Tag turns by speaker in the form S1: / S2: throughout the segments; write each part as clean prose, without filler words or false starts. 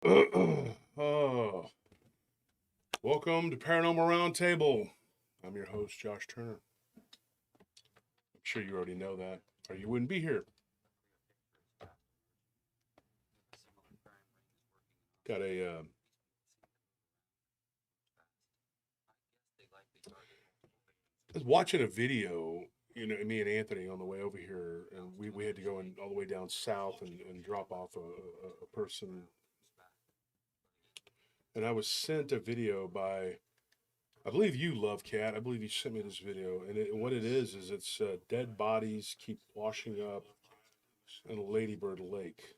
S1: Oh, welcome to Paranormal Roundtable. I'm your host, Josh Turner. I'm sure you already know that, or you wouldn't be here. Got a. I was watching a video, me and Anthony on the way over here, and we had to go all the way down south and drop off a person. And I was sent a video by, I believe you, Love Cat. I believe you sent me this video, and what it is it's dead bodies keep washing up in a Ladybird Lake.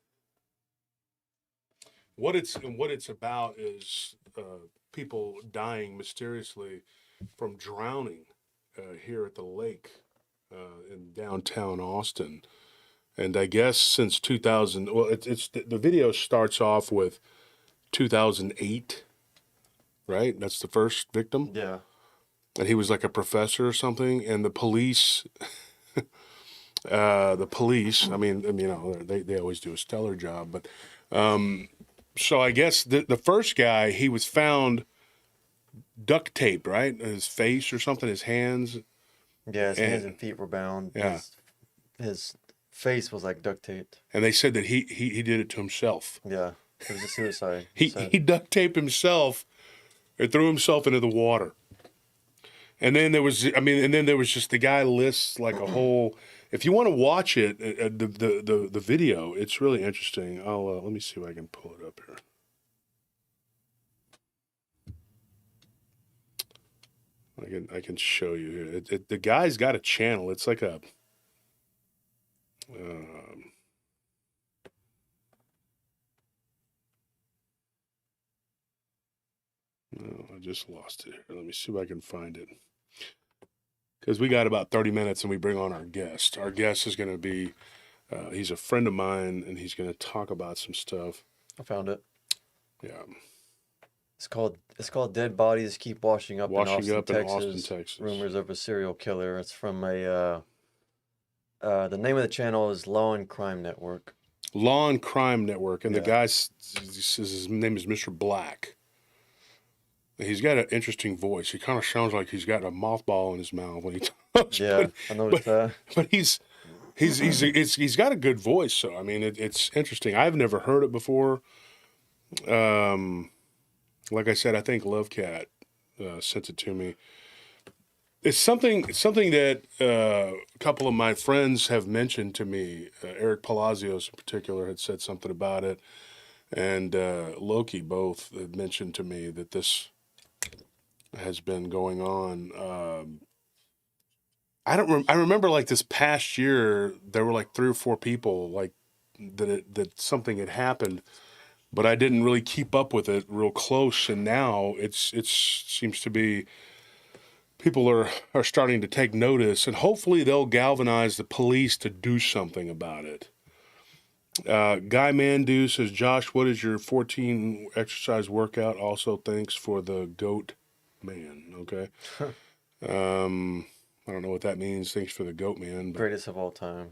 S1: What it's about is people dying mysteriously from drowning here at the lake in downtown Austin. And I guess since 2000, well, it's the video starts off with 2008, right? That's the first victim.
S2: Yeah.
S1: And he was like a professor or something, and the police. I mean, they always do a stellar job, but so I guess the first guy, he was found duct taped, right? His face or something, his hands.
S2: Yeah, his hands and feet were bound.
S1: Yeah.
S2: His face was like duct taped.
S1: And they said that he did it to himself.
S2: Yeah, it was a suicide.
S1: He duct taped himself and threw himself into the water. And then there was just the guy lists like a whole. If you want to watch it, the video, it's really interesting. I'll let me see if I can pull it up here. I can show you here. The guy's got a channel. It's like a. No, I just lost it here. Let me see if I can find it. Because we got about 30 minutes and we bring on our guest. Our guest is going to be, he's a friend of mine, and he's going to talk about some stuff.
S2: I found it.
S1: Yeah.
S2: It's called Dead Bodies Keep Washing Up in
S1: Austin, Texas.
S2: Rumors of a Serial Killer. It's from the name of the channel is Law and Crime Network.
S1: Law and Crime Network. And the guy says his name is Mr. Black. He's got an interesting voice. He kind of sounds like he's got a mothball in his mouth when he talks.
S2: Yeah, I noticed that.
S1: But he's got a good voice. So I mean, it's interesting. I've never heard it before. Like I said, I think Love Cat sent it to me. It's something that a couple of my friends have mentioned to me. Eric Palacios in particular had said something about it, and Loki both had mentioned to me that this has been going on. I remember like this past year there were like 3 or 4 people like that something had happened, but I didn't really keep up with it real close. And now it seems to be people are starting to take notice, and hopefully they'll galvanize the police to do something about it. Guy Mandu says, Josh, what is your 14 exercise workout? Also, thanks for the goat man. Okay. I don't know what that means. Thanks for the goat man. But...
S2: Greatest of all time.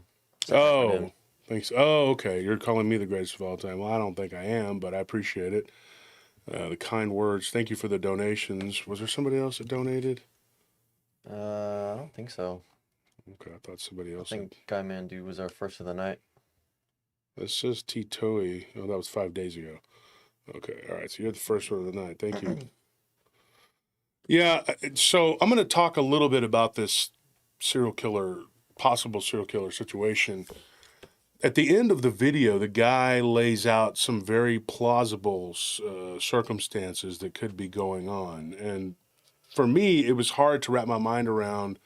S1: Oh, thanks. Oh, okay. You're calling me the greatest of all time. Well, I don't think I am, but I appreciate it. The kind words. Thank you for the donations. Was there somebody else that donated?
S2: I don't think so.
S1: Okay, I thought somebody else.
S2: I think Guy Mandu was our first of the night.
S1: This says Titoe. Oh, that was 5 days ago. Okay, all right. So you're the first one of the night. Thank you. Yeah, so I'm going to talk a little bit about this possible serial killer situation. At the end of the video, the guy lays out some very plausible circumstances that could be going on. And for me, it was hard to wrap my mind around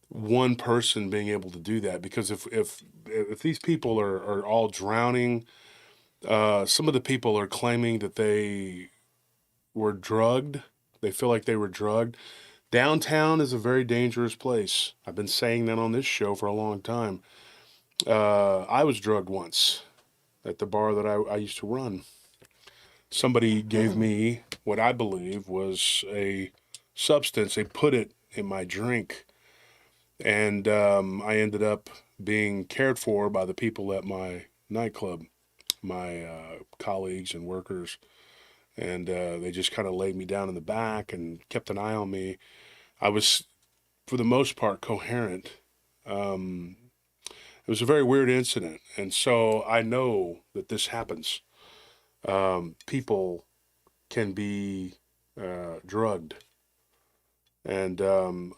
S1: one person being able to do that, because if these people are all drowning, some of the people are claiming that they were drugged. They feel like they were drugged. Downtown is a very dangerous place. I've been saying that on this show for a long time. I was drugged once at the bar that I used to run. Somebody gave me what I believe was a substance. They put it in my drink, and I ended up being cared for by the people at my nightclub. my colleagues and workers, and they just kind of laid me down in the back and kept an eye on me. I was, for the most part, coherent. It was a very weird incident, and so I know that this happens. People can be drugged, and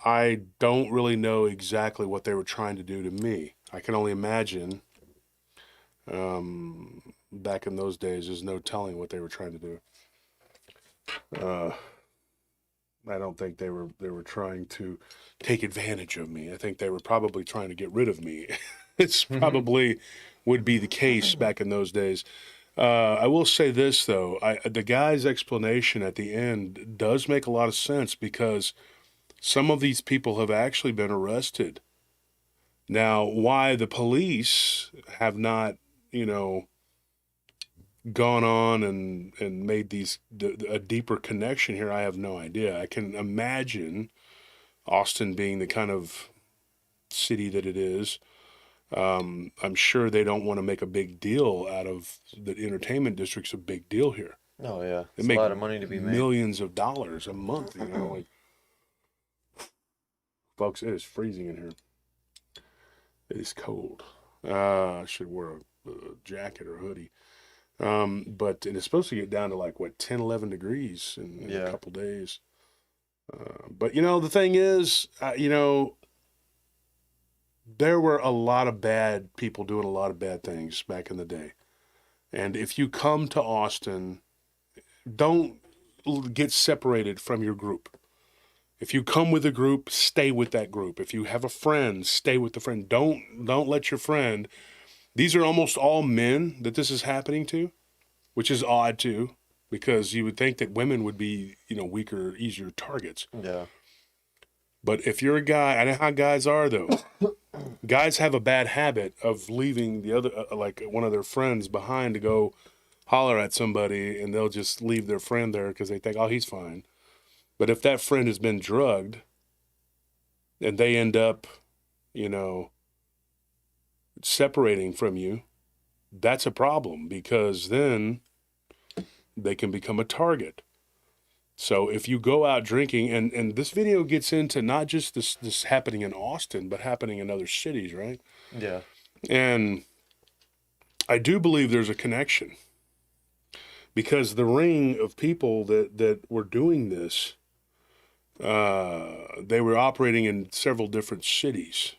S1: I don't really know exactly what they were trying to do to me. I can only imagine. Back in those days, there's no telling what they were trying to do. I don't think they were trying to take advantage of me. I think they were probably trying to get rid of me. It's probably would be the case back in those days. I will say this though, the guy's explanation at the end does make a lot of sense because some of these people have actually been arrested. Now, why the police have not, gone on and made a deeper connection here, I have no idea. I can imagine Austin being the kind of city that it is. I'm sure they don't want to make a big deal out of the entertainment district's a big deal here.
S2: Oh yeah,
S1: They
S2: it's a
S1: make
S2: lot of money to be made.
S1: millions of dollars a month, like, folks, it is freezing in here. It is cold. I should wear a jacket or a hoodie. But it's supposed to get down to like, what, 10, 11 degrees in a couple days. But, the thing is, there were a lot of bad people doing a lot of bad things back in the day. And if you come to Austin, don't get separated from your group. If you come with a group, stay with that group. If you have a friend, stay with the friend. Don't let your friend. These are almost all men that this is happening to, which is odd too, because you would think that women would be, weaker, easier targets.
S2: Yeah.
S1: But if you're a guy, I know how guys are though. Guys have a bad habit of leaving the other, like one of their friends behind to go holler at somebody, and they'll just leave their friend there because they think, oh, he's fine. But if that friend has been drugged and they end up, separating from you, that's a problem because then they can become a target. So if you go out drinking, and this video gets into not just this happening in Austin, but happening in other cities, right?
S2: Yeah.
S1: And I do believe there's a connection because the ring of people that were doing this, they were operating in several different cities.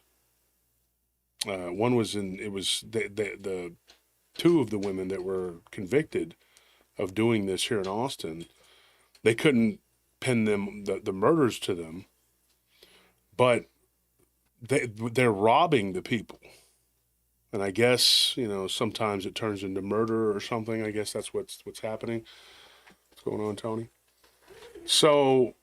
S1: One was the two of the women that were convicted of doing this here in Austin. They couldn't pin the murders to them, but they're robbing the people. And I guess, sometimes it turns into murder or something. I guess that's what's happening. What's going on, Tony? So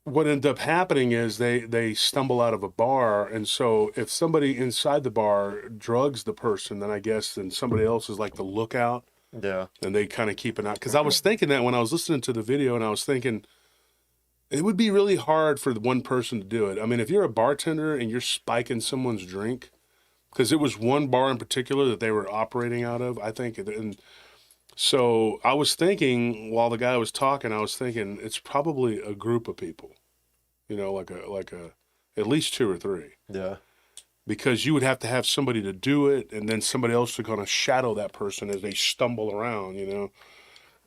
S1: what ends up happening is they stumble out of a bar, and so if somebody inside the bar drugs the person, then I guess then somebody else is like the lookout.
S2: Yeah.
S1: And they kind of keep an eye. Because I was thinking that when I was listening to the video, and I was thinking it would be really hard for one person to do it. I mean, if you're a bartender and you're spiking someone's drink, because it was one bar in particular that they were operating out of, I think. And so I was thinking while the guy was talking, I was thinking it's probably a group of people, like a at least two or three.
S2: Yeah.
S1: Because you would have to have somebody to do it, and then somebody else to kind of shadow that person as they stumble around,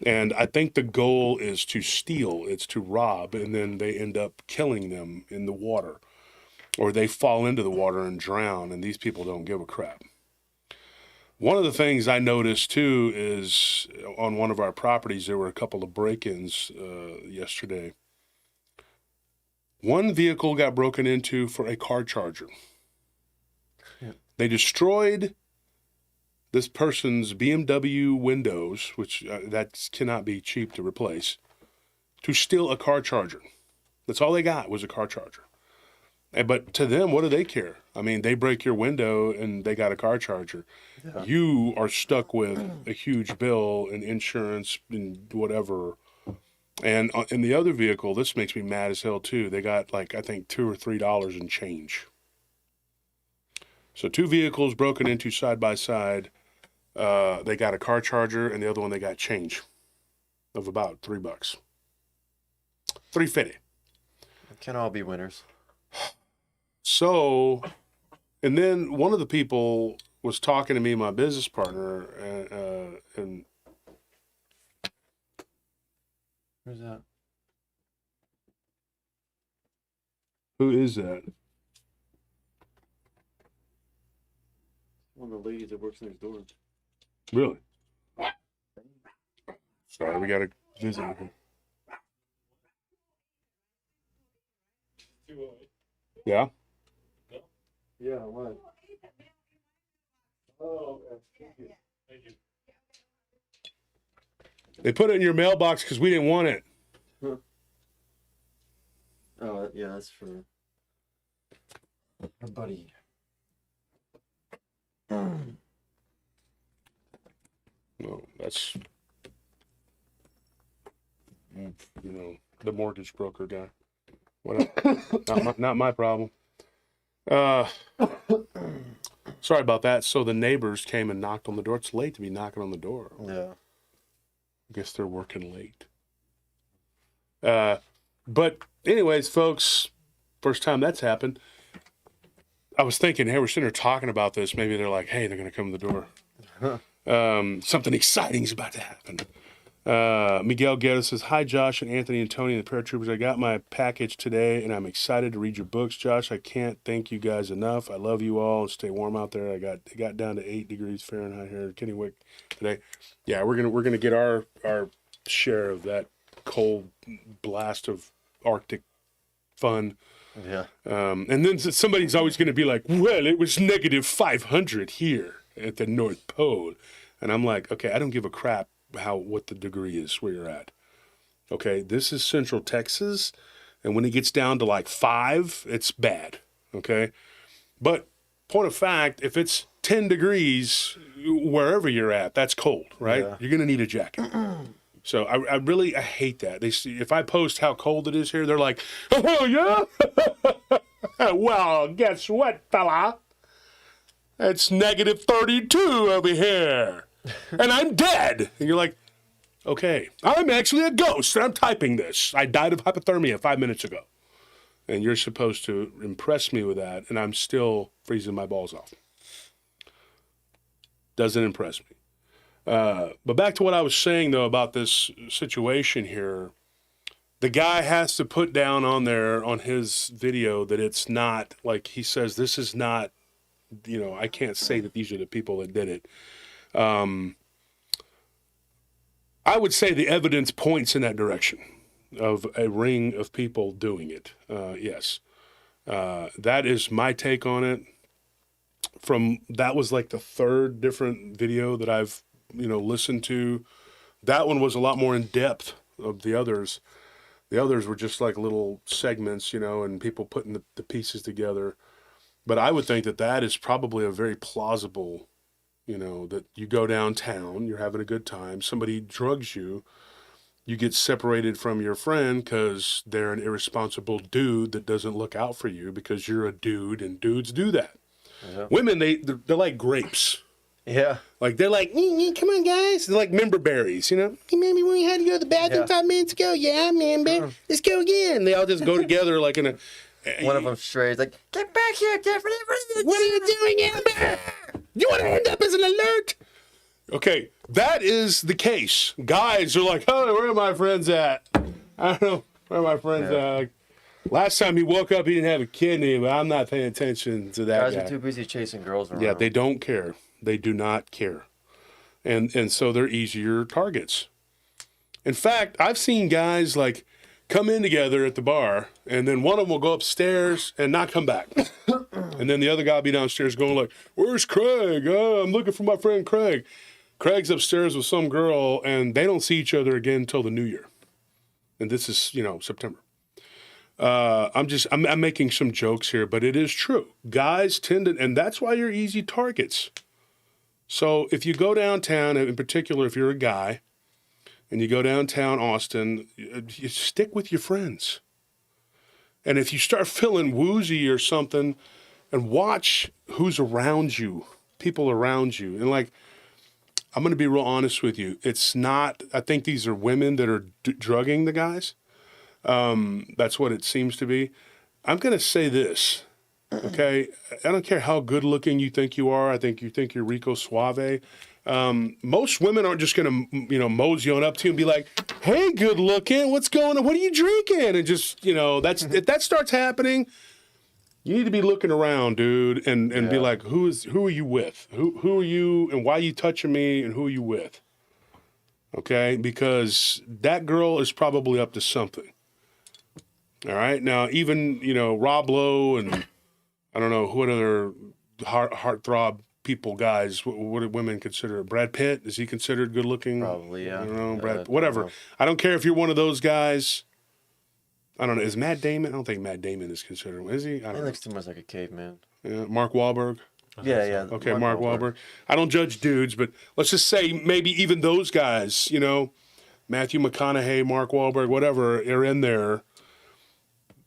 S1: And I think the goal is to steal, it's to rob, and then they end up killing them in the water. Or they fall into the water and drown, and these people don't give a crap. One of the things I noticed, too, is on one of our properties, there were a couple of break-ins yesterday. One vehicle got broken into for a car charger. They destroyed this person's BMW windows, which that cannot be cheap to replace, to steal a car charger. That's all they got was a car charger. But to them, what do they care? I mean, they break your window and they got a car charger. Yeah. You are stuck with a huge bill and insurance and whatever. And in the other vehicle, this makes me mad as hell too. They got I think $2 or $3 in change. So two vehicles broken into side by side. They got a car charger, and the other one they got change of about $3. $3.50.
S2: Can't all be winners.
S1: So, and then one of the people was talking to me, my business partner, and
S2: Who's that?
S1: who is that?
S2: One of the ladies that works next door.
S1: Really? Sorry, we got to visit with him. Yeah?
S2: Yeah, what? Oh, okay. Thank you.
S1: They put it in your mailbox because we didn't want it.
S2: Huh. Oh, yeah, that's for our buddy.
S1: No, that's, the mortgage broker guy. Whatever. not my problem. Sorry about that. So the neighbors came and knocked on the door. It's late to be knocking on the door.
S2: Yeah.
S1: I guess they're working late. But anyways, folks, first time that's happened. I was thinking, hey, we're sitting here talking about this. Maybe they're like, hey, they're going to come to the door. Something exciting is about to happen. Miguel Guerra says, hi, Josh and Anthony and Tony and the paratroopers. I got my package today, and I'm excited to read your books, Josh. I can't thank you guys enough. I love you all. Stay warm out there. It got down to 8 degrees Fahrenheit here in Kennewick today. Yeah, we're gonna get our share of that cold blast of Arctic fun.
S2: Yeah.
S1: And then somebody's always going to be like, well, it was negative 500 here at the North Pole. And I'm like, okay, I don't give a crap what the degree is where you're at. Okay, this is Central Texas. And when it gets down to like 5, it's bad. Okay. But point of fact, if it's 10 degrees wherever you're at, that's cold, right?
S2: Yeah.
S1: You're going to need a jacket. So I really hate that. They see if I post how cold it is here, they're like, oh yeah, well, guess what, fella? It's negative 32 over here, and I'm dead. And you're like, okay, I'm actually a ghost, and I'm typing this. I died of hypothermia 5 minutes ago, and you're supposed to impress me with that, and I'm still freezing my balls off. Doesn't impress me. But back to what I was saying, though, about this situation here. The guy has to put down on there on his video that it's not, like he says, this is not, I can't say that these are the people that did it. I would say the evidence points in that direction of a ring of people doing it. Yes. That is my take on it. That was like the third different video that I've listened to. That one was a lot more in depth of the others. The others were just like little segments, and people putting the pieces together. But I would think that is probably a very plausible, that you go downtown, you're having a good time, somebody drugs you, you get separated from your friend because they're an irresponsible dude that doesn't look out for you because you're a dude, and dudes do that. Yeah. Women, they're like grapes.
S2: Yeah.
S1: Like, they're like, come on, guys. They're like member berries, Hey, remember when we had to go to the bathroom 5 minutes ago? Yeah, member. Let's go again. They all just go together like in a...
S2: One of them strays like, get back here, Jeffrey.
S1: What are you doing, Amber? You want to end up as an alert? Okay, that is the case. Guys are like, oh, where are my friends at? I don't know. Where are my friends at? Like, last time he woke up, he didn't have a kidney, but I'm not paying attention to that guy.
S2: Guys are too busy chasing girls around.
S1: Yeah, they don't care. They do not care. And so they're easier targets. In fact, I've seen guys like come in together at the bar, and then one of them will go upstairs and not come back. And then the other guy will be downstairs going like, where's Craig? Oh, I'm looking for my friend Craig. Craig's upstairs with some girl, and they don't see each other again until the new year. And this is, September. I'm making some jokes here, but it is true. Guys tend to, and that's why you're easy targets. So if you go downtown, in particular, if you're a guy, and you go downtown Austin, you stick with your friends. And if you start feeling woozy or something, and watch who's around you, people around you. And like, I'm going to be real honest with you. It's not. I think these are women that are drugging the guys. That's what it seems to be. I'm going to say this. Okay, I don't care how good looking you think you are. I think you think you're Rico Suave. Most women aren't just going to, mosey on up to you and be like, "Hey, good looking, what's going on? What are you drinking?" And just, if that starts happening, you need to be looking around, dude, and be like, who are you with? Who are you, and why are you touching me, and who are you with? Okay, because that girl is probably up to something. All right, now even Rob Lowe and I don't know what other heartthrob people, guys. What do women consider? Brad Pitt, is he considered good looking?
S2: Probably, yeah.
S1: I don't know,
S2: I
S1: whatever.
S2: don't know.
S1: I don't care if you're one of those guys. I don't know. Is Matt Damon? I don't think Matt Damon is considered. Is he? I don't
S2: He
S1: know.
S2: looks too much like a caveman.
S1: Yeah, Mark Wahlberg.
S2: Yeah.
S1: Okay, Mark Wahlberg. I don't judge dudes, but let's just say maybe even those guys, Matthew McConaughey, Mark Wahlberg, whatever, are in there.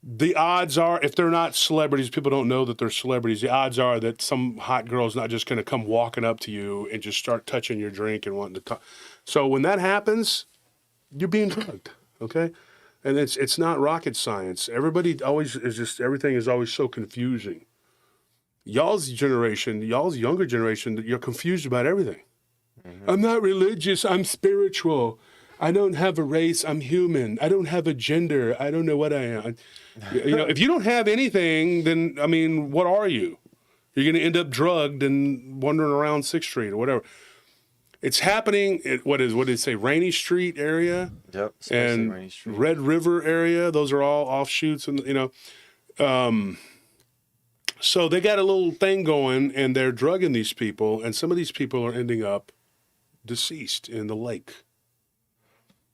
S1: The odds are, if they're not celebrities, people don't know that they're celebrities. The odds are that some hot girl's not just going to come walking up to you and just start touching your drink and wanting to talk. So when that happens, you're being drugged, okay? And it's not rocket science. Everybody always is just, everything is always so confusing. Y'all's younger generation, you're confused about everything. Mm-hmm. I'm not religious, I'm spiritual. I don't have a race, I'm human. I don't have a gender, I don't know what I am. If you don't have anything, then, what are you? You're going to end up drugged and wandering around 6th Street or whatever. It's happening at, what did it say, Rainy Street area?
S2: Yep,
S1: and
S2: Rainy Street.
S1: Red River area. Those are all offshoots, and so they got a little thing going, and they're drugging these people, and some of these people are ending up deceased in the lake.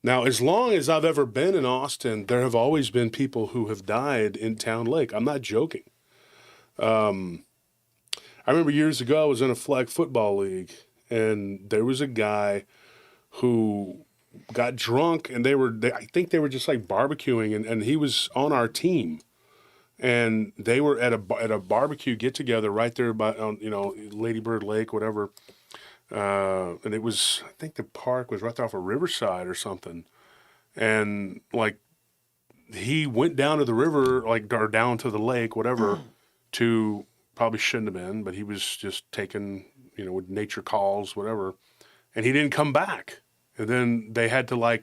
S1: Now, as long as I've ever been in Austin, there have always been people who have died in Town Lake. I'm not joking. I remember years ago I was in a flag football league, and there was a guy who got drunk, and I think they were just like barbecuing, and he was on our team. And they were at a barbecue get together right there by Lady Bird Lake, whatever. And it was, I think the park was right there off of Riverside or something. And like he went down to the river, or down to the lake, whatever, to, probably shouldn't have been, but he was just taking, with nature calls, whatever. And he didn't come back. And then they had to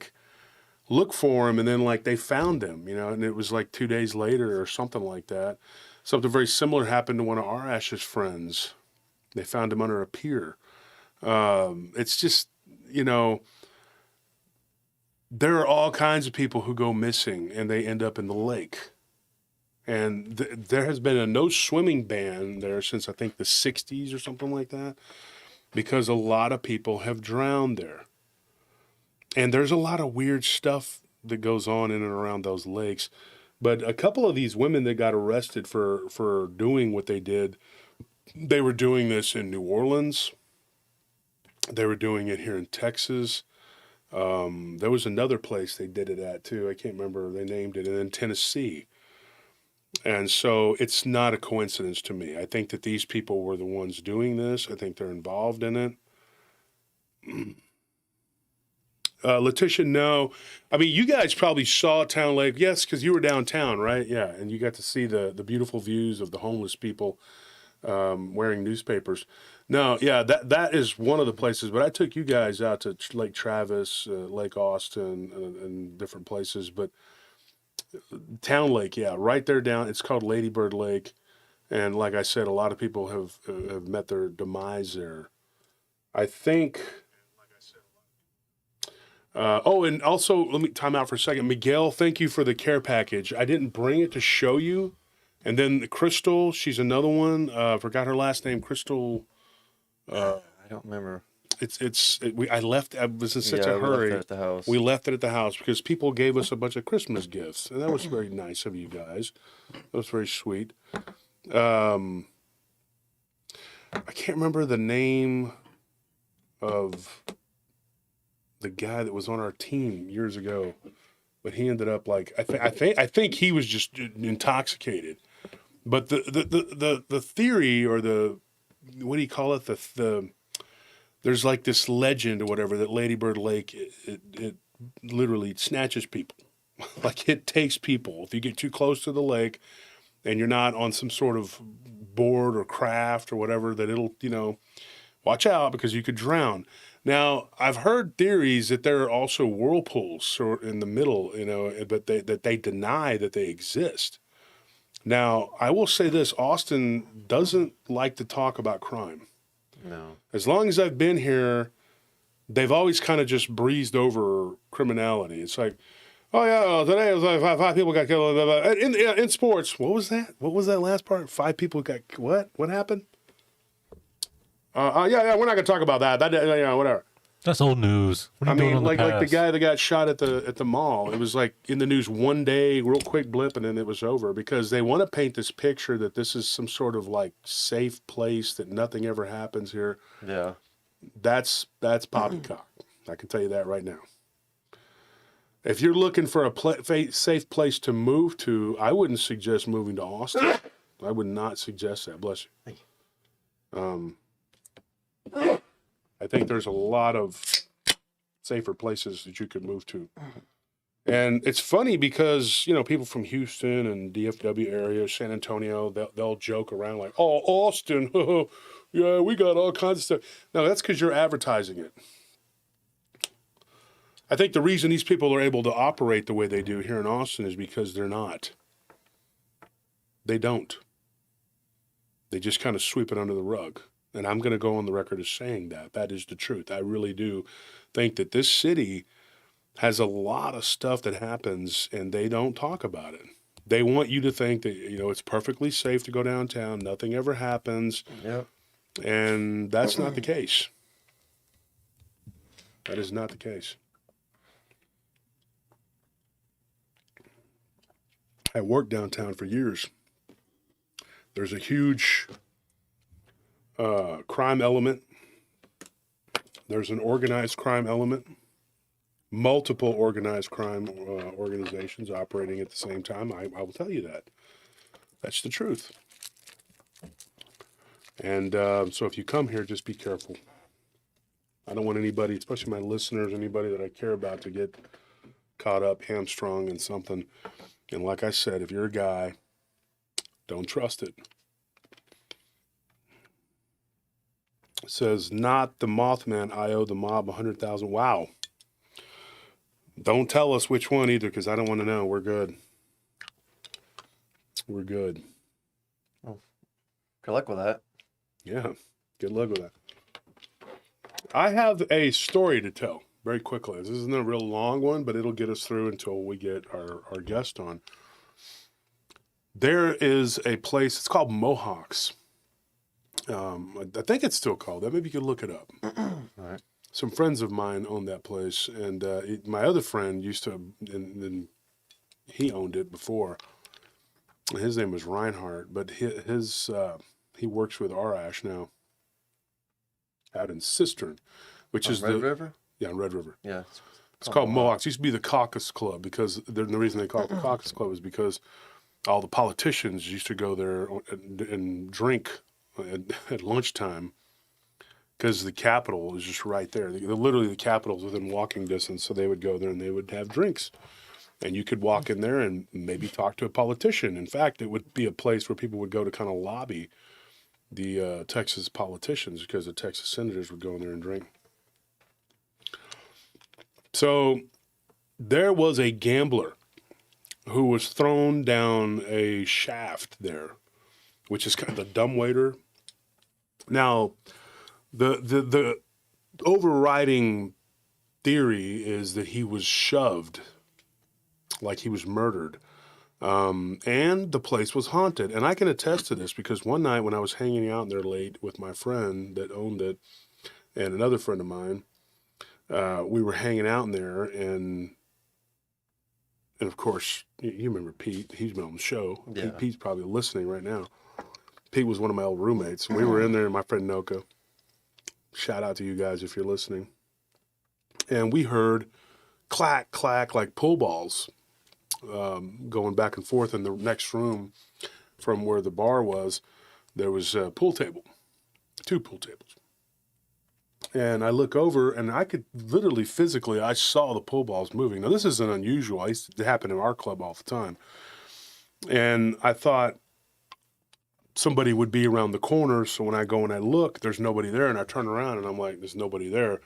S1: look for him, and then they found him, and it was 2 days later or something like that. Something very similar happened to one of our Ash's friends. They found him under a pier. It's just, there are all kinds of people who go missing and they end up in the lake. And there has been a no swimming ban there since I think the 60s or something like that, because a lot of people have drowned there. And there's a lot of weird stuff that goes on in and around those lakes. But a couple of these women that got arrested for doing what they did, they were doing this in New Orleans. They were doing it here in Texas. There was another place they did it at too. I can't remember. They named it. And in Tennessee. And so it's not a coincidence to me. I think that these people were the ones doing this. I think they're involved in it. Letitia, no. You guys probably saw Town Lake. Yes, because you were downtown, right? Yeah, and you got to see the beautiful views of the homeless people wearing newspapers. No, yeah, that is one of the places. But I took you guys out to Lake Travis, Lake Austin, and different places. But Town Lake, yeah, right there down. It's called Lady Bird Lake. And like I said, a lot of people have met their demise there. I think... and also, let me time out for a second. Miguel, thank you for the care package. I didn't bring it to show you. And then Crystal, she's another one. Forgot her last name, Crystal.
S2: I don't remember.
S1: I left. I was in such a hurry.
S2: We left it at the house.
S1: We left it at the house because people gave us a bunch of Christmas gifts, and that was very nice of you guys. That was very sweet. I can't remember the name of the guy that was on our team years ago, but he ended up I think he was just intoxicated. But the theory, or the, what do you call it, there's like this legend or whatever that Lady Bird Lake, it literally snatches people. Like it takes people. If you get too close to the lake and you're not on some sort of board or craft or whatever, that it'll, watch out because you could drown. Now, I've heard theories that there are also whirlpools in the middle, but that they deny that they exist. Now, I will say this, Austin doesn't like to talk about crime.
S2: No.
S1: As long as I've been here, they've always kind of just breezed over criminality. It's like, oh yeah, well, today it was like five people got killed. In sports, what was that? What was that last part? 5 people got what? What happened? Yeah, we're not gonna talk about that. Whatever.
S3: That's old news. What are you doing on the past?
S1: Like the guy that got shot at the mall. It was like in the news one day, real quick blip, and then it was over because they want to paint this picture that this is some sort of like safe place that nothing ever happens here.
S2: Yeah.
S1: That's poppycock. I can tell you that right now. If you're looking for a safe place to move to, I wouldn't suggest moving to Austin. I would not suggest that. Bless you. I think there's a lot of safer places that you could move to. And it's funny because, people from Houston and DFW area, San Antonio, they'll joke around like, oh, Austin, yeah, we got all kinds of stuff. No, that's because you're advertising it. I think the reason these people are able to operate the way they do here in Austin is because they're not. They don't. They just kind of sweep it under the rug. And I'm going to go on the record as saying that. That is the truth. I really do think that this city has a lot of stuff that happens and they don't talk about it. They want you to think that, it's perfectly safe to go downtown. Nothing ever happens.
S2: Yep.
S1: And that's not the case. That is not the case. I worked downtown for years. There's a huge crime element. There's an organized crime element. Multiple organized crime organizations operating at the same time. I will tell you that. That's the truth. And so if you come here, just be careful. I don't want anybody, especially my listeners, anybody that I care about, to get caught up, hamstrung in something. And like I said, if you're a guy, don't trust it. It says, not the Mothman, I owe the mob 100,000. Wow. Don't tell us which one either, because I don't want to know. We're good. We're good.
S2: Well, good luck with that.
S1: Yeah, good luck with that. I have a story to tell very quickly. This isn't a real long one, but it'll get us through until we get our guest on. There is a place, it's called Mohawks. I think it's still called that. Maybe you could look it up.
S2: All right.
S1: Some friends of mine own that place, and my other friend used to, and he owned it before. His name was Reinhardt, but he works with Arash now out in Cistern, which is
S2: Red River?
S1: Yeah, Red River.
S2: Yeah.
S1: It's called Mohawks. It used to be the Caucus Club because the reason they call it the Caucus Club is because all the politicians used to go there and drink at lunchtime because the Capitol is just right there. Literally, the Capitol's within walking distance, so they would go there and they would have drinks. And you could walk in there and maybe talk to a politician. In fact, it would be a place where people would go to kind of lobby the Texas politicians because the Texas senators would go in there and drink. So there was a gambler who was thrown down a shaft there, which is kind of the dumbwaiter. Now, the overriding theory is that he was shoved, like he was murdered, and the place was haunted. And I can attest to this because one night when I was hanging out there late with my friend that owned it and another friend of mine, we were hanging out in there, and of course, you remember Pete. He's been on the show.
S2: Yeah.
S1: Pete's probably listening right now. Pete was one of my old roommates. We were in there, and my friend Noka. Shout out to you guys if you're listening. And we heard clack, clack, like pool balls going back and forth in the next room from where the bar was. There was a pool table, 2 pool tables. And I look over, and I could literally physically, I saw the pool balls moving. Now, this isn't unusual. It used to happen in our club all the time. And I thought somebody would be around the corner. So when I go and I look, there's nobody there. And I turn around, and I'm like, there's nobody there.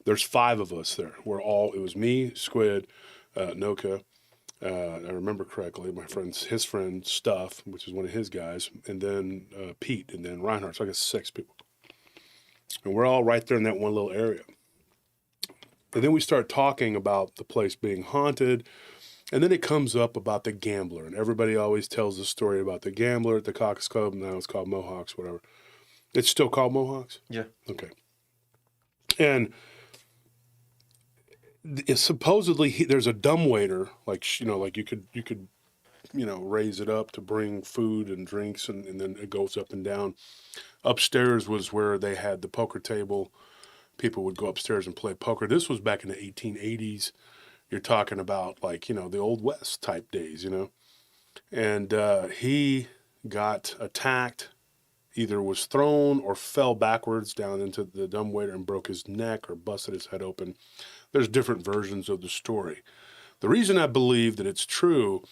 S1: There's 5 of us there. It was me, Squid, Noka. I remember correctly, his friend, Stuff, which is one of his guys, and then Pete, and then Reinhardt. So I guess 6 people. And we're all right there in that one little area. And then we start talking about the place being haunted. And then it comes up about the gambler. And everybody always tells the story about the gambler at the Caucus Club. Now it's called Mohawks, whatever. It's still called Mohawks?
S2: Yeah.
S1: Okay. And supposedly there's a dumbwaiter, like you could raise it up to bring food and drinks, and then it goes up and down. Upstairs was where they had the poker table. People would go upstairs and play poker. This was back in the 1880s. You're talking about the Old West type days, And he got attacked, either was thrown or fell backwards down into the dumbwaiter and broke his neck or busted his head open. There's different versions of the story. The reason I believe that it's true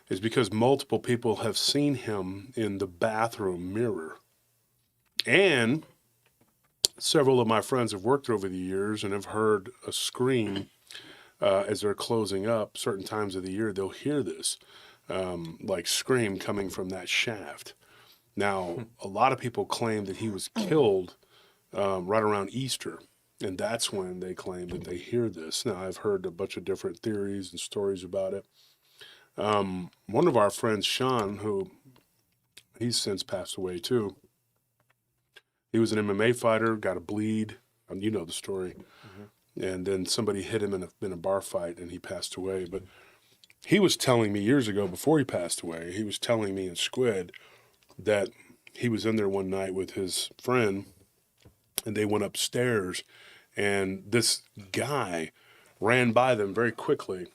S1: is because multiple people have seen him in the bathroom mirror. And several of my friends have worked over the years and have heard a scream as they're closing up. Certain times of the year, they'll hear this, scream coming from that shaft. Now, a lot of people claim that he was killed right around Easter. And that's when they claim that they hear this. Now, I've heard a bunch of different theories and stories about it. One of our friends, Sean, who he's since passed away too, he was an MMA fighter, got a bleed. You know the story. Mm-hmm. And then somebody hit him in a bar fight, and he passed away. But he was telling me years ago, before he passed away, he was telling me in Squid that he was in there one night with his friend, and they went upstairs, and this guy ran by them very quickly,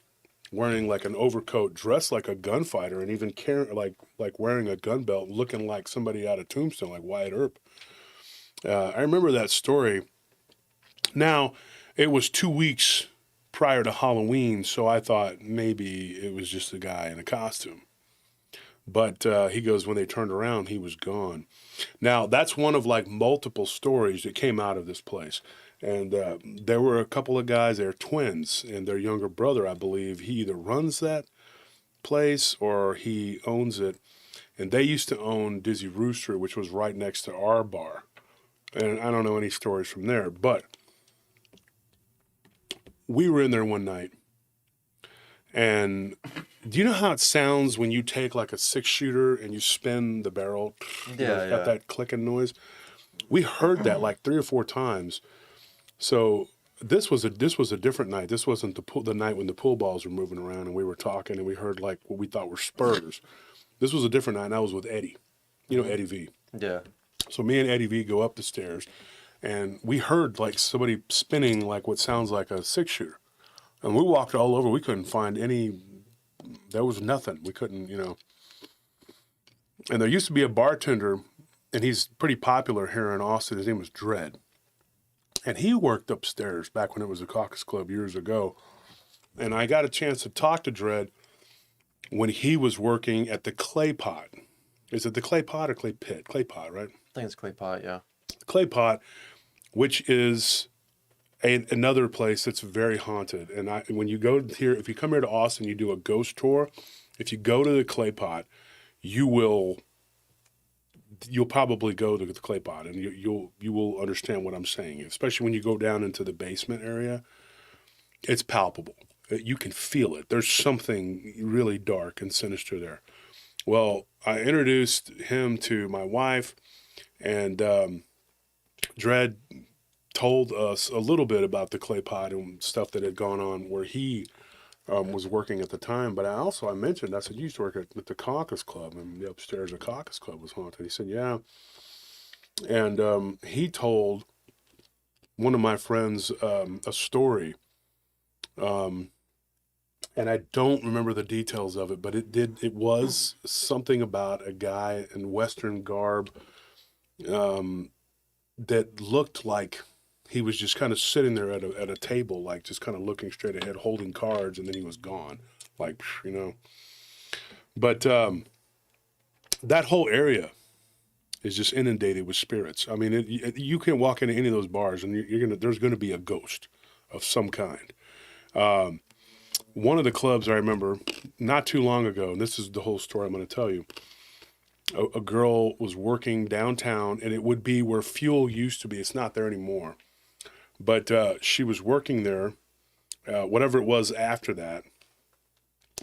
S1: wearing like an overcoat, dressed like a gunfighter, and even like wearing a gun belt, looking like somebody out of Tombstone, like Wyatt Earp. I remember that story. Now, it was 2 weeks prior to Halloween, so I thought maybe it was just a guy in a costume. But he goes, when they turned around, he was gone. Now, that's one of multiple stories that came out of this place. And there were a couple of guys, they're twins, and their younger brother, I believe, he either runs that place or he owns it. And they used to own Dizzy Rooster, which was right next to our bar. And I don't know any stories from there, but we were in there one night. And do you know how it sounds when you take like a 6-shooter and you spin the barrel?
S2: Yeah,
S1: It's got that clicking noise. We heard that like 3 or 4 times. So this was a different night. This wasn't the night when the pool balls were moving around and we were talking and we heard like what we thought were spurs. This was a different night, and I was with Eddie. You know Eddie V.
S2: Yeah.
S1: So me and Eddie V go up the stairs, and we heard like somebody spinning like what sounds like a 6-shooter. And we walked all over. We couldn't find any. There was nothing. We couldn't, And there used to be a bartender, and he's pretty popular here in Austin. His name was Dredd. And he worked upstairs back when it was a Caucus Club years ago. And I got a chance to talk to Dredd when he was working at the Clay Pot. Is it the Clay Pot or Clay Pit? Clay Pot, right?
S2: I think it's Clay Pot, yeah.
S1: Clay Pot, which is another place that's very haunted. And when you go here, if you come here to Austin, you do a ghost tour. If you go to the Clay Pot, you'll probably go to the Clay Pot, and you will understand what I'm saying. Especially when you go down into the basement area, it's palpable. You can feel it. There's something really dark and sinister there. Well, I introduced him to my wife, and Dredd told us a little bit about the Clay Pot and stuff that had gone on where he was working at the time. But I mentioned, I said, you used to work at the Caucus Club, and the upstairs of the Caucus Club was haunted. He said, yeah. And he told one of my friends a story. And I don't remember the details of it, but it was something about a guy in Western garb that looked like he was just kind of sitting there at a table, like just kind of looking straight ahead, holding cards, and then he was gone, like, you know. But that whole area is just inundated with spirits. I mean, you can walk into any of those bars, and there's gonna be a ghost of some kind. One of the clubs I remember not too long ago, and this is the whole story I'm going to tell you. A girl was working downtown, and it would be where Fuel used to be. It's not there anymore. But she was working there, whatever it was after that,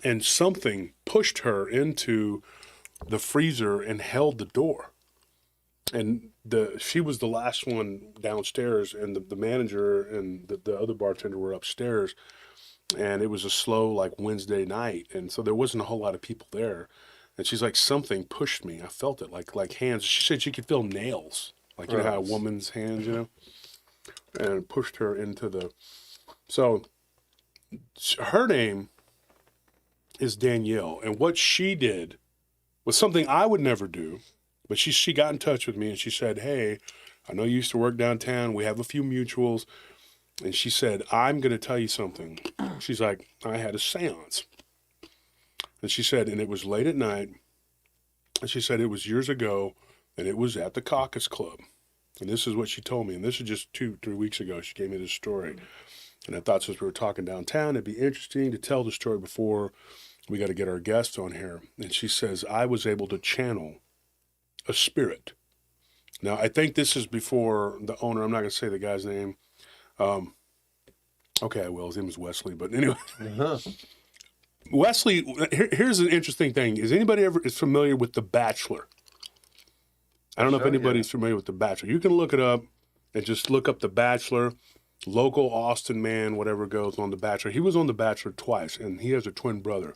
S1: and something pushed her into the freezer and held the door. And she was the last one downstairs, and the manager and the other bartender were upstairs. And it was a slow, like, Wednesday night, and so there wasn't a whole lot of people there. And she's like, something pushed me. I felt it, like hands. She said she could feel nails, like, you know how a woman's hands, you know, and it pushed her into the. So her name is Danielle, and what she did was something I would never do. But she got in touch with me, and she said, "Hey, I know you used to work downtown. We have a few mutuals." And she said, "I'm going to tell you something." She's like, "I had a seance." And she said, and it was late at night. And she said, it was years ago, and it was at the Caucus Club. And this is what she told me. And this is just 2-3 weeks ago. She gave me this story. And I thought since we were talking downtown, it'd be interesting to tell the story before we got to get our guests on here. And she says, I was able to channel a spirit. Now, I think this is before the owner, I'm not going to say the guy's name. Okay, I will. His name is Wesley. But anyway, Wesley, here's an interesting thing. Is anybody ever familiar with The Bachelor? I don't know if anybody's familiar with The Bachelor. You can look it up and just look up The Bachelor, local Austin man, whatever goes on The Bachelor. He was on The Bachelor twice, and he has a twin brother.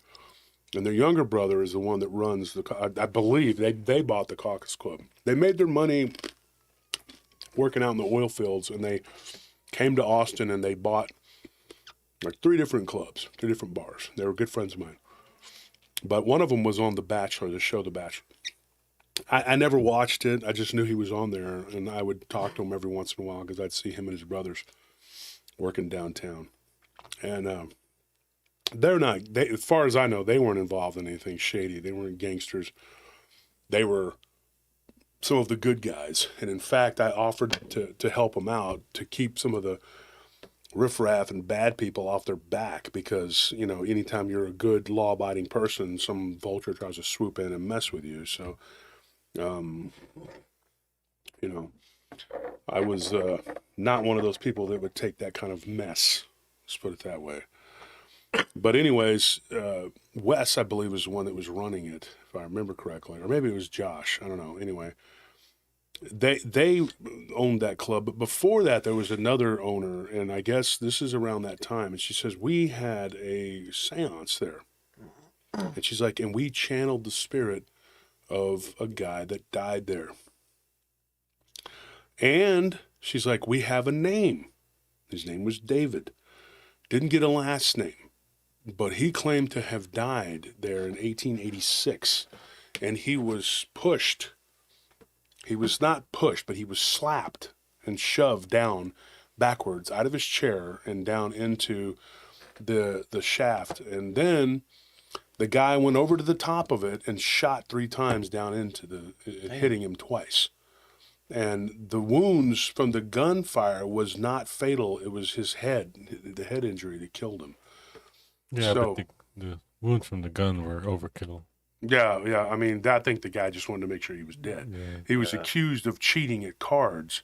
S1: And their younger brother is the one that runs I believe they bought the Caucus Club. They made their money working out in the oil fields, and they came to Austin and they bought like 3 different clubs, 3 different bars. They were good friends of mine. But one of them was on The Bachelor, the show The Bachelor. I never watched it. I just knew he was on there, and I would talk to him every once in a while because I'd see him and his brothers working downtown. And as far as I know, they weren't involved in anything shady. They weren't gangsters. They were some of the good guys. And in fact, I offered to help them out, to keep some of the riffraff and bad people off their back, because, you know, anytime you're a good law-abiding person, some vulture tries to swoop in and mess with you. So, you know, I was not one of those people that would take that kind of mess. Let's put it that way. But anyways, Wes, I believe, was the one that was running it, if I remember correctly. Or maybe it was Josh. I don't know. Anyway, they owned that club. But before that, there was another owner, and I guess this is around that time. And she says, we had a seance there. And she's like, and we channeled the spirit of a guy that died there. And she's like, we have a name. His name was David. Didn't get a last name. But he claimed to have died there in 1886, and he was pushed. He was not pushed, but he was slapped and shoved down backwards out of his chair and down into the shaft. And then the guy went over to the top of it and shot 3 times down into hitting him twice. And the wounds from the gunfire was not fatal. It was his head, the head injury that killed him.
S3: Yeah,
S1: So,
S3: but the wounds from the gun were overkill.
S1: Yeah. I mean, I think the guy just wanted to make sure he was dead.
S3: Yeah.
S1: He was accused of cheating at cards,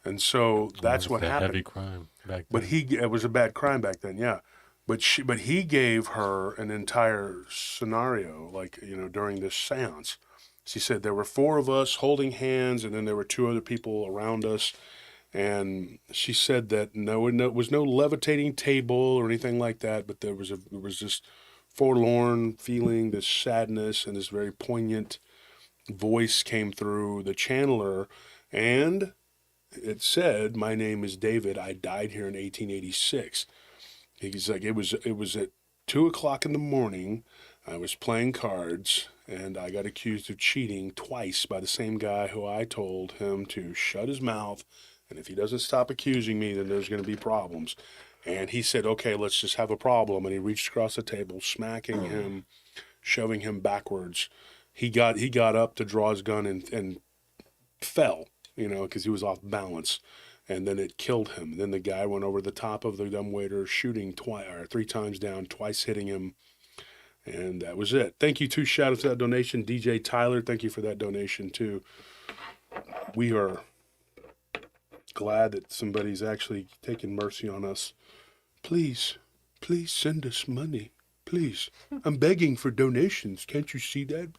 S1: and so that's what happened.
S3: Heavy crime back then.
S1: But it was a bad crime back then, yeah. But he gave her an entire scenario, like, you know, during this seance. She said there were 4 of us holding hands, and then there were 2 other people around us. And she said that no was no levitating table or anything like that, but there was this forlorn feeling, this sadness, and this very poignant voice came through the channeler, and it said, "My name is David. I died here in 1886." He's like, it was at 2:00 in the morning. I was playing cards, and I got accused of cheating twice by the same guy who I told him to shut his mouth And if he doesn't stop accusing me, then there's going to be problems. And he said, okay, let's just have a problem. And he reached across the table, smacking him, shoving him backwards. He got up to draw his gun and fell, because he was off balance. And then it killed him. Then the guy went over the top of the dumbwaiter, shooting 3 times down, twice hitting him. And that was it. Thank you, too. Shout out to that donation. DJ Tyler, thank you for that donation, too. We are glad that somebody's actually taking mercy on us. Please send us money. Please. I'm begging for donations. Can't you see that?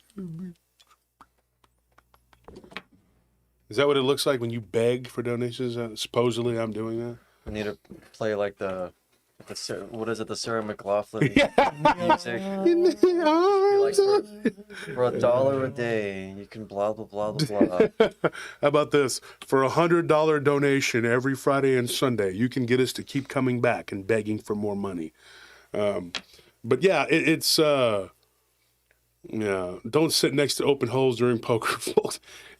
S1: Is that what it looks like when you beg for donations? Supposedly I'm doing that?
S2: I need to play like the what is it, the Sarah McLachlan music. Like for $1 a day, you can blah, blah, blah, blah, blah.
S1: How about this? For $100 donation every Friday and Sunday, you can get us to keep coming back and begging for more money. But yeah, it's don't sit next to open holes during poker.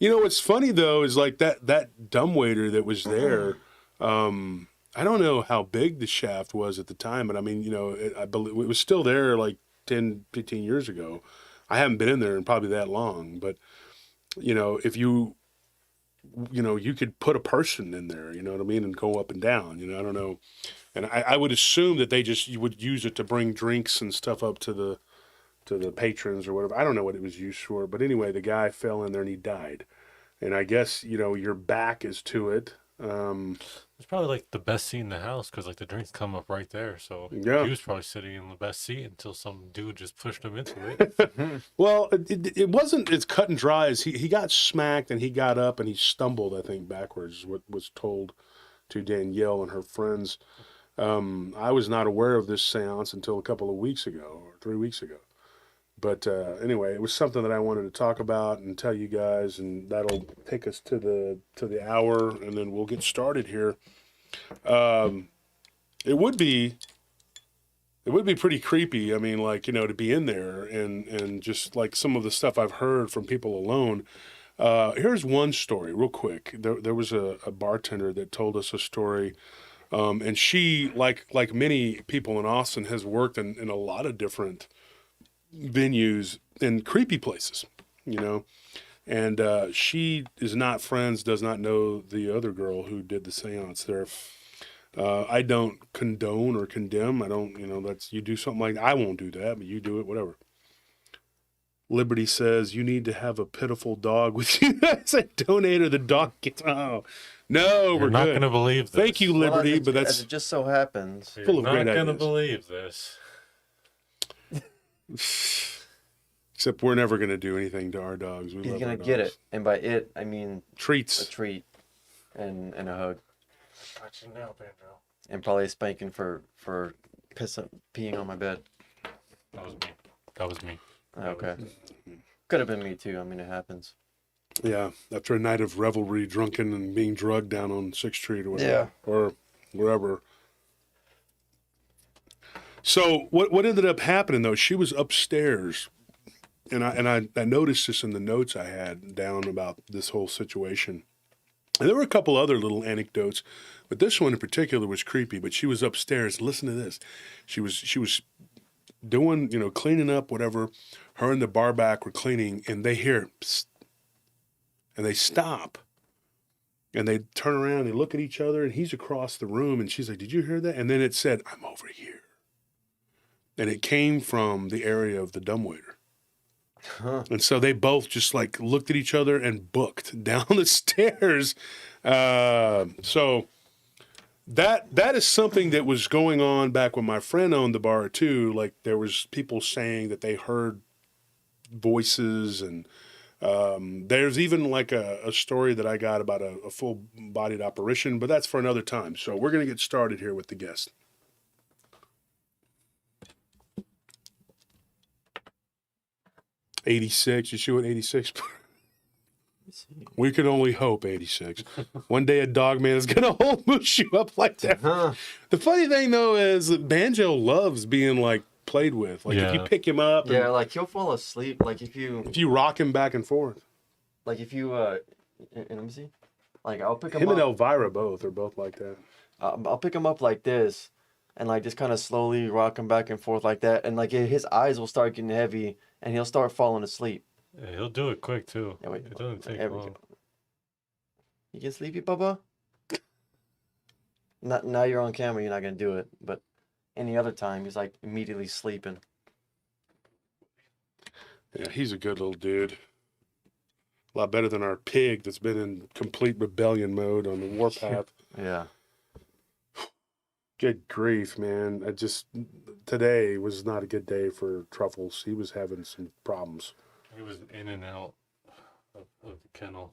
S1: What's funny though is like that dumbwaiter that was there. I don't know how big the shaft was at the time, but I mean, I believe it was still there like 10, 15 years ago. I haven't been in there in probably that long, but if you could put a person in there, you know what I mean, and go up and down, I don't know. And I would assume that you would use it to bring drinks and stuff up to the patrons or whatever. I don't know what it was used for, but anyway, the guy fell in there and he died. And I guess, your back is to it.
S3: It's probably like the best seat in the house because like the drinks come up right there. So
S1: Yeah.
S3: he was probably sitting in the best seat until some dude just pushed him into it.
S1: Well, it wasn't as cut and dry as he got smacked and he got up and he stumbled, I think, backwards, is what was told to Danielle and her friends. I was not aware of this seance until a couple of weeks ago or 3 weeks ago. But anyway, it was something that I wanted to talk about and tell you guys, and that'll take us to the hour, and then we'll get started here. It would be pretty creepy. I mean, like, to be in there and just like some of the stuff I've heard from people alone. Here's one story real quick. There was a bartender that told us a story. And she, like many people in Austin, has worked in a lot of different venues and creepy places, and she is not friends, does not know the other girl who did the seance there. I don't condone or condemn. I don't, that's, you do something like that. I won't do that, but you do it, whatever. Liberty says you need to have a pitiful dog with you as a donator. The dog gets, no,
S3: You're
S1: we're
S3: not
S1: good.
S3: going to believe this.
S1: Thank you, Liberty, but
S2: as
S1: that's
S2: it just so happens.
S3: You're
S1: full of
S3: not
S1: great
S3: going to
S1: ideas.
S3: believe this.
S1: Except we're never going to do anything to our dogs. We
S2: He's
S1: love
S2: gonna
S1: our
S2: get
S1: dogs.
S2: it, and by it I mean a
S1: Treats.
S2: treat and a hug,
S3: Got you now, Pedro.
S2: and probably a spanking for peeing on my bed.
S3: That was me.
S2: Okay, could have been me too. I mean, it happens.
S1: Yeah, after a night of revelry, drunken and being drugged down on 6th Street or whatever, or wherever. So what ended up happening though? She was upstairs, and I noticed this in the notes I had down about this whole situation. And there were a couple other little anecdotes, but this one in particular was creepy. But she was upstairs. Listen to this. She was doing, cleaning up, whatever. Her and the bar back were cleaning, and they hear, psst, and they stop. And they turn around, they look at each other, and he's across the room, and she's like, "Did you hear that?" And then it said, "I'm over here." And it came from the area of the dumbwaiter.
S2: Huh.
S1: And so they both just like looked at each other and booked down the stairs. So that is something that was going on back when my friend owned the bar too. Like there was people saying that they heard voices, and there's even like a story that I got about a full-bodied apparition, but that's for another time. So we're going to get started here with the guest. 86. You see what 86? We could only hope 86. One day a Dogman is going to hold Mushu up like that.
S2: Huh.
S1: The funny thing, though, is that Banjo loves being, like, played with. Like, if you
S3: Yeah.
S1: pick him up,
S2: Yeah,
S1: and
S2: like he'll fall asleep. Like if you
S1: if you rock him back and forth.
S2: let me see. Like I'll pick him
S1: Him and
S2: up.
S1: Elvira both are both like that.
S2: I'll pick him up like this, and like just kind of slowly rock him back and forth like that, and like his eyes will start getting heavy, and he'll start falling asleep.
S3: Yeah, he'll do it quick too.
S2: Yeah, wait,
S3: It doesn't take
S2: there we
S3: long.
S2: go. You get sleepy, Bubba? Not now you're on camera. You're not gonna do it, but any other time he's like immediately sleeping.
S1: Yeah, he's a good little dude. A lot better than our pig that's been in complete rebellion mode on the warpath.
S2: Yeah.
S1: Good grief, man. Today was not a good day for Truffles. He was having some problems.
S3: He was in and out of the kennel.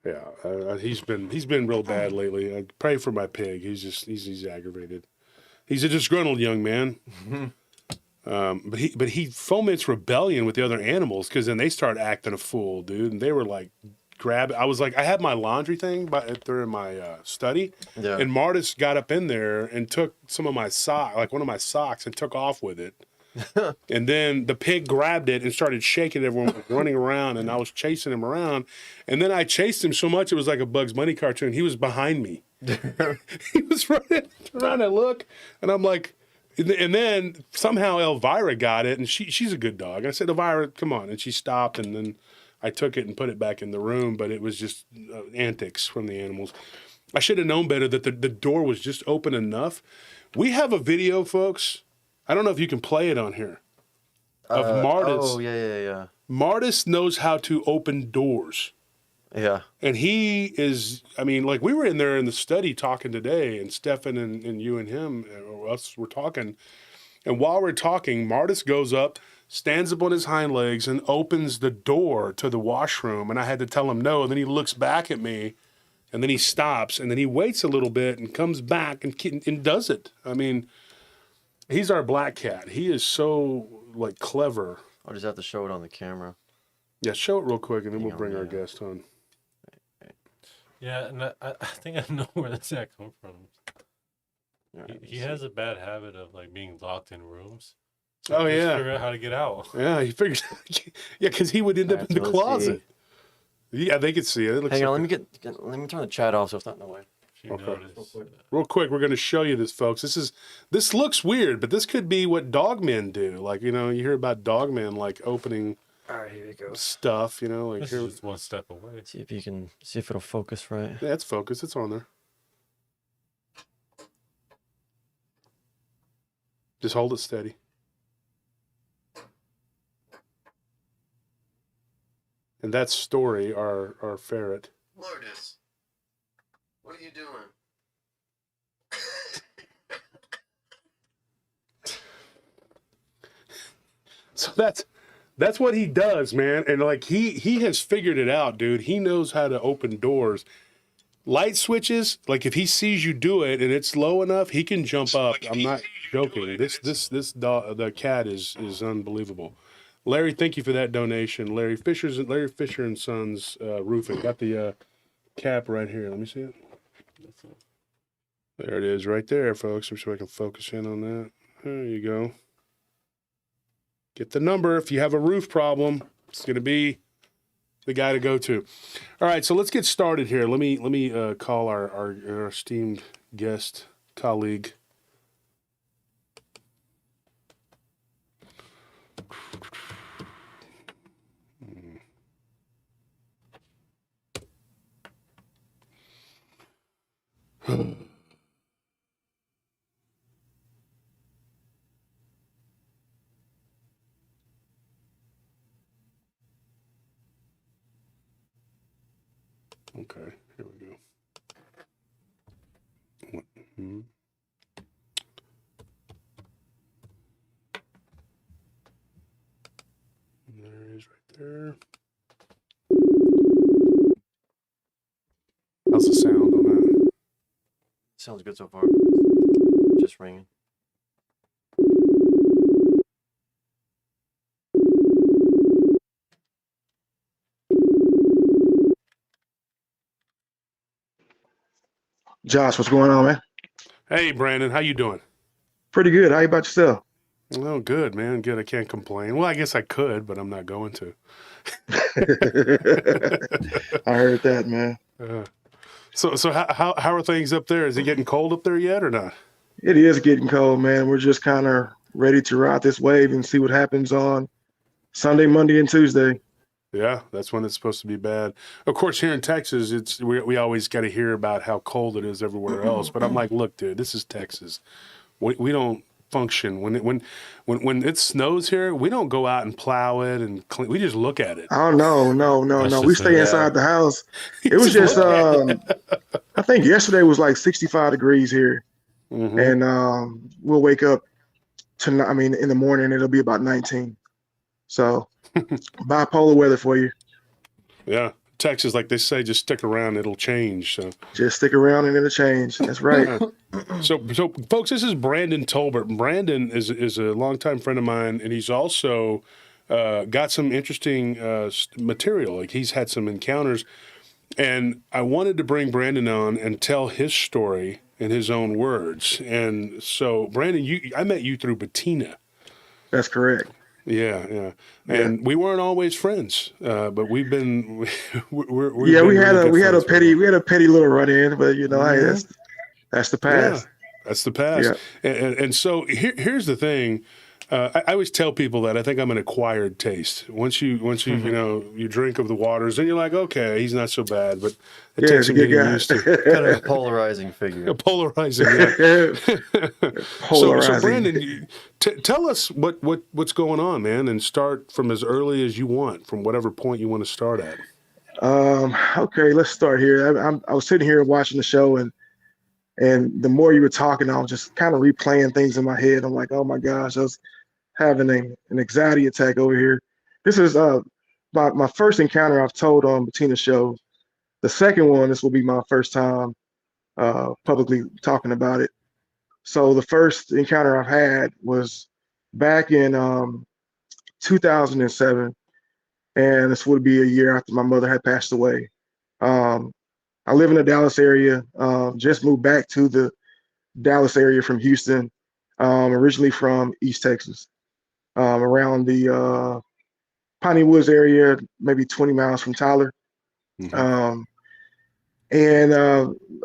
S1: Yeah, he's been real bad lately. I pray for my pig. He's aggravated. He's a disgruntled young man. But he foments rebellion with the other animals because then they start acting a fool, dude. And they were like, I was like, I had my laundry thing they're in my study,
S2: Yeah.
S1: and Martis got up in there and took some of my one of my socks, and took off with it. And then the pig grabbed it and started shaking. Everyone was running around, and I was chasing him around. And then I chased him so much it was like a Bugs Bunny cartoon. He was behind me. He was running around. I look, and I'm like. And then somehow Elvira got it, and she's a good dog. I said, Elvira, come on. And she stopped, and then I took it and put it back in the room, but it was just antics from the animals. I should have known better that the door was just open enough. We have a video, folks. I don't know if you can play it on here. Of Martis.
S2: Oh, yeah.
S1: Martis knows how to open doors.
S2: Yeah.
S1: And he is, I mean, like we were in there in the study talking today, and Stefan and you and him, or us, were talking. And while we're talking, Martis goes up, stands up on his hind legs, and opens the door to the washroom. And I had to tell him no. And then he looks back at me, and then he stops, and then he waits a little bit and comes back and does it. I mean, he's our black cat. He is so, like, clever.
S2: I'll just have to show it on the camera.
S1: Yeah, show it real quick, and then
S2: Hang
S1: we'll bring
S2: on,
S1: our
S2: yeah.
S1: guest on.
S3: Yeah, and I think I know where this cat comes from.
S2: Alright,
S3: He has a bad habit of like being locked in rooms.
S1: Oh,
S3: Just
S1: yeah.
S3: figure out how to get out.
S1: Yeah, he figured. Yeah, because he would end up
S2: Alright,
S1: in the
S2: so let's
S1: closet. Yeah, they could see it. It looks
S2: Hang on,
S1: like
S2: let me turn the chat off so it's not in the way.
S3: She
S1: Okay.
S3: noticed.
S1: real quick. We're going to show you this, folks. This looks weird, but this could be what dogmen do. Like, you know, you hear about dogmen like opening
S2: Alright, here we go.
S1: stuff. You know, like
S3: This
S1: here.
S3: is just one step away.
S2: See if it'll focus right.
S1: Yeah, it's focused. It's on there. Just hold it steady. And that's Story, our ferret.
S2: Lourdes, what are you doing?
S1: So that's what he does, man. And like he has figured it out, dude. He knows how to open doors. Light switches, like if he sees you do it and it's low enough, he can jump up. I'm not joking. This dog, the cat is unbelievable. Larry, thank you for that donation. Larry Fisher and Sons Roofing. Got the cap right here. Let me see it. There it is, right there, folks. So I can focus in on that. There you go. Get the number. If you have a roof problem, it's going to be the guy to go to. All right, so let's get started here. Let me call our esteemed guest colleague. Okay, here we go. Mm-hmm. There it is right there. How's the sound on that?
S2: Sounds good so far. Just ringing.
S4: Josh, what's going on, man?
S1: Hey, Brandon, how you doing?
S4: Pretty good. How you about yourself?
S1: Oh, good, man. Good. I can't complain. Well, I guess I could, but I'm not going to.
S4: I heard that, man.
S1: So how are things up there? Is it getting cold up there yet or not?
S4: It is getting cold, man. We're just kind of ready to ride this wave and see what happens on Sunday, Monday, and Tuesday.
S1: Yeah, that's when it's supposed to be bad. Of course, here in Texas, we always got to hear about how cold it is everywhere else. But I'm like, look, dude, this is Texas. We don't function when it snows here. We don't go out and plow it and clean. We just look at it.
S4: Oh no.
S3: That's
S4: We
S3: just
S4: stay
S3: it.
S4: inside the house. It was just I think yesterday was like 65 degrees here.
S1: Mm-hmm.
S4: And we'll wake up tonight. I mean, in the morning it'll be about 19. So bipolar weather for you.
S1: Yeah, Texas, like they say, just stick around; it'll change. So
S4: Just stick around and it'll change. That's right.
S1: So, folks, this is Brandon Tolbert. Brandon is a longtime friend of mine, and he's also got some interesting material. Like he's had some encounters, and I wanted to bring Brandon on and tell his story in his own words. And so, Brandon, I met you through Bettina.
S4: That's correct.
S1: Yeah. And we weren't always friends, but we've been. We're
S4: we had a petty little run in, but hey, that's the past.
S1: Yeah, that's the past.
S4: Yeah.
S1: And so here's the thing. I always tell people that I think I'm an acquired taste. Once you you drink of the waters, then you're like, okay, he's not so bad. But it takes some getting used to.
S2: Kind of a polarizing figure.
S1: Polarizing, yeah.
S4: Polarizing.
S1: So Brandon, tell us what's going on, man, and start from as early as you want, from whatever point you want to start at.
S4: Okay, let's start here. I was sitting here watching the show, and the more you were talking, I was just kind of replaying things in my head. I'm like, oh my gosh, I was having an anxiety attack over here. This is my first encounter I've told on Bettina's show. The second one, this will be my first time publicly talking about it. So the first encounter I've had was back in 2007, and this would be a year after my mother had passed away. I live in the Dallas area, just moved back to the Dallas area from Houston, originally from East Texas, around the Piney Woods area, maybe 20 miles from Tyler.
S1: Mm-hmm.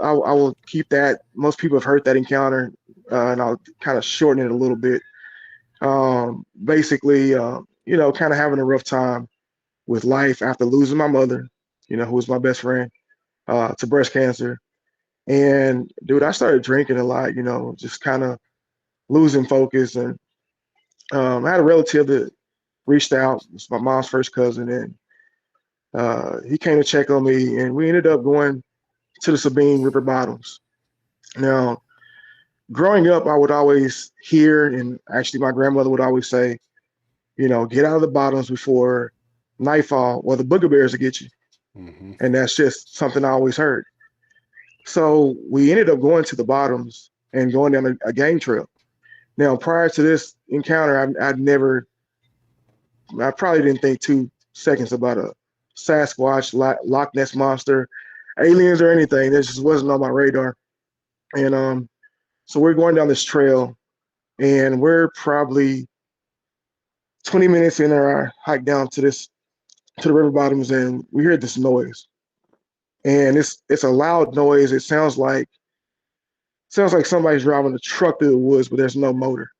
S4: I will keep that. Most people have heard that encounter, and I'll kind of shorten it a little bit. Basically, kind of having a rough time with life after losing my mother, who was my best friend, to breast cancer. And dude, I started drinking a lot, just kind of losing focus. And I had a relative that reached out. It's my mom's first cousin, and he came to check on me, and we ended up going to the Sabine River bottoms. Now, growing up, I would always hear, and actually my grandmother would always say, get out of the bottoms before nightfall, or the booger bears will get you.
S1: Mm-hmm.
S4: And that's just something I always heard. So we ended up going to the bottoms and going down a gang trail. Now, prior to this encounter, I probably didn't think 2 seconds about a Sasquatch, Loch Ness monster, aliens, or anything. This just wasn't on my radar. And so we're going down this trail, and we're probably 20 minutes in our hike down to the river bottoms, and we hear this noise. And it's a loud noise. It sounds like somebody's driving a truck through the woods, but there's no motor.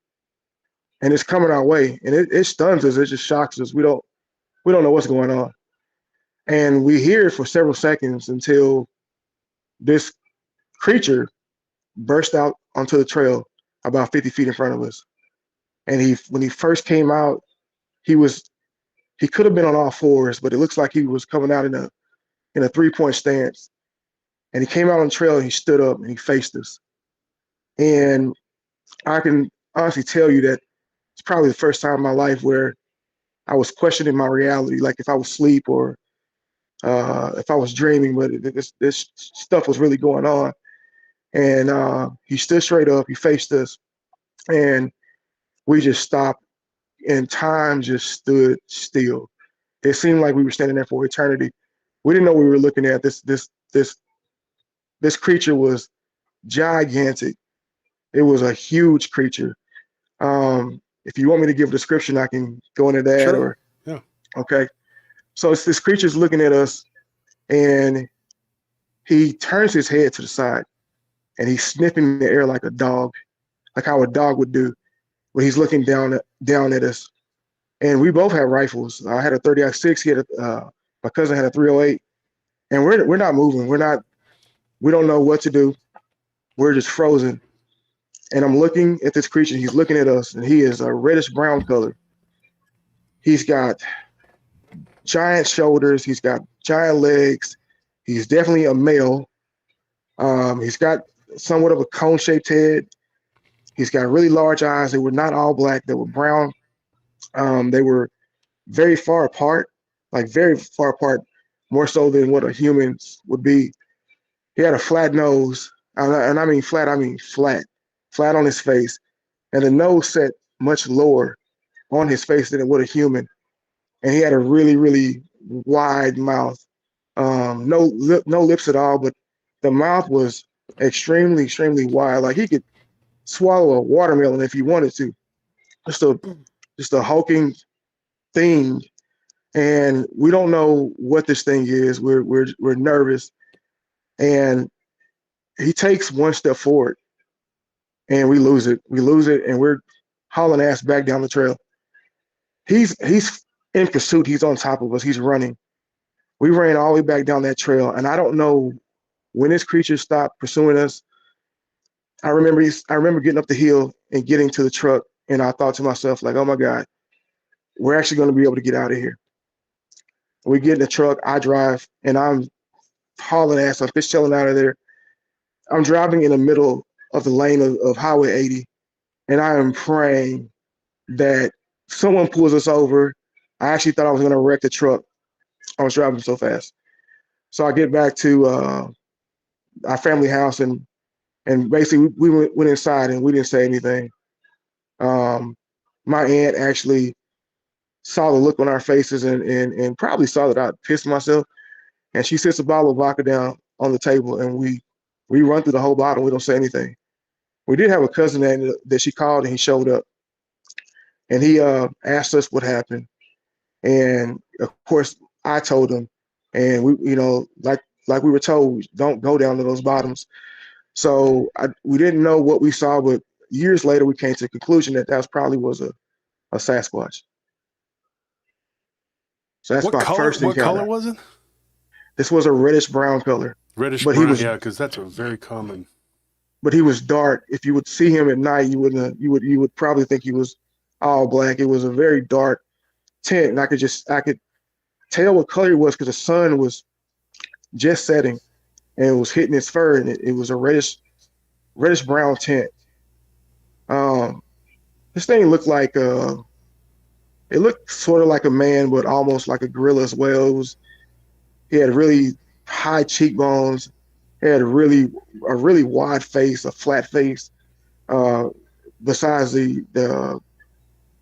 S4: And it's coming our way, and it stuns us. It just shocks us. We don't know what's going on. And we hear it for several seconds until this creature burst out onto the trail about 50 feet in front of us. And when he first came out, he could have been on all fours, but it looks like he was coming out in a 3-point stance. And he came out on the trail, and he stood up, and he faced us. And I can honestly tell you that it's probably the first time in my life where I was questioning my reality, like if I was asleep or if I was dreaming, but this stuff was really going on. And he stood straight up, he faced us, and we just stopped, and time just stood still. It seemed like we were standing there for eternity. We didn't know what we were looking at. This creature was gigantic. It was a huge creature. if you want me to give a description, I can go into that.
S1: Sure.
S4: Or
S1: Yeah.
S4: okay. So it's this creature's looking at us, and he turns his head to the side, and he's sniffing the air like a dog, like how a dog would do when he's looking down at us. And we both had rifles. I had a 30-06. He had my cousin had a 308, and we're not moving. We don't know what to do. We're just frozen. And I'm looking at this creature. He's looking at us, and he is a reddish brown color. He's got giant shoulders. He's got giant legs. He's definitely a male. He's got somewhat of a cone-shaped head. He's got really large eyes. They were not all black. They were brown. They were very far apart, like very far apart, more so than what a human would be. He had a flat nose, and I mean flat, flat on his face, and the nose set much lower on his face than it would a human. And he had a really, really wide mouth. No lips at all, but the mouth was extremely, extremely wide. Like he could swallow a watermelon if he wanted to. Just a hulking thing. And we don't know what this thing is. We're nervous. And he takes one step forward, and we lose it. We lose it, and we're hauling ass back down the trail. He's in pursuit. He's on top of us. He's running. We ran all the way back down that trail, and I don't know when this creature stopped pursuing us. I remember getting up the hill and getting to the truck, and I thought to myself, like, oh my God, we're actually going to be able to get out of here. We get in the truck, I drive, and I'm hauling ass. I'm fishtailing out of there. I'm driving in the middle of the lane of Highway 80, and I am praying that someone pulls us over. I actually thought I was going to wreck the truck. I was driving so fast. So I get back to our family house, and basically we went inside, and we didn't say anything. My aunt actually saw the look on our faces and probably saw that I pissed myself. And she sits a bottle of vodka down on the table, and we run through the whole bottle. We don't say anything. We did have a cousin that she called, and he showed up, and he asked us what happened. And of course, I told him, and we, like we were told, don't go down to those bottoms. So we didn't know what we saw, but years later, we came to the conclusion that probably was a Sasquatch. So that's my first encounter.
S1: What color was it?
S4: This was a reddish brown color.
S1: Reddish
S4: but
S1: brown,
S4: he was,
S1: yeah, because that's a very common.
S4: But he was dark. If you would see him at night, you would probably think he was all black. It was a very dark tint, and I could tell what color it was because the sun was just setting, and it was hitting his fur, and it was a reddish brown tint. This thing looked like it looked sort of like a man, but almost like a gorilla as well. He had really high cheekbones. He had a really wide face, a flat face. Besides the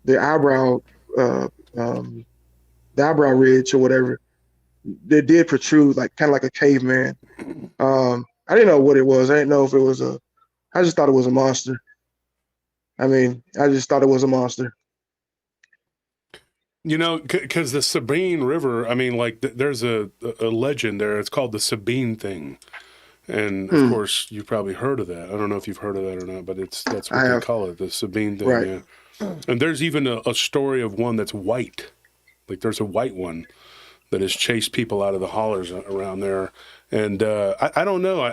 S4: eyebrow, the eyebrow ridge or whatever, that did protrude like kind of like a caveman. I didn't know what it was. I didn't know if it was I just thought it was a monster. I just thought it was a monster.
S1: Because the Sabine River, there's a legend there. It's called the Sabine thing. And, of course, you've probably heard of that. I don't know if you've heard of that or not, but that's what they call it, the Sabine thing.
S4: Right.
S1: Yeah. And there's even a story of one that's white. Like, there's a white one that has chased people out of the hollers around there. And I don't know.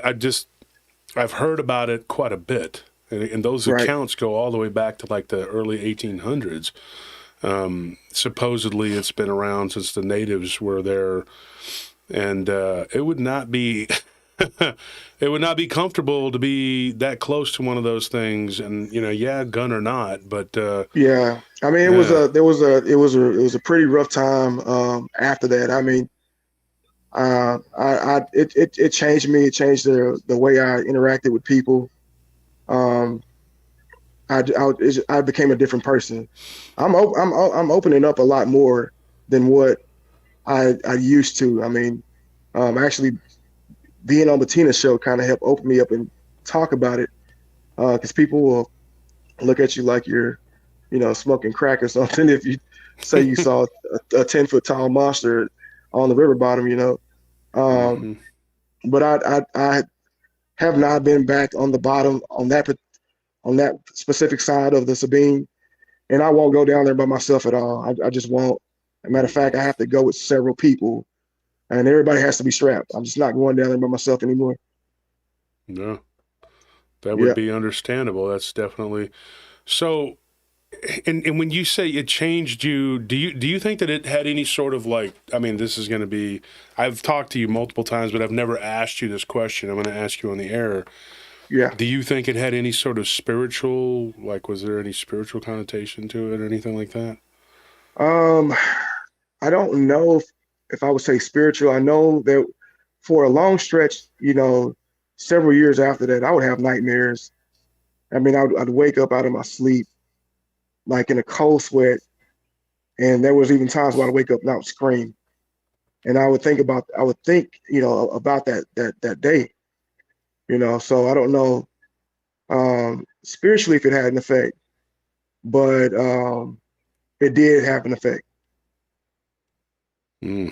S1: I've heard about it quite a bit. And those accounts go all the way back to, like, the early 1800s. Supposedly it's been around since the natives were there, and it would not be comfortable to be that close to one of those things. And gun or not, but
S4: yeah, it was a pretty rough time after that. It changed me. It changed the way I interacted with people. I became a different person. I'm opening up a lot more than what I used to. Actually being on Bettina's show kind of helped open me up and talk about it, because people will look at you like you're smoking crack or something if you say you saw a 10-foot tall monster on the river bottom. Um,
S1: Hmm.
S4: but I have not been back on the bottom on that specific side of the Sabine, and I won't go down there by myself at all. I just won't. As a matter of fact, I have to go with several people, and everybody has to be strapped. I'm just not going down there by myself anymore.
S1: No, that would
S4: Yeah,
S1: be understandable. That's definitely so. And when you say it changed you, do you think that it had any sort of like? I mean, this is going to be. I've talked to you multiple times, but I've never asked you this question. I'm going to ask you on the air.
S4: yeah.
S1: Do you think it had any sort of spiritual, like, was there any spiritual connotation to it or anything like that?
S4: Um, I don't know if I would say spiritual. I know that for a long stretch, several years after that, I would have nightmares. I mean, I'd wake up out of my sleep like in a cold sweat, and there was even times where I'd wake up and I would scream, and I would think, about that day, So I don't know spiritually if it had an effect, but it did have an effect.
S1: Mm.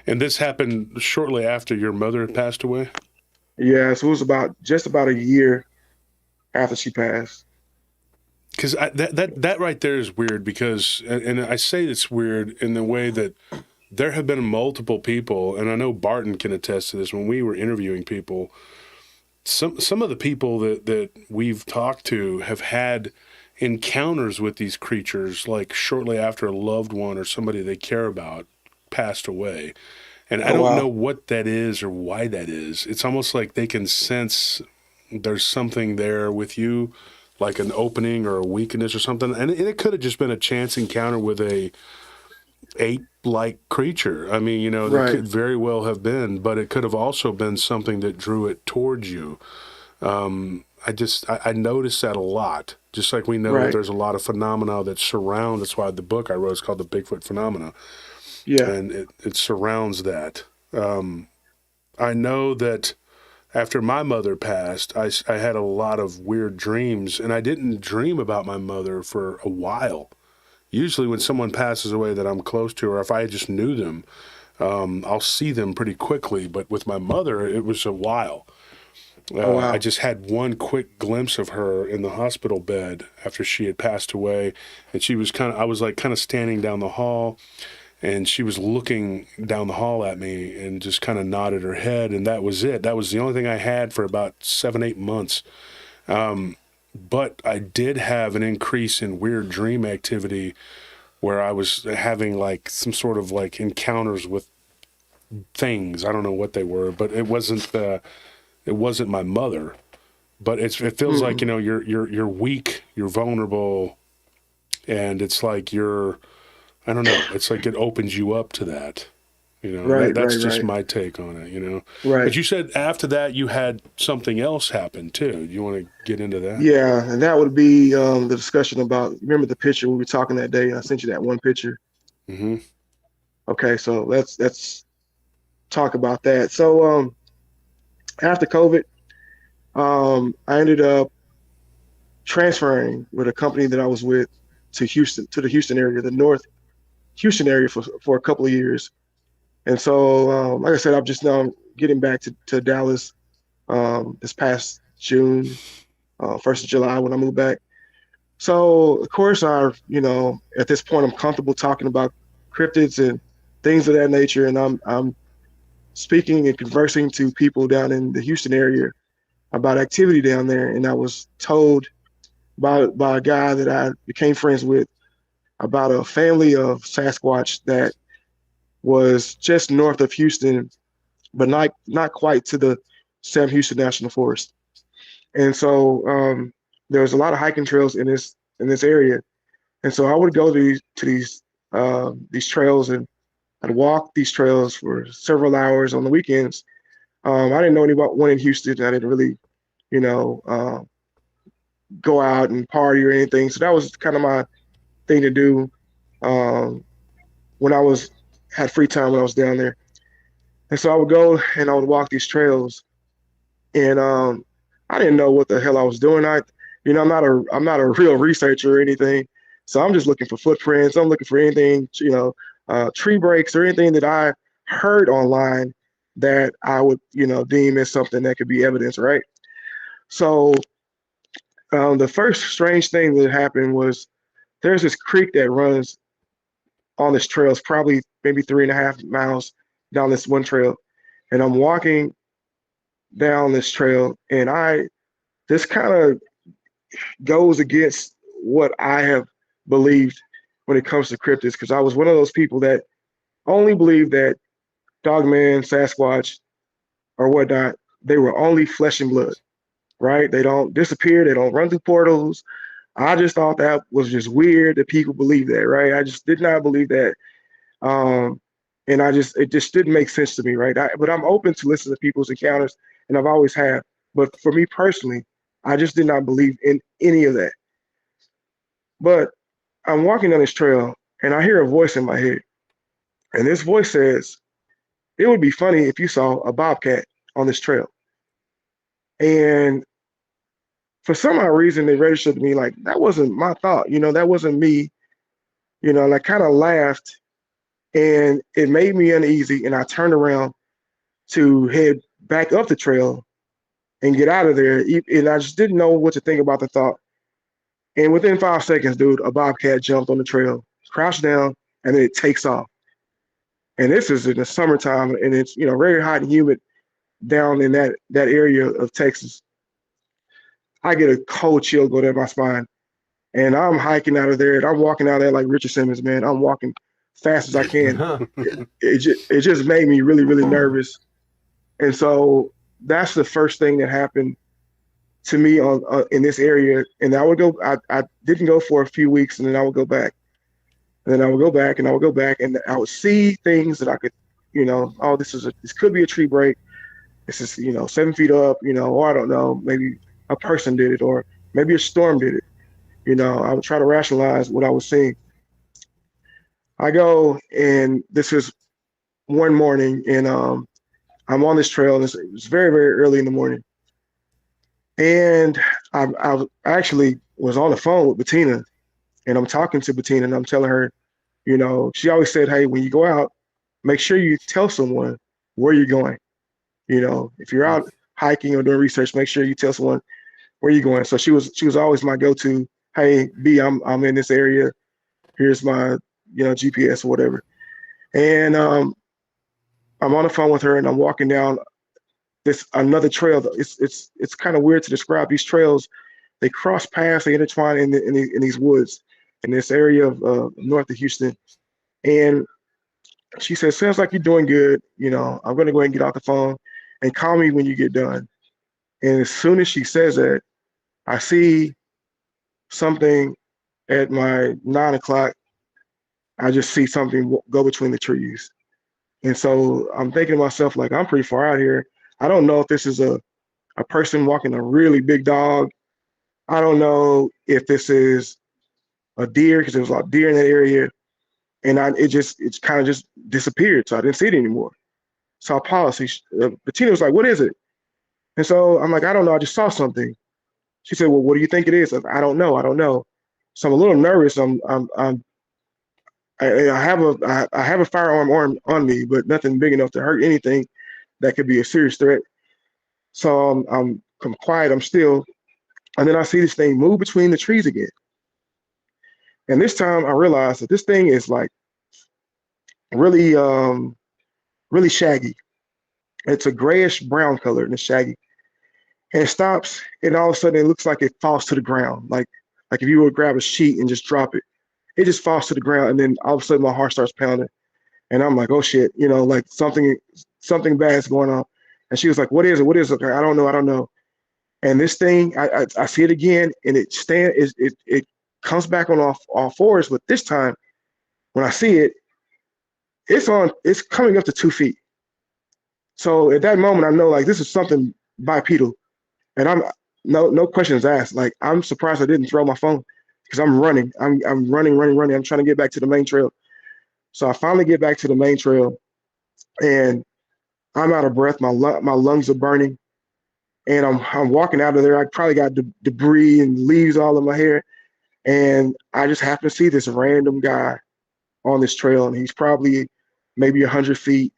S1: And this happened shortly after your mother had passed away?
S4: Yeah, so it was just about a year after she passed.
S1: Because that right there is weird because, and I say it's weird in the way that there have been multiple people, and I know Barton can attest to this, when we were interviewing people, some of the people that we've talked to have had encounters with these creatures like shortly after a loved one or somebody they care about passed away. And I
S4: Oh
S1: don't know
S4: wow.
S1: what that is or why that is. It's almost like they can sense there's something there with you, like an opening or a weakness or something. And it could have just been a chance encounter with a ape-like creature. I mean, that
S4: Right,
S1: could very well have been, but it could have also been something that drew it towards you. I noticed that a lot. Just like we know that
S4: right.
S1: there's a lot of phenomena that surround. That's why the book I wrote is called The Bigfoot Phenomena,
S4: Yeah.
S1: and it surrounds that. I know that after my mother passed, I had a lot of weird dreams, and I didn't dream about my mother for a while. Usually, when someone passes away that I'm close to, or if I just knew them, I'll see them pretty quickly. But with my mother, it was a while.
S4: Oh
S1: I
S4: wow.
S1: just had one quick glimpse of her in the hospital bed after she had passed away, and I was like kind of standing down the hall, and she was looking down the hall at me and just kind of nodded her head, and that was it. That was the only thing I had for about 7, 8 months. But I did have an increase in weird dream activity where I was having like some sort of like encounters with things. I don't know what they were, but it wasn't my mother. But it feels like
S4: Hmm.
S1: you're weak, you're vulnerable, and it's like I don't know. It's like it opens you up to that.
S4: Right,
S1: That's
S4: right,
S1: just
S4: right,
S1: my take on it.
S4: right.
S1: But you said after that you had something else happen too. You want to get into that?
S4: Yeah, and that would be the discussion about. Remember the picture we were talking that day? I sent you that one picture.
S1: Hmm.
S4: Okay, so let's talk about that. So after COVID, I ended up transferring with a company that I was with to Houston, to the Houston area, the North Houston area for a couple of years. And so, like I said, I'm just now getting back to Dallas this past June, 1st of July when I moved back. So, of course, at this point, I'm comfortable talking about cryptids and things of that nature. And I'm speaking and conversing to people down in the Houston area about activity down there. And I was told by a guy that I became friends with about a family of Sasquatch that was just north of Houston, but not quite to the Sam Houston National Forest. And so there was a lot of hiking trails in this area. And so I would go to these trails, and I'd walk these trails for several hours on the weekends. I didn't know anyone in Houston. I didn't really, you know, go out and party or anything. So that was kind of my thing to do um, when I was had free time when I was down there. And so I would go and I would walk these trails, and I didn't know what the hell I was doing. I'm not a real researcher or anything. So I'm just looking for footprints. I'm looking for anything, tree breaks or anything that I heard online that I would, deem as something that could be evidence, right? So the first strange thing that happened was there's this creek that runs on this trail. It's probably maybe 3.5 miles down this one trail. And I'm walking down this trail, and this kind of goes against what I have believed when it comes to cryptids, because I was one of those people that only believed that Dogman, Sasquatch, or whatnot, they were only flesh and blood, right? They don't disappear, they don't run through portals. I just thought that was just weird that people believe that, right? I just did not believe that. Um, and it just didn't make sense to me, right? But I'm open to listen to people's encounters, and I've always have. But for me personally, I just did not believe in any of that. But I'm walking down this trail, and I hear a voice in my head, and this voice says, "It would be funny if you saw a bobcat on this trail." And for some odd reason, it registered to me like that wasn't my thought, that wasn't me, and I kind of laughed, and it made me uneasy, and I turned around to head back up the trail and get out of there. And I just didn't know what to think about the thought. And within 5 seconds, dude, a bobcat jumped on the trail, crouched down, and then it takes off. And this is in the summertime, and it's very hot and humid down in that area of Texas. I get a cold chill go down my spine, and I'm hiking out of there, and I'm walking out of there like Richard Simmons, man. I'm walking fast as I can. It just made me really, really nervous. And so that's the first thing that happened to me on in this area. And I would go. I didn't go for a few weeks, and then I would go back, and then I would go back, and I would go back, and I would see things that I could, oh, this could be a tree break. This is 7 feet up, or I don't know, maybe a person did it, or maybe a storm did it. I would try to rationalize what I was seeing. I go, and this is one morning, and I'm on this trail, and it's very, very early in the morning. And I actually was on the phone with Bettina, and I'm talking to Bettina, and I'm telling her, she always said, hey, when you go out, make sure you tell someone where you're going. If you're out hiking or doing research, make sure you tell someone where you're going. So she was always my go-to. Hey, B, I'm in this area. Here's my GPS or whatever. And I'm on the phone with her, and I'm walking down another trail. It's kind of weird to describe these trails. They cross paths, they intertwine in these woods in this area of north of Houston. And she said, sounds like you're doing good. I'm going to go ahead and get off the phone and call me when you get done. And as soon as she says that, I see something at my 9 o'clock. I just see something go between the trees. And so I'm thinking to myself, like, I'm pretty far out here. I don't know if this is a person walking a really big dog. I don't know if this is a deer, because there was a lot of deer in that area. And it's kind of just disappeared. So I didn't see it anymore. So I paused. Bettina was like, what is it? And so I'm like, I don't know. I just saw something. She said, well, what do you think it is? I don't know. I don't know. So I'm a little nervous. I have a firearm on me, but nothing big enough to hurt anything that could be a serious threat. So I'm quiet. I'm still. And then I see this thing move between the trees again. And this time I realized that this thing is like really, really shaggy. It's a grayish brown color and it's shaggy. And it stops, and all of a sudden it looks like it falls to the ground. Like if you would grab a sheet and just drop it. It just falls to the ground, and then all of a sudden my heart starts pounding. And I'm like, oh shit, like something bad is going on. And she was like, what is it? What is it? I don't know. And this thing, I see it again, and it comes back on all fours, but this time when I see it, it's coming up to 2 feet. So at that moment, I know like this is something bipedal, and I'm no questions asked. Like I'm surprised I didn't throw my phone because I'm running. I'm running. I'm trying to get back to the main trail. So I finally get back to the main trail, and I'm out of breath. My lungs are burning, and I'm walking out of there. I probably got debris and leaves all in my hair, and I just happen to see this random guy on this trail, and he's probably maybe 100 feet,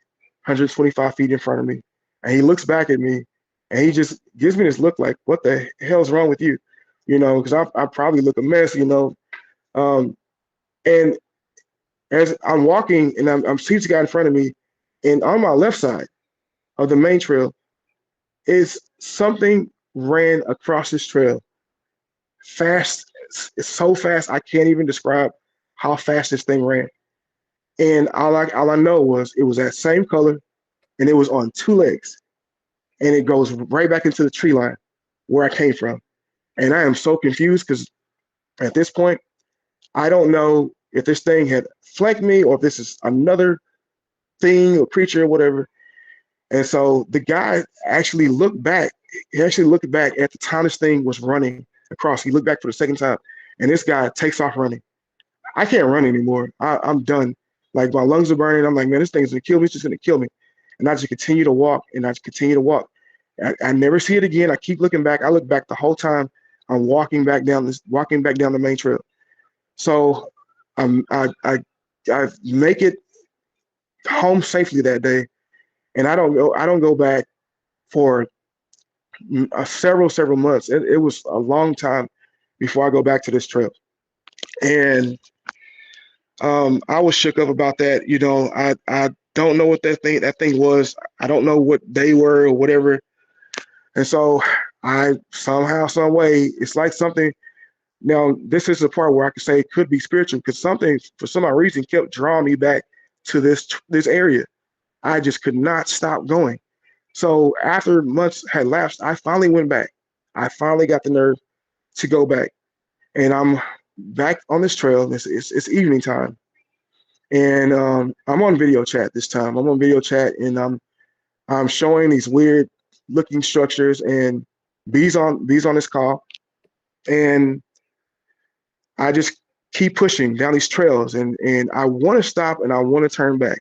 S4: 125 feet in front of me, and he looks back at me, and he just gives me this look like, "What the hell's wrong with you?" You know, because I probably look a mess, you know. And as I'm walking, and I'm seeing this guy in front of me, and on my left side of the main trail is something ran across this trail fast. It's so fast I can't even describe how fast this thing ran. And all I know was it was that same color, and it was on two legs, and it goes right back into the tree line where I came from. And I am so confused because at this point I don't know if this thing had flanked me or if this is another thing or creature or whatever. And so the guy actually looked back. He actually looked back at the time this thing was running across. He looked back for the second time, and this guy takes off running. I can't run anymore. I'm done. Like my lungs are burning. I'm like, man, this thing's gonna kill me. It's just gonna kill me. And I just continue to walk, and I just continue to walk. I never see it again. I keep looking back. I look back the whole time. I'm walking back down the main trail. So I make it home safely that day, and I don't go back for several months. It was a long time before I go back to this trail, and I was shook up about that. You know, I don't know what that thing was. I don't know what they were or whatever, and so I somehow, some way, it's like something. Now, this is the part where I could say it could be spiritual because something, for some odd reason, kept drawing me back to this area. I just could not stop going. So after months had lapsed, I finally went back. I finally got the nerve to go back, and I'm back on this trail. It's evening time, and I'm on video chat this time. I'm on video chat, and I'm showing these weird looking structures and bees on this call, and I just keep pushing down these trails, and I want to stop and I want to turn back.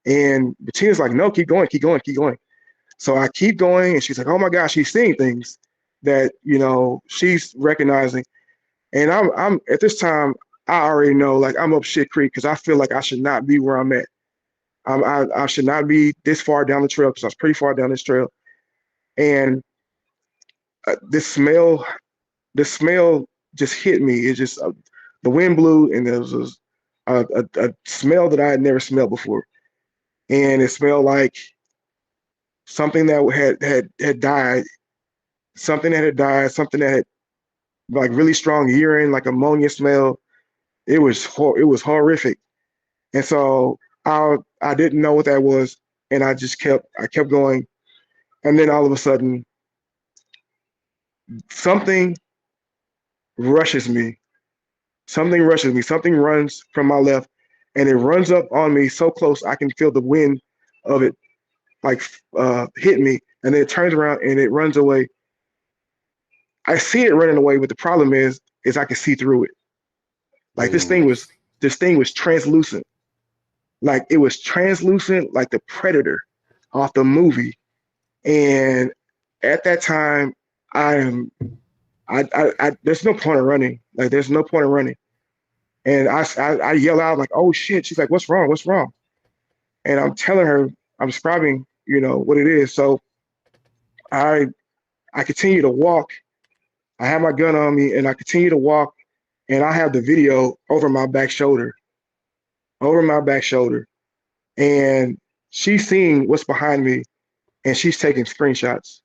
S4: And Bettina's like, no, keep going, keep going, keep going. So I keep going, and she's like, oh my gosh, she's seeing things that, you know, she's recognizing. And I'm at this time, I already know, like, I'm up shit creek because I feel like I should not be where I'm at. I should not be this far down the trail because I was pretty far down this trail. And this smell just hit me. It just the wind blew, and there was a smell that I had never smelled before, and it smelled like something that had died, something that had died, something that had like really strong urine, like ammonia smell. It was horrific, and so I didn't know what that was, and I kept going, and then all of a sudden something rushes me. Something rushes me. Something runs from my left, and it runs up on me so close I can feel the wind of it like hit me, and then it turns around and it runs away. I see it running away, but the problem is I can see through it. Like this thing was translucent. Like it was translucent, like the Predator off the movie. And at that time, there's no point in running. Like there's no point in running. And I yell out like, "Oh shit!" She's like, "What's wrong? What's wrong?" And I'm telling her, I'm describing, you know, what it is. So I continue to walk. I have my gun on me, and I continue to walk, and I have the video over my back shoulder, and she's seeing what's behind me, and she's taking screenshots.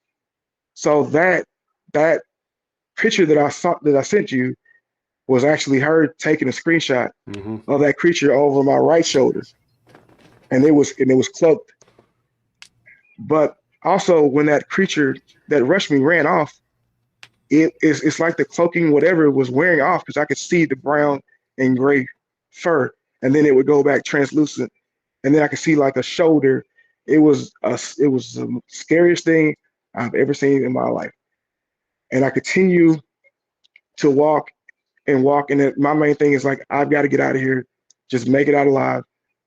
S4: So that picture that I sent you was actually her taking a screenshot of that creature over my right shoulder, and it was cloaked. But also, when that creature that rushed me ran off, it's like the cloaking, whatever it was wearing off, because I could see the brown and gray fur, and then it would go back translucent, and then I could see like a shoulder. It was the scariest thing I've ever seen in my life. And I continue to walk and walk, and my main thing is like, I've got to get out of here. Just make it out alive.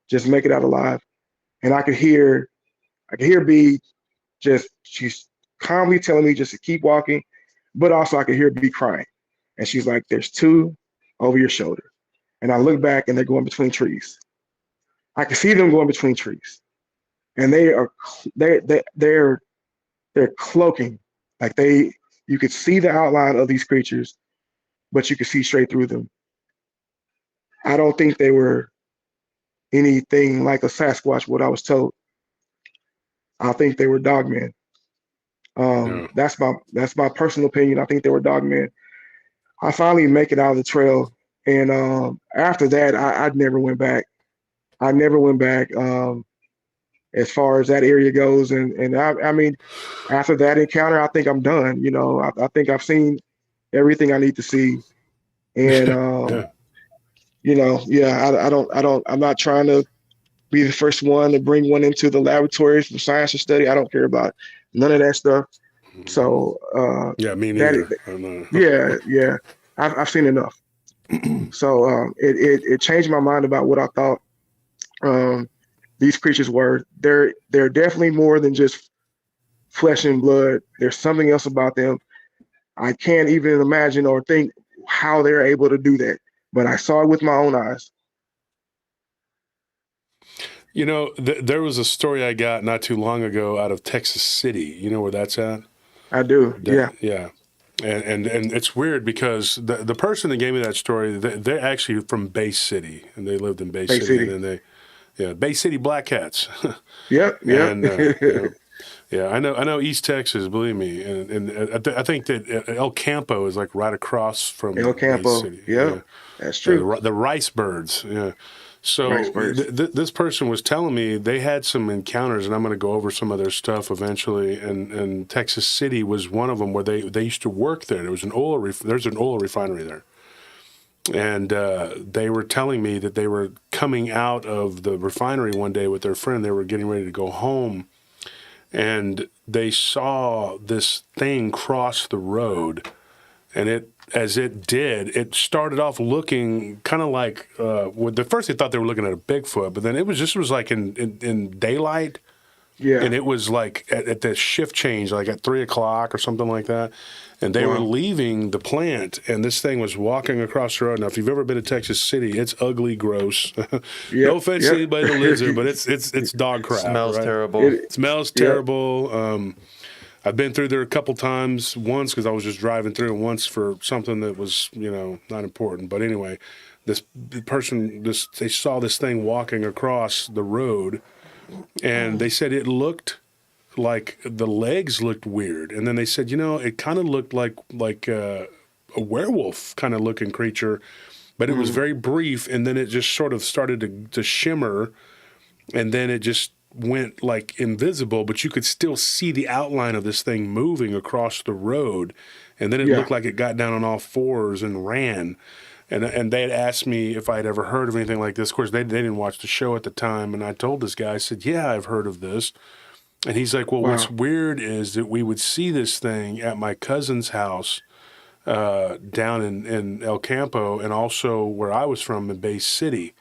S4: Just make it out alive. And I could hear B, she's calmly telling me just to keep walking, but also I could hear B crying. And she's like, "There's two over your shoulder." And I look back and they're going between trees. I can see them going between trees, and they're cloaking, like you could see the outline of these creatures, but you could see straight through them. I don't think they were anything like a Sasquatch, what I was told. I think they were dogmen.
S1: Yeah.
S4: That's my personal opinion. I think they were dogmen. I finally make it out of the trail, and after that, I never went back. I never went back as far as that area goes, and I mean, after that encounter, I think I'm done. You know, I think I've seen everything I need to see, and
S1: Yeah.
S4: you know, yeah, I'm not trying to be the first one to bring one into the laboratories for science or study. I don't care about none of that stuff. So
S1: Yeah, me
S4: that
S1: neither. I don't know.
S4: yeah, I've seen enough. So it changed my mind about what I thought these creatures were. They're definitely more than just flesh and blood. There's something else about them. I can't even imagine or think how they're able to do that. But I saw it with my own eyes.
S1: You know, there was a story I got not too long ago out of Texas City. You know where that's at?
S4: I do. Yeah.
S1: Yeah. And it's weird because the person that gave me that story, they're actually from Bay City, and they lived in Bay
S4: Bay
S1: City,
S4: City.
S1: and then Bay City Black Cats.
S4: Yep.
S1: And yeah, I know East Texas, believe me, and I think that El Campo is like right across from
S4: El
S1: Bay
S4: Campo.
S1: City.
S4: Yep. That's
S1: Yeah,
S4: true.
S1: the rice birds. Yeah.
S4: Rice
S1: So
S4: birds.
S1: this person was telling me they had some encounters, and I'm going to go over some of their stuff eventually. And Texas City was one of them where they used to work there. There's an oil refinery there, and they were telling me that they were coming out of the refinery one day with their friend. They were getting ready to go home, and they saw this thing cross the road, and as it did, it started off looking kind of like, at first they thought they were looking at a Bigfoot, but then it was like in daylight,
S4: Yeah.
S1: and it was like at the shift change, like at 3 o'clock or something like that, and they were
S4: Wow.
S1: leaving the plant, and this thing was walking across the road. Now, if you've ever been to Texas City, it's ugly, gross. No offense to anybody that lives there, but it's dog crap.
S2: Smells
S1: right?
S2: terrible.
S1: It smells
S4: Yep.
S1: terrible. I've been through there a couple times, once because I was just driving through, and once for something that was, not important. But anyway, they saw this thing walking across the road, and they said it looked like the legs looked weird. And then they said, it kind of looked like a werewolf kind of looking creature, but it was very brief, and then it just sort of started to shimmer, and then it just went like invisible, but you could still see the outline of this thing moving across the road, and then it looked like it got down on all fours and ran. And they had asked me if I had ever heard of anything like this. Of course, they didn't watch the show at the time, and I told this guy, I said, yeah, I've heard of this. And he's like, well,
S4: Wow.
S1: what's weird is that we would see this thing at my cousin's house down in El Campo, and also where I was from in Bay City.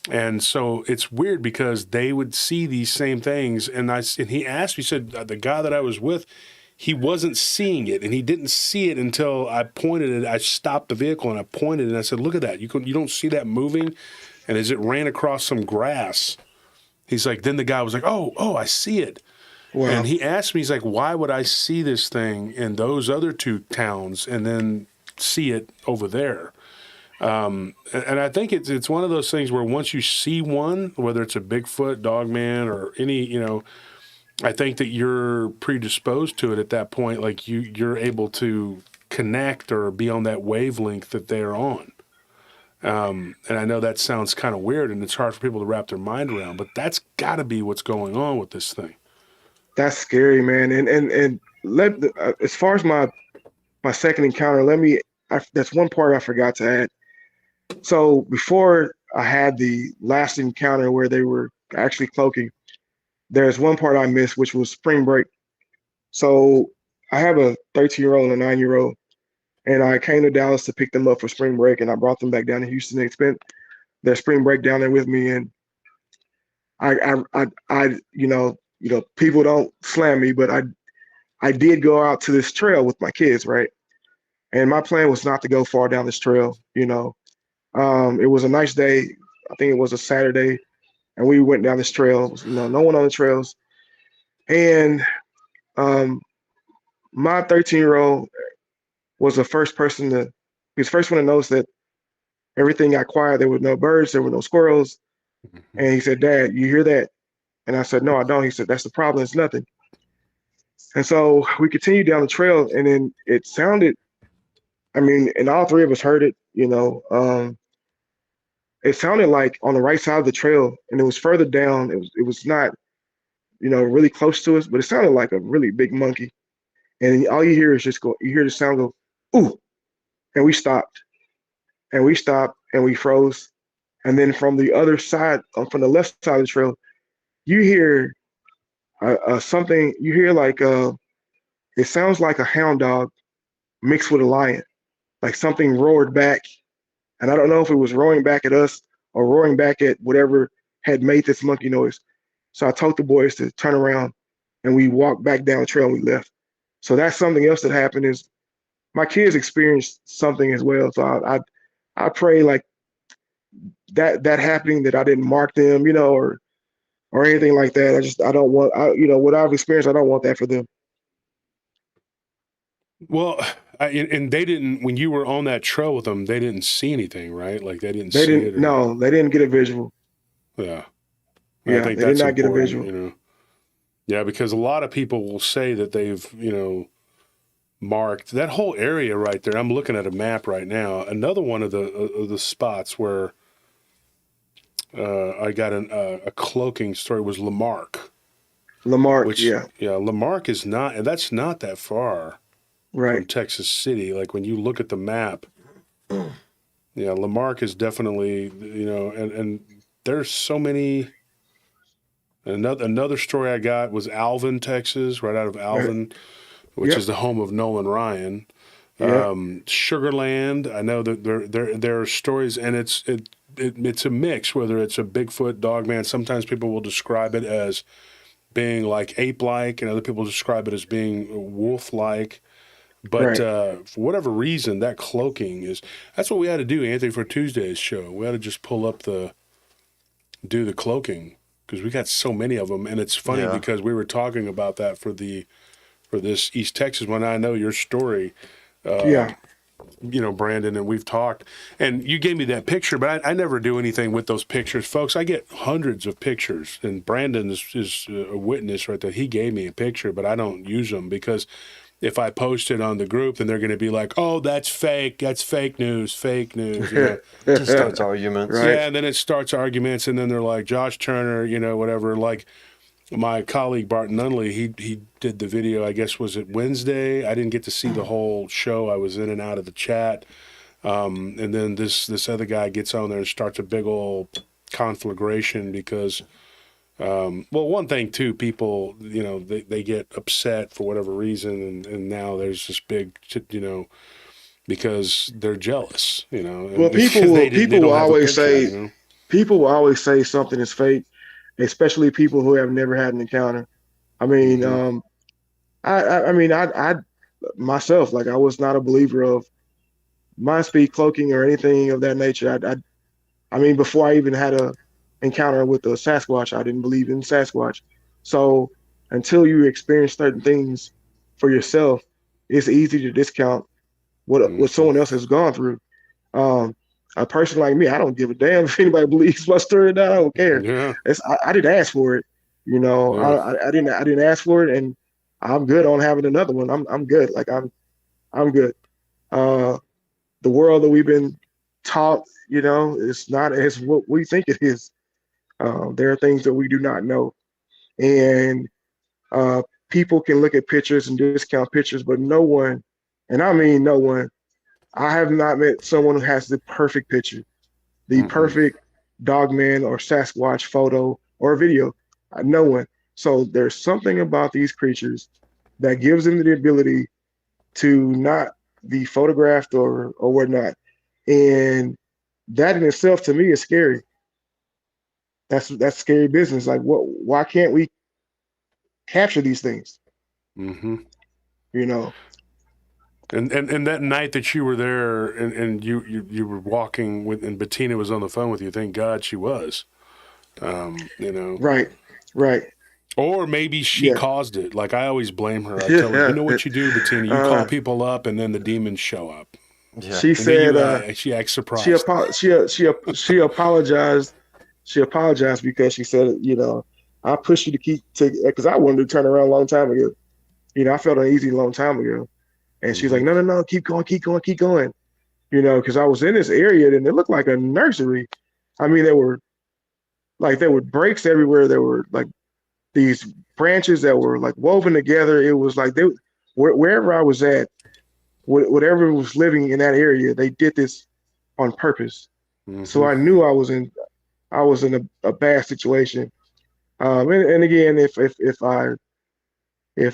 S1: And so it's weird because they would see these same things. And he asked me, he said, the guy that I was with, he wasn't seeing it. And he didn't see it until I pointed it. I stopped the vehicle and I pointed and I said, look at that. You don't see that moving? And as it ran across some grass, he's like, then the guy was like, oh, I see it.
S4: Wow.
S1: And he asked me, he's like, why would I see this thing in those other two towns and then see it over there? And I think it's one of those things where once you see one, whether it's a Bigfoot, Dogman, or any, I think that you're predisposed to it at that point. Like you're able to connect or be on that wavelength that they're on. And I know that sounds kind of weird, and it's hard for people to wrap their mind around, but that's got to be what's going on with this thing.
S4: That's scary, man. And as far as my second encounter, that's one part I forgot to add. So before I had the last encounter where they were actually cloaking, there's one part I missed, which was spring break. So I have a 13-year-old and a 9-year-old, and I came to Dallas to pick them up for spring break, and I brought them back down to Houston. They spent their spring break down there with me, and I people don't slam me, but I did go out to this trail with my kids, right? And my plan was not to go far down this trail. It was a nice day. I think it was a Saturday, and we went down this trail. No one on the trails. And my 13-year-old was the first person to, he was the first one to notice that everything got quiet. There were no birds, there were no squirrels. And he said, "Dad, you hear that?" And I said, "No, I don't." He said, "That's the problem. It's nothing." And so we continued down the trail, and then it sounded, and all three of us heard it, it sounded like on the right side of the trail, and it was further down. It was not, really close to us, but it sounded like a really big monkey. And all you hear is you hear the sound go, "Ooh," and we stopped, and we froze. And then from the other side, from the left side of the trail, you hear something. You hear like it sounds like a hound dog mixed with a lion, like something roared back. And I don't know if it was roaring back at us or roaring back at whatever had made this monkey noise. So I told the boys to turn around, and we walked back down the trail and we left. So that's something else that happened is my kids experienced something as well. So I pray like that happening, that I didn't mark them, or anything like that. I don't want, what I've experienced, I don't want that for them.
S1: Well, and they didn't, when you were on that trail with them, they didn't see anything, right? Like they didn't see it.
S4: No, they didn't get a visual.
S1: Yeah.
S4: Yeah,
S1: I think
S4: they
S1: that's
S4: did not get a
S1: important,
S4: visual.
S1: Yeah, because a lot of people will say that they've, marked that whole area right there. I'm looking at a map right now. Another one of the spots where I got a cloaking story was Lamarck.
S4: Lamarck, yeah.
S1: Yeah, Lamarck is not, and that's not that far
S4: Right.
S1: from Texas City. Like when you look at the map, yeah, Lamarck is definitely, and there's so many. Another story I got was Alvin, Texas, right out of Alvin, which is the home of Nolan Ryan. Sugarland, I know that there are stories, and it's a mix, whether it's a Bigfoot, Dogman. Sometimes people will describe it as being like ape-like, and other people describe it as being wolf-like. But for whatever reason, that cloaking that's what we had to do, Anthony, for Tuesday's show. We had to just do the cloaking because we got so many of them. And it's funny because we were talking about that for this East Texas one. I know your story, Brandon, and we've talked, and you gave me that picture, but I never do anything with those pictures, folks. I get hundreds of pictures, and Brandon is a witness, right, that he gave me a picture, but I don't use them because if I post it on the group, then they're going to be like, "Oh, that's fake. That's fake news. Fake news."
S2: It just starts arguments.
S4: Right.
S1: Yeah, and then it starts arguments, and then they're like, Josh Turner, whatever. Like my colleague Bart Nunley, he did the video. I guess was it Wednesday? I didn't get to see the whole show. I was in and out of the chat, and then this other guy gets on there and starts a big old conflagration because. One thing too, people, they get upset for whatever reason, and now there's this big, because they're jealous,
S4: Well, people will always say people will always say something is fake, especially people who have never had an encounter. I mean, I myself, like I was not a believer of mind speed cloaking or anything of that nature. I mean, before I even had a encounter with the Sasquatch, I didn't believe in Sasquatch. So until you experience certain things for yourself, it's easy to discount what someone else has gone through. A person like me, I don't give a damn if anybody believes my story or not. I don't care.
S1: Yeah.
S4: I didn't ask for it. I didn't ask for it, and I'm good on having another one. I'm good. Like I'm good. The world that we've been taught, it's not as what we think it is. There are things that we do not know, and people can look at pictures and discount pictures, but no one, and I mean no one, I have not met someone who has the perfect picture, the perfect Dogman or Sasquatch photo or video. No one. So there's something about these creatures that gives them the ability to not be photographed or whatnot, and that in itself to me is scary. That's scary business. Like, why can't we capture these things?
S1: Mm-hmm.
S4: you know.
S1: And that night that you were there and you were walking with and Bettina was on the phone with you, thank God she was. You know.
S4: Right, right,
S1: Or maybe she
S4: yeah.
S1: caused it. Like I always blame her. I tell her, you know what you do, Bettina? You call
S4: uh,
S1: people up and then the demons show up.
S2: Yeah.
S4: she
S1: And then
S4: said,
S1: she acts
S4: she
S1: surprised.
S4: she apologized. She apologized because she said, you know, I pushed you to keep to because I wanted to turn around a long time ago. You know, I felt uneasy a long time ago, and she's like,
S1: Mhm.
S4: no, no, no, keep going, keep going, keep going. You know, because I was in this area and it looked like a nursery. I mean, there were breaks everywhere. There were like these branches that were like woven together. It was like wherever I was at, whatever was living in that area, they did this on purpose. So
S1: Mhm.
S4: I knew I was in a bad situation. And again, if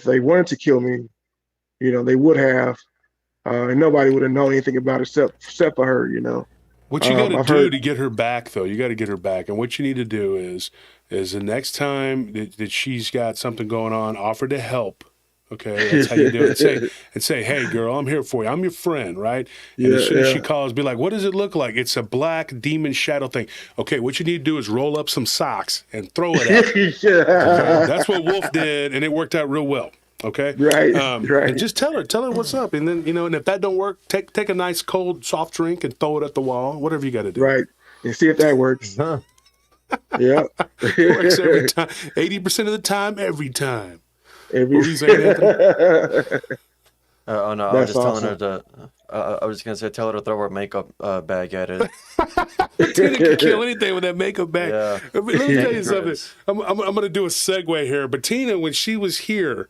S4: they wanted to kill me, you know, they would have, and nobody would have known anything about it except for her. You know,
S1: What you got to
S4: I've
S1: do
S4: heard.
S1: to get her back, though, you got to get her back. And what you need to do is the next time that she's got something going on, offer to help. Okay, that's how you do it. Say, hey, girl, I'm here for you. I'm your friend, right? And as
S4: Yeah,
S1: soon as she
S4: yeah,
S1: calls, be like, what does it look like? It's a black demon shadow thing. Okay, what you need to do is roll up some socks and throw it at her. Okay,
S4: yeah.
S1: that's what Wolf did, and it worked out real well. Okay,
S4: Right,
S1: and
S4: right,
S1: just tell her what's up, and then and if that don't work, take a nice cold soft drink and throw it at the wall. Whatever you got to do.
S4: right. And see if that works.
S2: Huh.
S4: Yeah.
S1: It works every time, 80% of the time, every time.
S4: Every,
S1: What were you saying, Anthony?
S2: Oh no, I was
S4: that's
S2: just telling her
S4: awesome.
S2: to. I was just gonna say, tell her to throw her makeup bag at it.
S1: Bettina can kill anything with that makeup bag.
S2: Yeah.
S1: Let me tell you something.
S2: Dangerous.
S1: I'm going to do a segue here. Bettina, when she was here,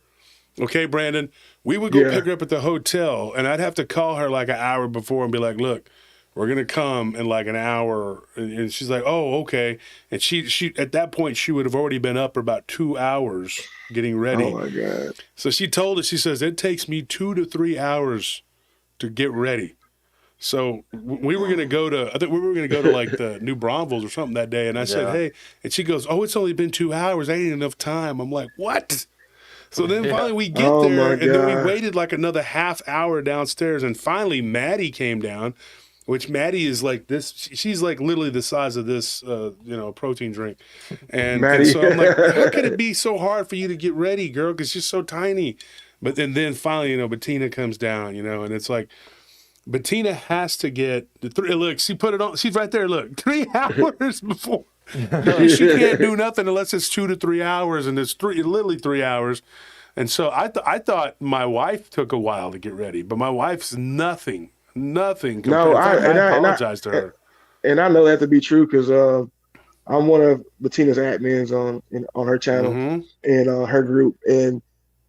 S1: okay, Brandon, we would go
S4: Yeah.
S1: pick her up at the hotel, and I'd have to call her like an hour before and be like, look, we're going to come in like an hour. And she's like, oh, okay. And she at that point, she would have already been up for about 2 hours getting
S4: Oh
S1: ready.
S4: my God.
S1: So she told us, she says, it takes me 2 to 3 hours to get ready. So we were going to go to, I think we were going to go to like the New Braunfels or something that day. And I said,
S2: Yeah.
S1: hey, and she goes, oh, it's only been 2 hours. I ain't enough time. I'm like, what? So then
S2: Yeah.
S1: finally we get
S4: Oh
S1: there,
S4: my
S1: and then we
S4: God.
S1: waited like another half hour downstairs. And finally Maddie came down, which Maddie is like this. She's like literally the size of this, protein drink. And
S4: Maddie.
S1: so I'm like, how could it be so hard for you to get ready, girl? Because she's so tiny. But then finally, Bettina comes down, and it's like, Bettina has to get the three. Look, she put it on. She's right there. Look, 3 hours before. She can't do nothing unless it's 2 to 3 hours, and it's literally 3 hours. And so I thought my wife took a while to get ready, but my wife's nothing
S4: No,
S1: compared. In fact, I apologized to her.
S4: and I know that to be true because I'm one of Bettina's admins on her channel
S1: Mm-hmm.
S4: and her group, and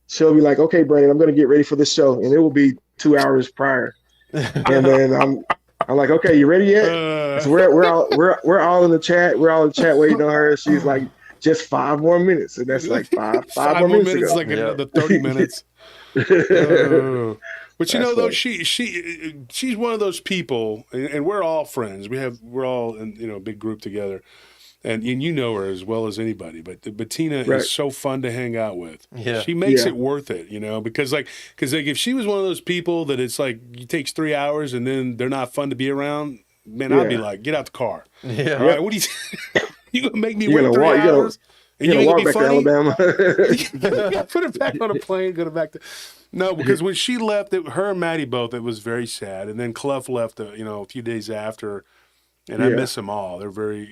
S4: she'll be like, "Okay, Brandon, I'm going to get ready for this show," and it will be 2 hours prior, and then I'm like, "Okay, you ready yet?" So we're all in the chat. We're all in the chat waiting on her. She's like, "Just 5 more minutes," and that's like five
S1: Five
S4: more
S1: more
S4: minutes
S1: minutes,
S4: ago.
S1: like
S2: Yeah.
S1: another 30 minutes. But
S4: That's
S1: though
S4: funny.
S1: she's one of those people, and we're all friends. We're all in a big group together, and you know her as well as anybody. But Bettina
S4: Right.
S1: is so fun to hang out with.
S2: Yeah.
S1: She makes
S4: Yeah.
S1: it worth it, because if she was one of those people that it's like it takes 3 hours and then they're not fun to be around, man, I'd be
S4: Yeah.
S1: like, get out the car.
S2: Yeah.
S1: All right, what do you gonna make me
S4: You're
S1: wait
S4: gonna
S1: 3
S4: walk.
S1: hours? And
S4: You're
S1: you
S4: gonna
S1: ain't
S4: walk
S1: gonna be
S4: back to
S1: funny?
S4: Alabama.
S1: Put her back on a plane, go back to. No, because when she left, her and Maddie both, it was very sad. And then Clough left, a few days after, and I
S4: Yeah.
S1: miss them all. They're very,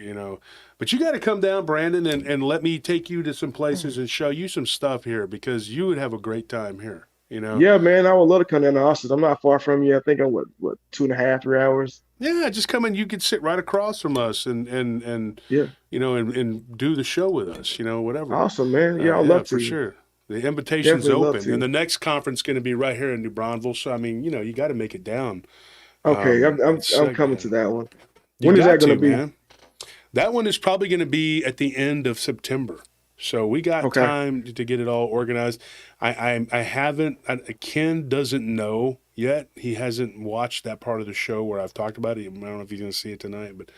S1: But you got to come down, Brandon, and let me take you to some places and show you some stuff here because you would have a great time here.
S4: Yeah, man, I would love to come down to Austin. I'm not far from you. I think I'm what 2.5, 3 hours.
S1: Yeah, just come in. You could sit right across from us and
S4: Yeah,
S1: and do the show with us. Whatever.
S4: awesome, man. Yeah, I'd
S1: Yeah,
S4: love
S1: for
S4: to.
S1: sure. The invitation's
S4: Definitely love
S1: open, and
S4: to.
S1: the next conference is going to be right here in New Braunfels. So I mean, you got to make it down.
S4: Okay, I'm coming
S1: Second,
S4: to that one.
S1: you
S4: When is that
S1: got
S4: gonna
S1: to,
S4: be?
S1: man. That one is probably going to be at the end of September. So we got
S4: Okay.
S1: time to get it all organized. I haven't. Ken doesn't know yet. He hasn't watched that part of the show where I've talked about it. I don't know if he's going to see it tonight, but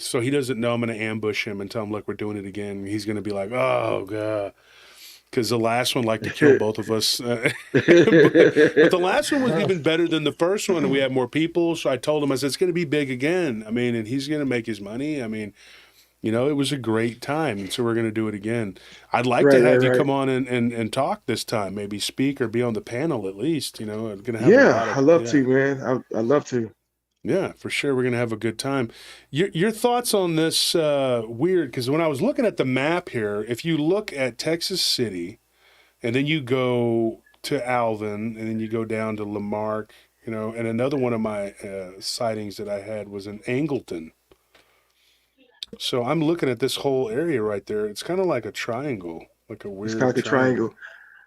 S1: so he doesn't know. I'm going to ambush him and tell him, look, we're doing it again. He's going to be like, oh god. because the last one liked to kill both of us. But the last one was even better than the first one, and we had more people. So I told him, I said, it's going to be big again. I mean, and he's going to make his money. I mean, you know, it was a great time, and so we're going to do it again. I'd like to have you come on and talk this time, maybe speak or be on the panel at least. You know, I'm going to have a lot of,
S4: I love to, man. I'd love to.
S1: Yeah, for sure. We're going to have a good time. Your thoughts on this weird, because when I was looking at the map here, if you look at Texas City and then you go to Alvin and then you go down to Lamarck, you know, and another one of my sightings that I had was in Angleton. So I'm looking at this whole area right there. It's kind of like a triangle, like a weird
S4: It's kind of like a triangle.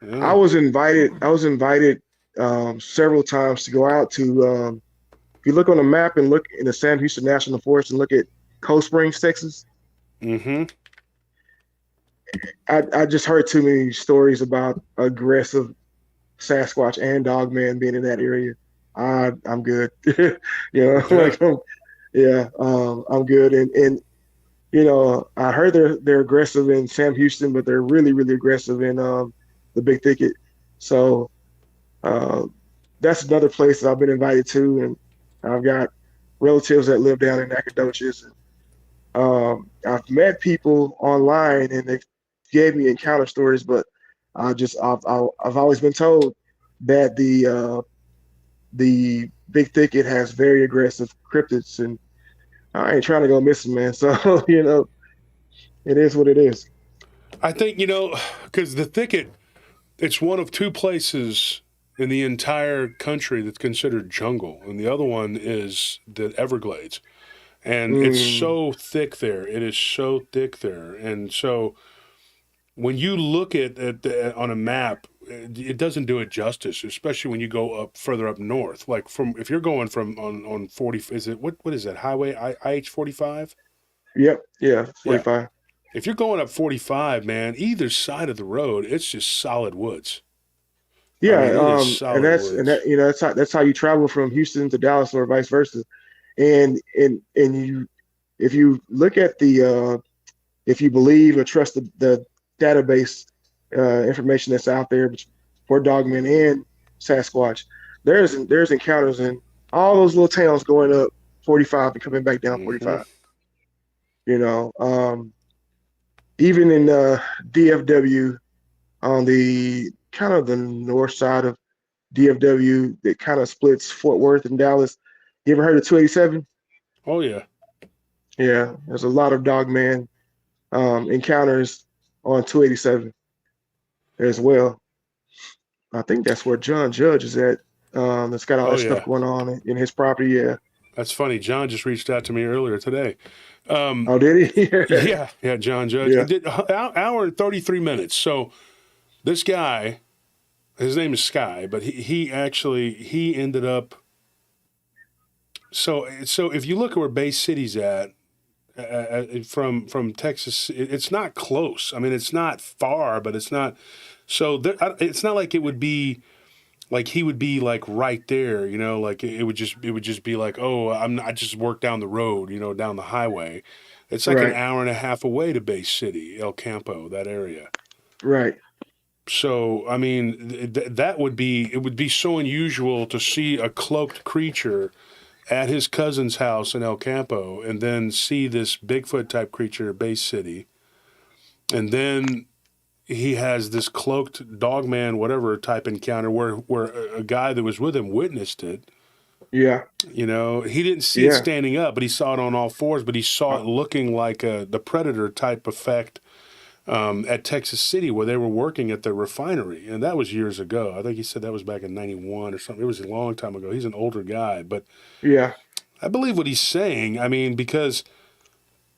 S1: Yeah.
S4: I was invited several times to go out to, if you look on the map and look in the Sam Houston National Forest and look at Cold Springs, Texas.
S1: Mm-hmm.
S4: I just heard too many stories about aggressive Sasquatch and Dogman being in that area. I'm good. You know, like I'm good. And you know, I heard they're aggressive in Sam Houston, but they're really, really aggressive in the Big Thicket. So that's another place that I've been invited to, and I've got relatives that live down in Nacogdoches. I've met people online, and they gave me encounter stories, but I've always been told that the Big Thicket has very aggressive cryptids, and I ain't trying to go missing, man. So you know, it is what it is.
S1: I think, you know, because the thicket, it's one of two places in the entire country that's considered jungle, and the other one is the Everglades. And it's so thick there. It is so thick there. And so when you look at on a map, it doesn't do it justice, especially when you go up further up north. Like if you're going from on 40, is it what is that highway IH 45?
S4: Yep. Yeah. 45.
S1: Yeah. If you're going up 45, man, either side of the road, it's just solid woods.
S4: Yeah,
S1: I mean,
S4: and you know that's how you travel from Houston to Dallas or vice versa. And you, if you look at if you believe or trust the database information that's out there for Dogman and Sasquatch, there's encounters in all those little towns going up 45 and coming back down 45. You know, even in DFW, on the kind of the north side of DFW that kind of splits Fort Worth and Dallas. You ever heard of 287?
S1: Oh yeah.
S4: Yeah, there's a lot of Dogman encounters on 287 as well. I think that's where John Judge is at. That's got all that stuff going on in his property. Yeah.
S1: That's funny. John just reached out to me earlier today.
S4: Oh, did he?
S1: yeah, John Judge.
S4: Yeah.
S1: It did hour and 33 minutes. So this guy, his name is Sky, but he ended up. So if you look at where Bay City's at from Texas, it's not close. I mean, it's not far, but it's not. So it's not like it would be. Like he would be like right there, you know, like it would just be like, oh, I just work down the road, you know, down the highway. It's like an hour and a half away to Bay City, El Campo, that area.
S4: Right.
S1: So, I mean, it would be so unusual to see a cloaked creature at his cousin's house in El Campo and then see this Bigfoot type creature at Bay City. And then he has this cloaked Dogman, whatever type encounter where a guy that was with him witnessed it.
S4: Yeah.
S1: You know, he didn't see it standing up, but he saw it on all fours, but he saw it looking like the Predator type effect at Texas City where they were working at the refinery. And that was years ago. I think he said that was back in 91 or something. It was a long time ago. He's an older guy, but
S4: yeah,
S1: I believe what he's saying. I mean, because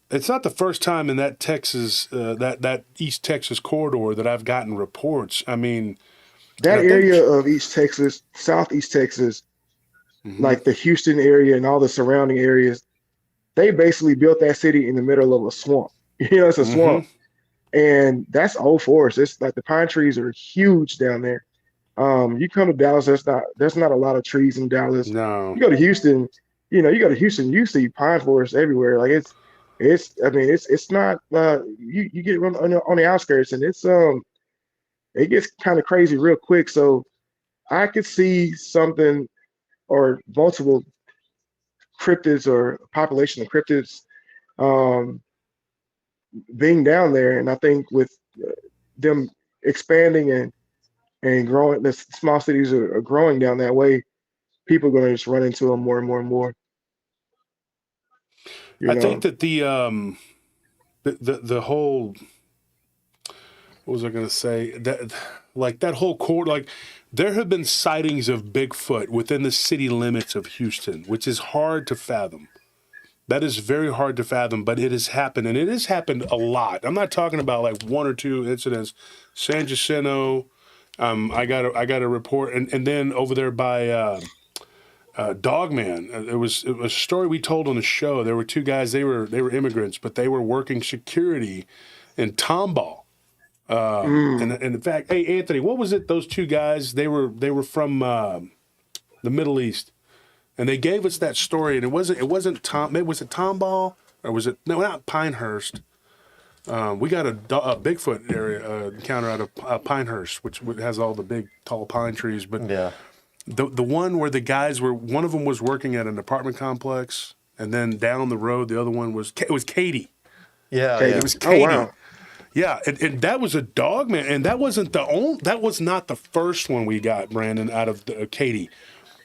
S1: it's not the first time in that Texas, that East Texas corridor that I've gotten reports. I mean,
S4: that area of East Texas, Southeast Texas, like the Houston area and all the surrounding areas, they basically built that city in the middle of a swamp. You know, it's a swamp, and that's old forest. It's like the pine trees are huge down there. You come to Dallas, there's not a lot of trees in Dallas.
S1: No,
S4: you go to Houston, you see pine forests everywhere. Like it's not you get on the outskirts, and it gets kind of crazy real quick. So I could see something or multiple cryptids or population of cryptids um, being down there. And I think with them expanding and growing, the small cities are growing down that way. People are going to just run into them more and more and more. You
S1: I think
S4: know.
S1: that the whole, what was I going to say, that like that whole court, like there have been sightings of Bigfoot within the city limits of Houston, which is hard to fathom. That is very hard to fathom, but it has happened, and it has happened a lot. I'm not talking about like one or two incidents. San Jacinto, I got a report, and then over there by Dogman, it was a story we told on the show. There were two guys. They were immigrants, but they were working security in Tomball. And in fact, hey Anthony, what was it? Those two guys, they were from the Middle East, and they gave us that story. And it wasn't Tom. Was it Tomball or was it no? Not Pinehurst. We got a Bigfoot area encounter out of Pinehurst, which has all the big tall pine trees. But
S2: Yeah.
S1: the one where the guys were, one of them was working at an apartment complex, and then down the road, the other one was Katie.
S2: Yeah.
S4: Okay.
S2: Yeah.
S1: It was
S4: Oh
S1: Katie.
S4: wow.
S1: Yeah, and that was a Dogman, and that wasn't that was not the first one we got, Brandon, out of Katy.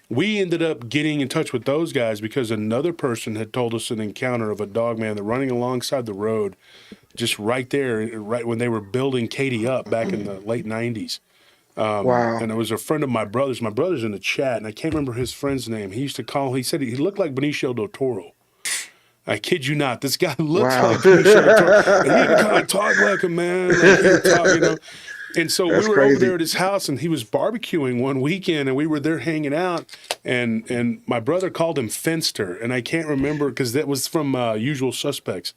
S1: We ended up getting in touch with those guys because another person had told us an encounter of a Dogman that running alongside the road, just right there, right when they were building Katy up back in the late '90s.
S4: Wow.
S1: And it was a friend of my brother's. My brother's in the chat, and I can't remember his friend's name. He used to call. He said he looked like Benicio del Toro. I kid you not. This guy looks
S4: Wow.
S1: like Benicio del Toro. And he even kind of talk like a man. Like he would talk, you know. And so
S4: That's
S1: we were
S4: crazy.
S1: over there at his house, and he was barbecuing one weekend, and we were there hanging out. And my brother called him Fenster, and I can't remember because that was from Usual Suspects.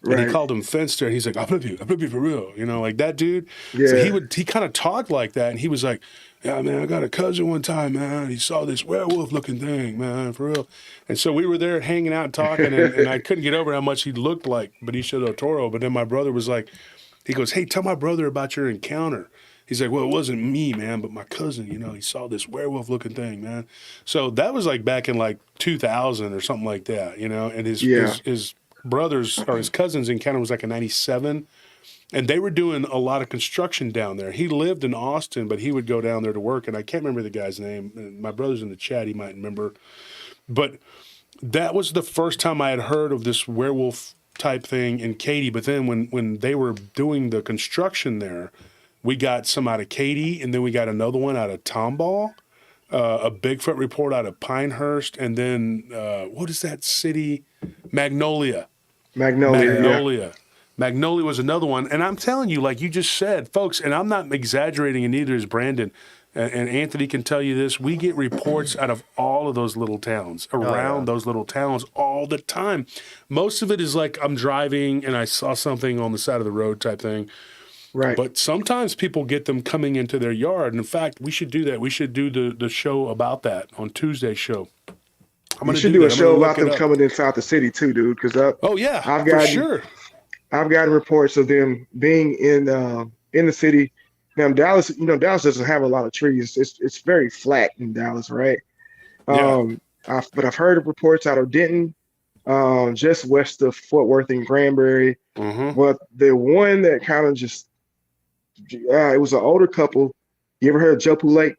S1: And he
S4: Right.
S1: called him Fenster, and he's like, I'm gonna be for real, you know, like that dude.
S4: Yeah.
S1: So he kind of talked like that, and he was like, yeah, man, I got a cousin one time, man. He saw this werewolf-looking thing, man, for real. And so we were there hanging out, talking, and I couldn't get over how much he looked like Benicio del Toro. But then my brother was like, he goes, hey, tell my brother about your encounter. He's like, well, it wasn't me, man, but my cousin, you know, he saw this werewolf-looking thing, man. So that was like back in like 2000 or something like that, you know, and
S4: Yeah.
S1: his brothers or his cousins' encounter was like a 97. And they were doing a lot of construction down there. He lived in Austin, but he would go down there to work. And I can't remember the guy's name. And my brother's in the chat. He might remember. But that was the first time I had heard of this werewolf type thing in Katy. But then when they were doing the construction there, we got some out of Katy, and then we got another one out of Tomball, a Bigfoot report out of Pinehurst, and then what is that city? Magnolia.
S4: Magnolia. Yeah.
S1: Magnolia. Magnolia was another one. And I'm telling you, like you just said, folks, and I'm not exaggerating, and neither is Brandon. And Anthony can tell you this. We get reports out of all of those little towns, around those little towns all the time. Most of it is like I'm driving and I saw something on the side of the road type thing.
S4: Right.
S1: But sometimes people get them coming into their yard. And in fact, we should do that. We should do the show about that on Tuesday's show.
S4: You should do a show about them coming inside the city too, dude. Because
S1: oh yeah,
S4: for
S1: sure.
S4: I've gotten reports of them being in the city. Now Dallas, you know, Dallas doesn't have a lot of trees. It's very flat in Dallas, right?
S1: Yeah.
S4: But I've heard of reports out of Denton, just west of Fort Worth and Granbury.
S1: Mm-hmm.
S4: But the one that kind of just, it was an older couple. You ever heard of Joe Pool Lake?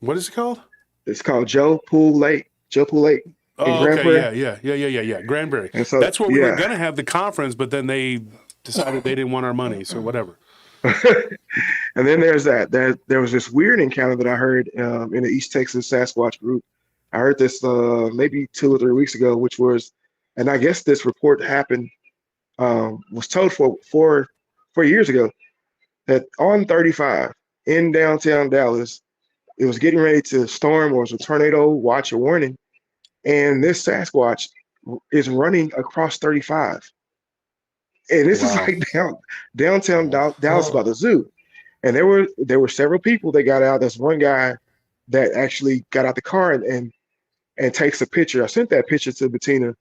S1: What is it called?
S4: It's called Joe Pool Lake. Joe Pool Lake.
S1: Oh, okay, yeah. Granbury.
S4: And so
S1: that's where we were gonna have the conference, but then they decided they didn't want our money, so whatever.
S4: And then there's that. There was this weird encounter that I heard in the East Texas Sasquatch group. I heard this maybe 2 or 3 weeks ago, which was, and I guess this report happened, was told 4 years ago, that on 35 in downtown Dallas, it was getting ready to storm or it was a tornado watch or warning. And this Sasquatch is running across 35. And this is like downtown Dallas by the zoo. And there were several people that got out. There's one guy that actually got out the car and takes a picture. I sent that picture to Bettina.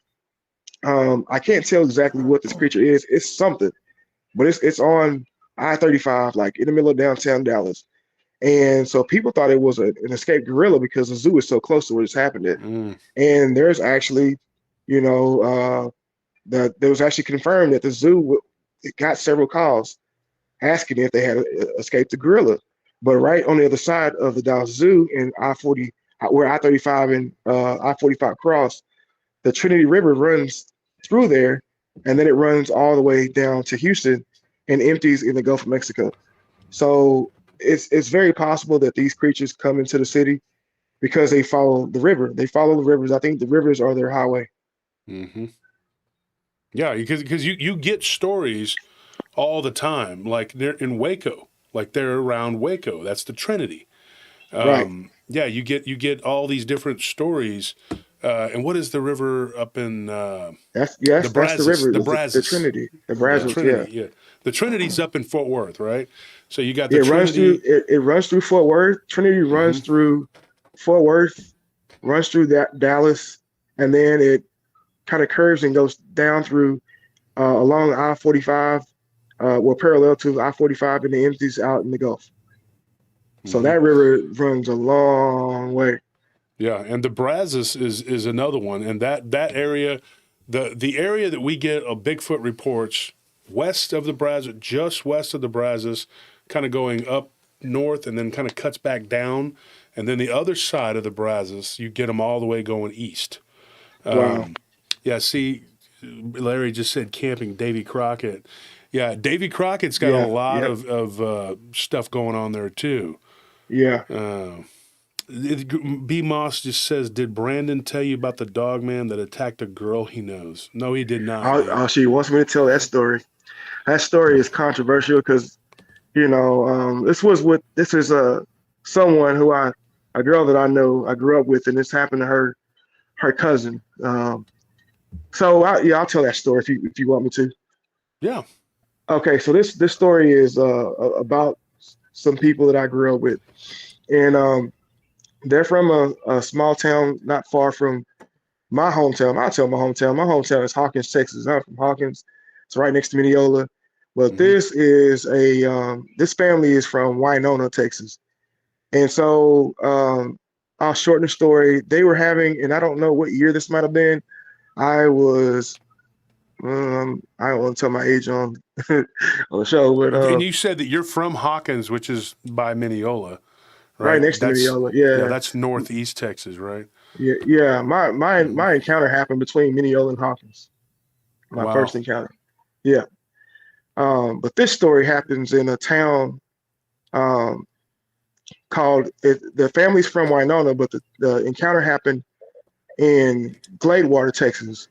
S4: I can't tell exactly what this picture is. It's something, but it's on I-35, like in the middle of downtown Dallas. And so people thought it was an escaped gorilla because the zoo is so close to where this happened at.
S1: Mm.
S4: And there's actually, you know, that there was actually confirmed that the zoo got several calls asking if they had escaped the gorilla. But right on the other side of the Dallas Zoo in I-40, where I-35 and I-45 cross, the Trinity River runs through there, and then it runs all the way down to Houston and empties in the Gulf of Mexico. So it's very possible that these creatures come into the city because they follow the river. They follow the rivers. I think the rivers are their highway.
S1: Mm-hmm. Yeah, because you get stories all the time, like they're in Waco, like they're around Waco. That's the Trinity.
S4: Right.
S1: Yeah, you get all these different stories. And what is the river up in
S4: That's yes,
S1: the
S4: that's the
S1: Brazos?
S4: river,
S1: The
S4: the
S1: Brazos.
S4: Trinity, the
S1: The
S4: Brazos. Yeah,
S1: Trinity, yeah. The Trinity's up in Fort Worth, right? So you got the
S4: it runs through.
S1: Trinity.
S4: It runs through Fort Worth. Trinity
S1: Hmm.
S4: runs through Fort Worth, runs through that Dallas, and then it kind of curves and goes down through along I-45, well, parallel to I-45, and it empties out in the Gulf. So
S1: Hmm.
S4: that river runs a long way.
S1: Yeah, and the Brazos is another one, and that area, the area that we get of Bigfoot reports west of the Brazos, just west of the Brazos, kind of going up north, and then kind of cuts back down, and then the other side of the Brazos, you get them all the way going east.
S4: Wow.
S1: Yeah, see, Larry just said camping Davy Crockett. Yeah, Davy Crockett's got a
S4: Yeah.
S1: lot
S4: Yep.
S1: of stuff going on there too.
S4: Yeah.
S1: B Moss just says, "Did Brandon tell you about the dog man that attacked a girl he knows?" No, he did not, man.
S4: She wants me to tell that story. That story is controversial because this is someone who a girl that I know I grew up with, and this happened to her cousin. So I'll tell that story if you want me to.
S1: Yeah.
S4: Okay, so this story is about some people that I grew up with, and they're from a small town not far from my hometown. I'll tell my hometown. My hometown is Hawkins, Texas. I'm from Hawkins. It's right next to Mineola. But
S1: Hmm.
S4: this family is from Winona, Texas. And so I'll shorten the story. They were having, and I don't know what year this might have been. I was, I don't want to tell my age on on the show, but
S1: And you said that you're from Hawkins, which is by Mineola,
S4: right
S1: right?
S4: next to Mineola.
S1: Yeah,
S4: Yeah,
S1: that's northeast Texas, right?
S4: yeah, yeah.
S1: Hmm.
S4: My encounter happened between Mineola and Hawkins. My first
S1: Wow.
S4: encounter. Yeah. But this story happens in a town um, the family's from Winona, but the encounter happened in Gladewater, Texas.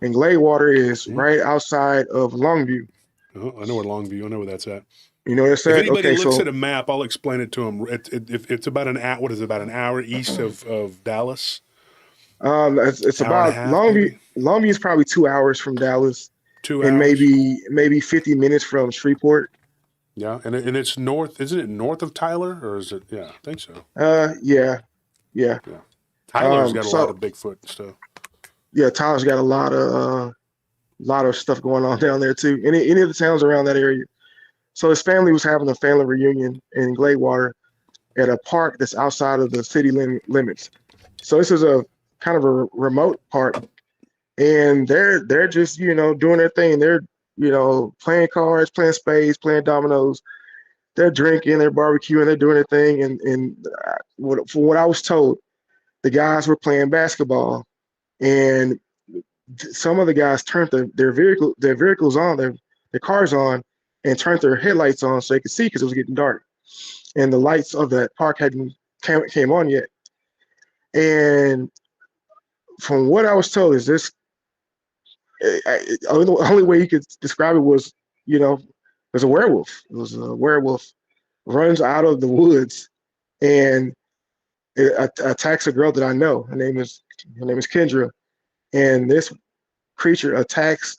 S4: And Gladewater is
S1: Hmm.
S4: right outside of Longview.
S1: Oh, I know where Longview. I know where that's at.
S4: You know what I
S1: If
S4: said?
S1: anybody
S4: Okay,
S1: looks at
S4: so
S1: a map, I'll explain it to them. It's about an hour. What is it? About an hour east of Dallas?
S4: it's
S1: Hour and a
S4: about
S1: half,
S4: Longview.
S1: maybe
S4: Longview is probably 2 hours from Dallas,
S1: 2
S4: and
S1: hours.
S4: maybe 50 minutes from Shreveport.
S1: Yeah, and it's north. Isn't it north of Tyler, or is it? Yeah, I think so.
S4: Yeah, yeah.
S1: Yeah, Tyler's got a lot
S4: So
S1: of Bigfoot stuff.
S4: yeah, Tyler's got a lot of stuff going on down there too. Any of the towns around that area. So his family was having a family reunion in Gladewater at a park that's outside of the city limits. So this is a kind of a remote park, and they're just doing their thing. They're playing cards, playing spades, playing dominoes. They're drinking, they're barbecuing, they're doing their thing. And from what I was told, the guys were playing basketball, and some of the guys turned their vehicles on, their cars on, and turned their headlights on so they could see because it was getting dark, and the lights of that park hadn't came on yet. And from what I was told, is this only way you could describe it was, there's a werewolf. It was a werewolf runs out of the woods and it attacks a girl that I know. Her name is Kendra, and this creature attacks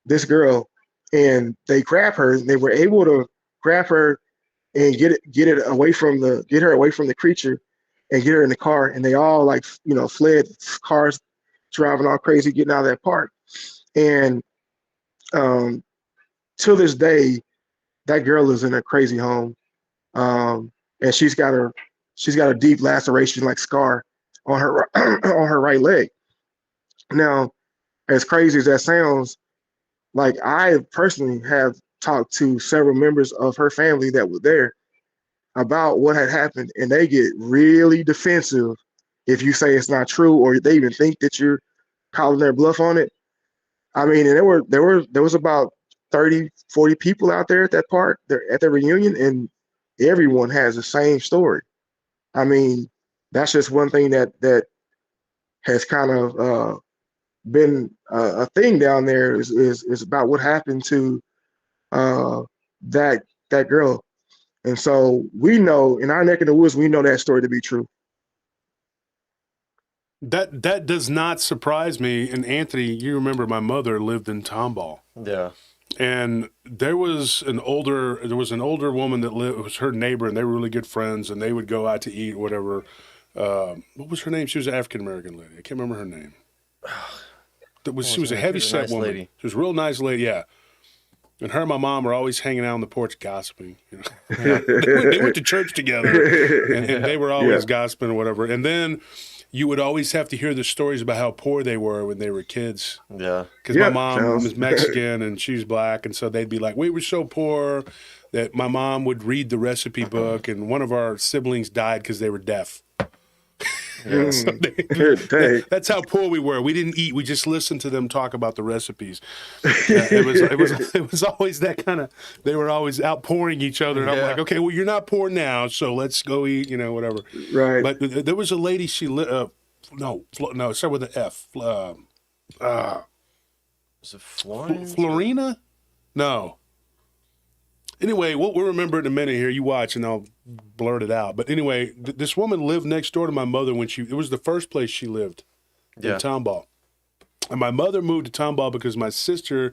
S4: this girl, and they grab her. And they were able to grab her and get her away from the creature, and get her in the car. And they all fled. Cars driving all crazy, getting out of that park. And to this day, that girl is in a crazy home, and she's got a deep laceration, like scar, on her on her right leg. Now, as crazy as that sounds, like I personally have talked to several members of her family that were there about what had happened, and they get really defensive if you say it's not true, or they even think that you're calling their bluff on it. I mean, and there was about 30, 40 people out there at that park, there at the reunion, and everyone has the same story. I mean, that's just one thing that has kind of been a thing down there is about what happened to uh, that that girl. And so we know in our neck of the woods, we know that story to be true.
S1: That does not surprise me. And Anthony, you remember my mother lived in Tomball.
S2: Yeah.
S1: And there was an older woman that lived, it was her neighbor, and they were really good friends, and they would go out to eat, whatever. What was her name? She was an African American lady. I can't remember her name. She was a heavy set
S2: nice
S1: woman.
S2: lady.
S1: She was a real nice lady, yeah. And her and my mom were always hanging out on the porch gossiping. You know, they went to church together, and they were always gossiping or whatever. And then you would always have to hear the stories about how poor they were when they were kids.
S2: Yeah.
S1: Because my mom was Mexican and she's black, and so they'd be like, we were so poor that my mom would read the recipe book, and one of our siblings died because they were deaf.
S2: Yeah.
S1: So that's how poor we were. We didn't eat. We just listened to them talk about the recipes. It was always that kind of. They were always outpouring each other, and I'm like, okay, well, you're not poor now, so let's go eat. You know, whatever.
S4: Right.
S1: But there was a lady. She no, it started with an F.
S2: Is it Florence?
S1: Florina? No. Anyway, we'll remember it in a minute here. You watch, and I'll blurt it out. But anyway, this woman lived next door to my mother it was the first place she lived in Tomball. And my mother moved to Tomball because my sister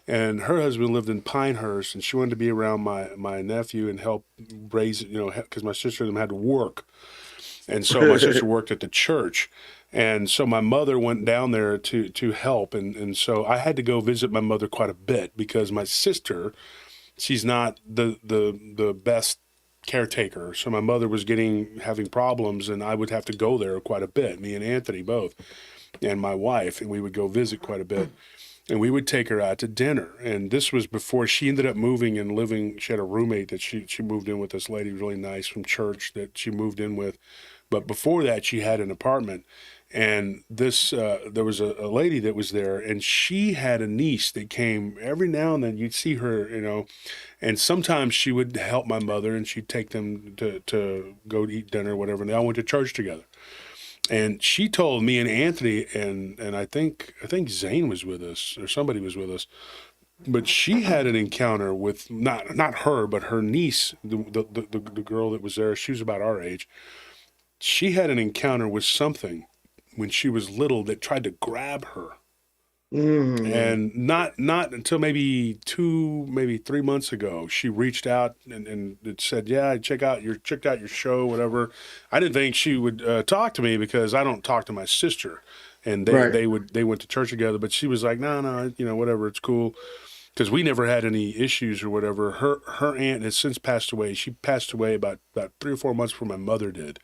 S1: and her husband lived in Pinehurst, and she wanted to be around my nephew and help raise, because my sister and them had to work. And so my sister worked at the church. And so my mother went down there to help. And so I had to go visit my mother quite a bit because my sister, she's not the best caretaker. So my mother was having problems, and I would have to go there quite a bit, me and Anthony both, and my wife, and we would go visit quite a bit. And we would take her out to dinner. And this was before she ended up moving and living. She had a roommate that she moved in with, this lady, really nice from church, that she moved in with. But before that, she had an apartment. And there was a lady that was there, and she had a niece that came every now and then. You'd see her, and sometimes she would help my mother, and she'd take them to go to eat dinner or whatever. And they all went to church together. And she told me and Anthony, and I think Zane was with us, or somebody was with us, but she had an encounter with not her, but her niece, the girl that was there. She was about our age. She had an encounter with something when she was little that tried to grab her. And not until maybe 3 months ago, she reached out and it said, "Yeah, I checked out your show, whatever." I didn't think she would talk to me because I don't talk to my sister, and they went to church together. But she was like, "No, whatever, it's cool," because we never had any issues or whatever. Her aunt has since passed away. She passed away about 3 or 4 months before my mother did.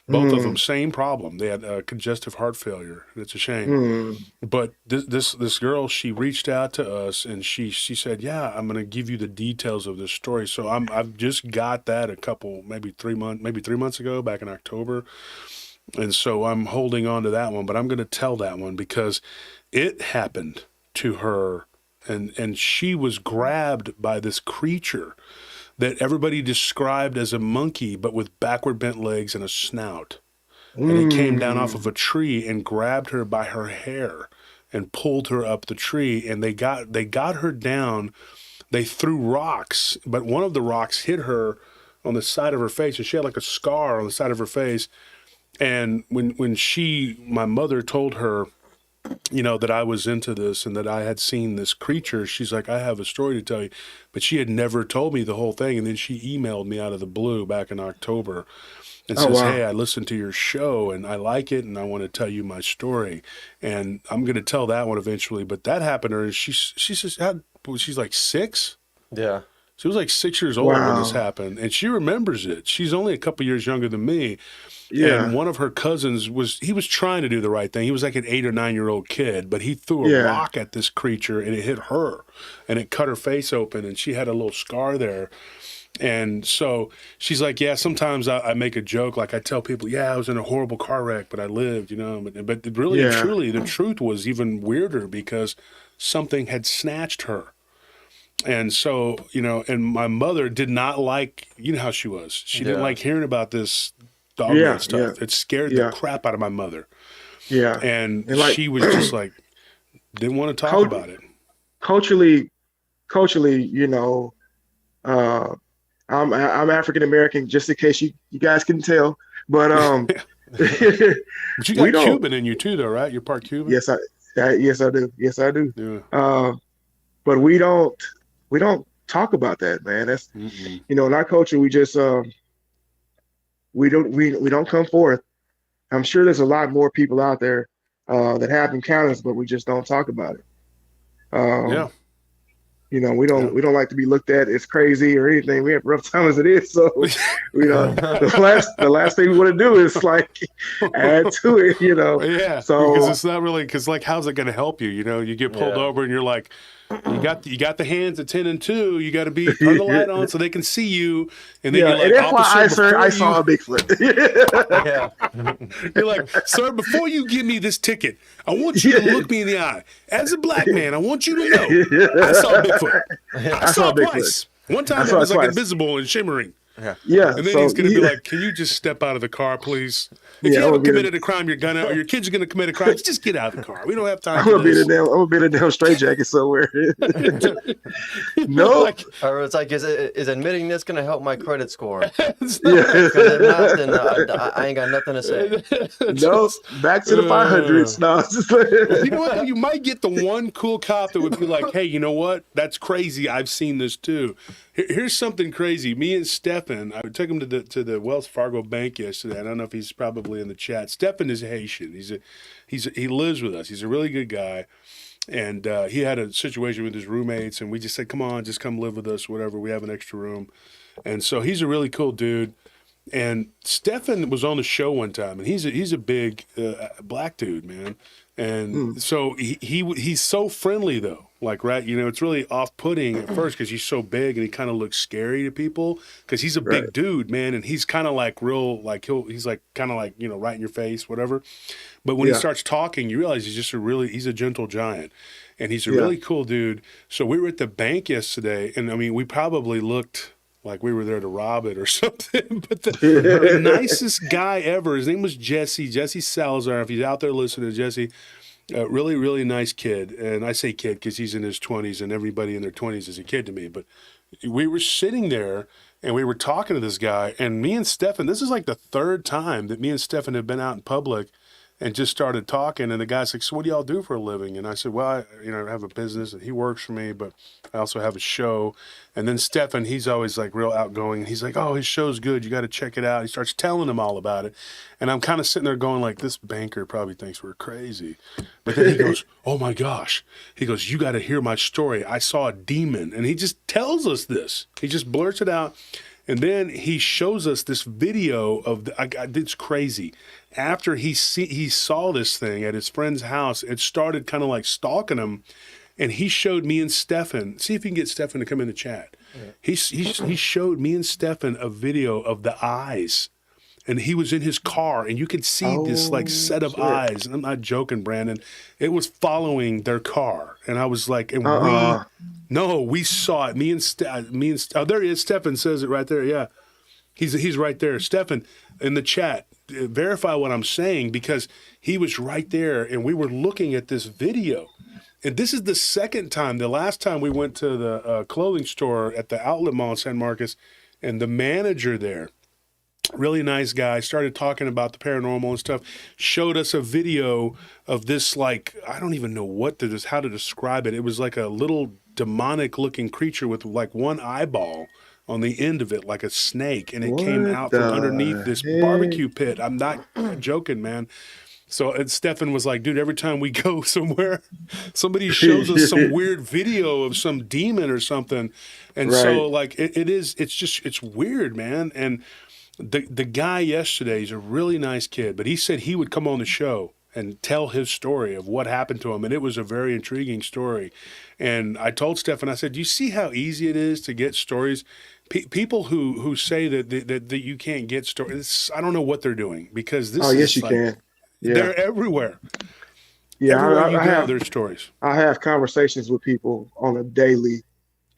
S1: Both of them, same problem. They had congestive heart failure. It's a shame. But this girl, she reached out to us, and she said, "Yeah, I'm going to give you the details of this story." So I've just got that maybe 3 months ago, back in October, and so I'm holding on to that one. But I'm going to tell that one because it happened to her, and she was grabbed by this creature that everybody described as a monkey, but with backward bent legs and a snout. And it came down off of a tree and grabbed her by her hair and pulled her up the tree. And they got her down. They threw rocks, but one of the rocks hit her on the side of her face, and she had like a scar on the side of her face. And when my mother told her, that I was into this and that I had seen this creature, she's like, "I have a story to tell you." But she had never told me the whole thing. And then she emailed me out of the blue back in October and says, "Hey, I listened to your show and I like it, and I want to tell you my story." And I'm going to tell that one eventually. But that happened to her. She says, she's like 6.
S2: Yeah.
S1: She was like 6 years old when this
S4: Wow.
S1: happened, and she remembers it. She's only a couple years younger than me.
S4: Yeah.
S1: And one of her cousins was trying to do the right thing. He was like an 8 or 9 year old kid, but he threw a
S4: Yeah.
S1: rock at this creature and it hit her and it cut her face open and she had a little scar there. And so she's like, yeah, sometimes I make a joke. Like I tell people, yeah, I was in a horrible car wreck, but I lived, you know, but really and
S4: Yeah.
S1: truly the truth was even weirder because something had snatched her. And so, you know, and my mother did not like, you know how she was. She didn't
S2: Yeah.
S1: like hearing about this Dogman
S4: Yeah,
S1: stuff.
S4: yeah.
S1: It scared
S4: Yeah.
S1: the crap out of my mother.
S4: Yeah.
S1: And
S4: And like
S1: she was just like, didn't want to talk
S4: Cult-
S1: about it.
S4: culturally, you know, I'm African American, just in case you guys can tell. But
S1: But you
S4: we
S1: got
S4: don't.
S1: Cuban in you too, though, right? You're part Cuban?
S4: Yes, yes, I do. Yes, I do.
S1: Yeah.
S4: But we don't talk about that, man. That's
S1: Mm-mm.
S4: you know, in our culture, we just we don't come forth. I'm sure there's a lot more people out there that have encounters, but we just don't talk about it.
S1: Yeah.
S4: You know, we don't like to be looked at as crazy or anything. We have rough time as it is, so you know, the last thing we want to do is like add to it, you know.
S1: Yeah.
S4: So
S1: because it's not really, because like, how's it going to help you? You know, you get pulled
S2: Yeah.
S1: over and you're like, you got the hands at 10 and 2. You got to turn the light on so they can see you. And then
S4: yeah,
S1: you're like,
S4: and FYI, sir,
S1: before
S4: I
S1: you-
S4: saw a Bigfoot.
S2: Yeah.
S1: You're like, sir, before you give me this ticket, I want you to look me in the eye. As a black man, I want you to know I saw Bigfoot. I saw it
S4: Bigfoot.
S1: twice. One time
S4: I
S1: it
S4: saw it
S1: was like
S4: twice.
S1: invisible and shimmering.
S4: Yeah,
S1: And then
S4: so
S1: he's going to be
S4: yeah.
S1: like, can you just step out of the car, please? If
S4: Yeah,
S1: you
S4: I'm
S1: haven't
S4: gonna be
S1: committed a crime, you're going to, or your kids are going to commit a crime, just get out of the car. We don't have time
S4: I'm
S1: for
S4: gonna be
S1: this.
S4: I'm gonna be in a damn straitjacket somewhere.
S1: You know,
S4: No.
S1: like,
S2: Or it's like, is admitting this going to help my credit score? Because
S4: Yeah.
S2: if not, then I ain't got nothing to say.
S4: No, back to the 500s. No.
S1: You know what? You might get the one cool cop that would be like, hey, you know what? That's crazy. I've seen this too. Here's something crazy. Me and Stefan, I took him to the Wells Fargo bank yesterday. I don't know if he's probably in the chat. Stefan is Haitian. He lives with us. He's a really good guy. And he had a situation with his roommates, and we just said, come on, just come live with us, whatever. We have an extra room. And so he's a really cool dude. And Stefan was on the show one time, and he's a big black dude, man. And so he's so friendly though, like, right, you know, it's really off-putting at first because he's so big and he kind of looks scary to people because he's a big dude, man, and he's kind of like real, like he's like kind of like, you know, right in your face, whatever. But when he starts talking, you realize he's a gentle giant, and he's a really cool dude. So we were at the bank yesterday, and I mean, we probably looked like we were there to rob it or something. But the nicest guy ever, his name was Jesse Salazar. If he's out there listening, Jesse, really, really nice kid. And I say kid because he's in his 20s, and everybody in their 20s is a kid to me. But we were sitting there, and we were talking to this guy. And me and Stefan, this is like the third time that me and Stefan have been out in public and just started talking. And the guy's like, so what do y'all do for a living? And I said, well, I have a business, and he works for me, but I also have a show. And then Stefan, he's always like real outgoing. And he's like, oh, his show's good. You got to check it out. He starts telling him all about it. And I'm kind of sitting there going like, this banker probably thinks we're crazy. But then he goes, oh my gosh. He goes, you got to hear my story. I saw a demon. And he just tells us this. He just blurts it out. And then he shows us this video of it's crazy. After he saw this thing at his friend's house, it started kind of like stalking him, and he showed me and Stefan. See if you can get Stefan to come in the chat. Yeah. He showed me and Stefan a video of the eyes, and he was in his car, and you could see this like set of eyes. And I'm not joking, Brandon. It was following their car, and I was like, and we saw it. Me and oh, there he is. Stefan says it right there. Yeah, he's right there. Stefan in the chat, verify what I'm saying, because he was right there, and we were looking at this video. And this is the second time. The last time we went to the clothing store at the outlet mall in San Marcos, and the manager there, really nice guy, started talking about the paranormal and stuff, showed us a video of this, like, I don't even know how to describe it. It was like a little demonic looking creature with like one eyeball on the end of it, like a snake, and it came out from underneath this barbecue pit. I'm not joking, man. So and Stefan was like, dude, every time we go somewhere, somebody shows us some weird video of some demon or something. And so like it's weird, man. And the guy yesterday, he's a really nice kid, but he said he would come on the show and tell his story of what happened to him. And it was a very intriguing story. And I told Stefan, I said, do you see how easy it is to get stories? People who say that you can't get stories, I don't know what they're doing, because this is
S4: yes, you
S1: like,
S4: can. Yeah.
S1: They're everywhere.
S4: Yeah,
S1: Everywhere you go, there's stories.
S4: I have conversations with people on a daily,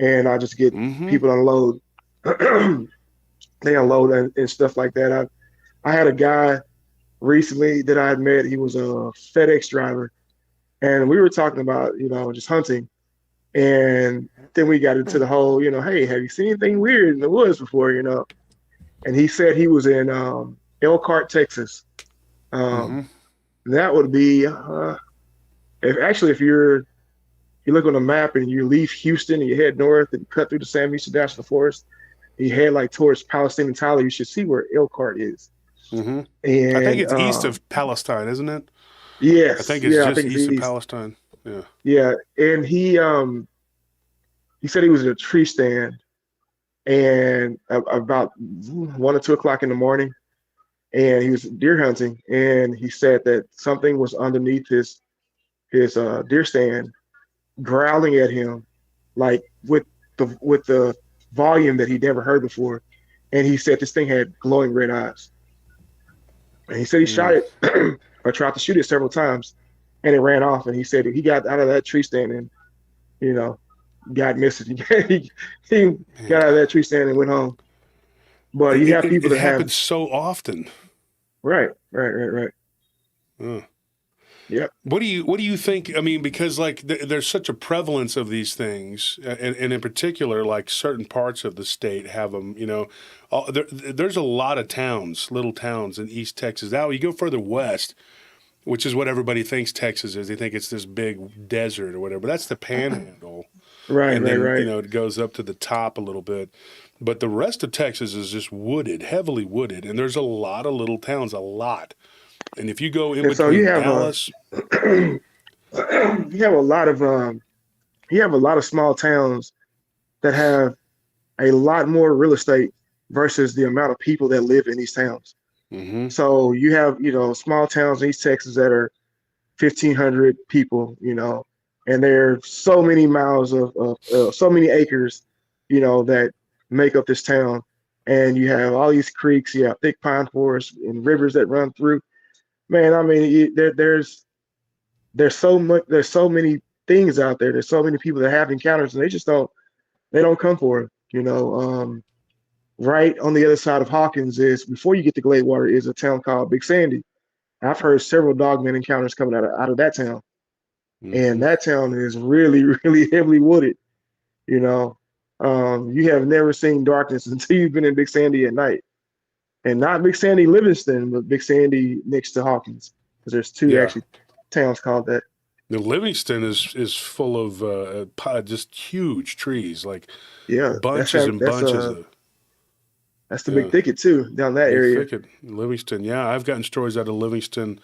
S4: and I just get people unload. They unload and stuff like that. I had a guy recently that I had met. He was a FedEx driver, and we were talking about, just hunting. And then we got into the whole, hey, have you seen anything weird in the woods before, And he said he was in Elkhart, Texas. That would be if you look on a map and you leave Houston and you head north and cut through the San Luis National Forest, you head like towards Palestine and Tyler, you should see where Elkhart is. And
S1: I think it's east of Palestine, isn't it?
S4: Yes.
S1: I think it's just east of Palestine. Yeah.
S4: Yeah. And he said he was at a tree stand and about 1 or 2 o'clock in the morning, and he was deer hunting, and he said that something was underneath his deer stand growling at him, like with the volume that he'd never heard before. And he said this thing had glowing red eyes. And he said he shot it or tried to shoot it several times, and it ran off. And he said he got out of that tree stand and, God missed it. He got out of that tree stand and went home. But you have people that
S1: happens so often.
S4: Right. Yeah.
S1: What do you think? I mean, because like there's such a prevalence of these things, and in particular, like certain parts of the state have them. There's a lot of towns, little towns in East Texas. Now you go further west, which is what everybody thinks Texas is. They think it's this big desert or whatever. But that's the Panhandle.
S4: Right.
S1: It goes up to the top a little bit. But the rest of Texas is just wooded, heavily wooded, and there's a lot of little towns, a lot. And if you go in between Dallas,
S4: you have a lot of small towns that have a lot more real estate versus the amount of people that live in these towns. So you have small towns in East Texas that are 1,500 people, and there are so many miles of so many acres, that make up this town. And you have all these creeks, you have thick pine forests and rivers that run through. Man, I mean, there's so many things out there. There's so many people that have encounters, and they don't come for it. Right on the other side of Hawkins is, before you get to Gladewater, is a town called Big Sandy. I've heard several Dogman encounters coming out of that town, and that town is really, really heavily wooded. You have never seen darkness until you've been in Big Sandy at night. And not Big Sandy Livingston, but Big Sandy next to Hawkins, because there's two actually towns called that.
S1: The Livingston is full of just huge trees, like bunches and bunches.
S4: That's the big thicket too, down that area.
S1: Thicket, Livingston. Yeah, I've gotten stories out of Livingston.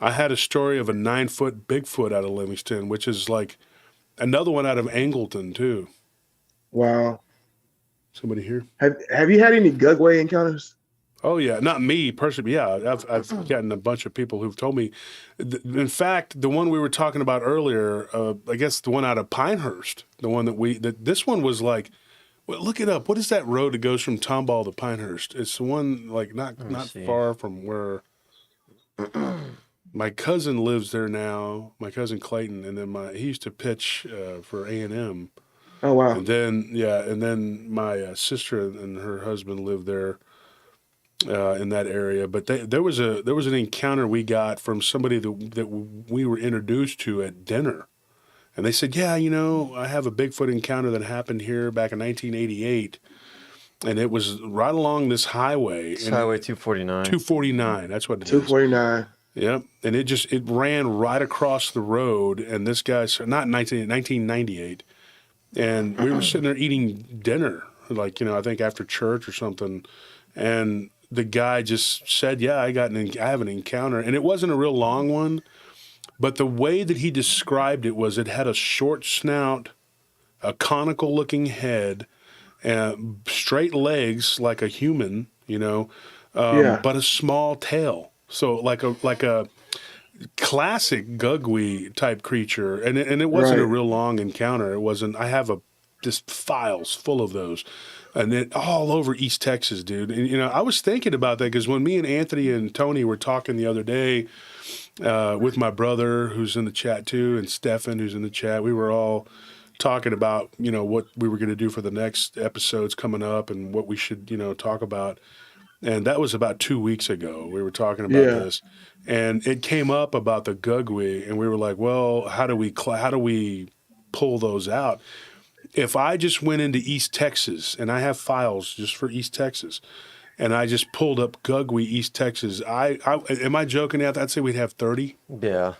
S1: I had a story of a 9-foot Bigfoot out of Livingston, which is like another one out of Angleton too.
S4: Wow.
S1: Somebody here?
S4: Have you had any Gugway encounters?
S1: Oh yeah, not me personally. Yeah, I've gotten a bunch of people who've told me. In fact, the one we were talking about earlier, I guess the one out of Pinehurst, the one this one was like, well, look it up. What is that road that goes from Tomball to Pinehurst? It's the one like not far from where my cousin lives there now. My cousin Clayton, and then he used to pitch for A&M.
S4: Oh wow!
S1: And then my sister and her husband lived there. In that area, but there was an encounter we got from somebody that we were introduced to at dinner, and they said, "Yeah, I have a Bigfoot encounter that happened here back in 1988, and it was right along this highway."
S2: It's Highway 249.
S1: 249. That's what it is.
S4: 249.
S1: Yep, and it ran right across the road, and this guy's not 1998, and we were sitting there eating dinner, like I think after church or something. And the guy just said, "Yeah, I have an encounter," and it wasn't a real long one, but the way that he described it was it had a short snout, a conical looking head, straight legs like a human,
S4: Yeah.
S1: but a small tail. So like a classic Gugwe type creature, and it wasn't a
S4: Right.
S1: real long encounter. It wasn't. I have just files full of those, and then all over East Texas, dude. And I was thinking about that because when me and Anthony and Tony were talking the other day with my brother, who's in the chat too, and Stefan, who's in the chat, we were all talking about what we were going to do for the next episodes coming up and what we should talk about. And that was about 2 weeks ago. We were talking about
S4: Yeah.
S1: this, and it came up about the Gugwe, and we were like, "Well, how do we pull those out?" If I just went into East Texas, and I have files just for East Texas, and I just pulled up Gugwe East Texas, I am I joking? I'd say we'd have 30.
S2: Yeah.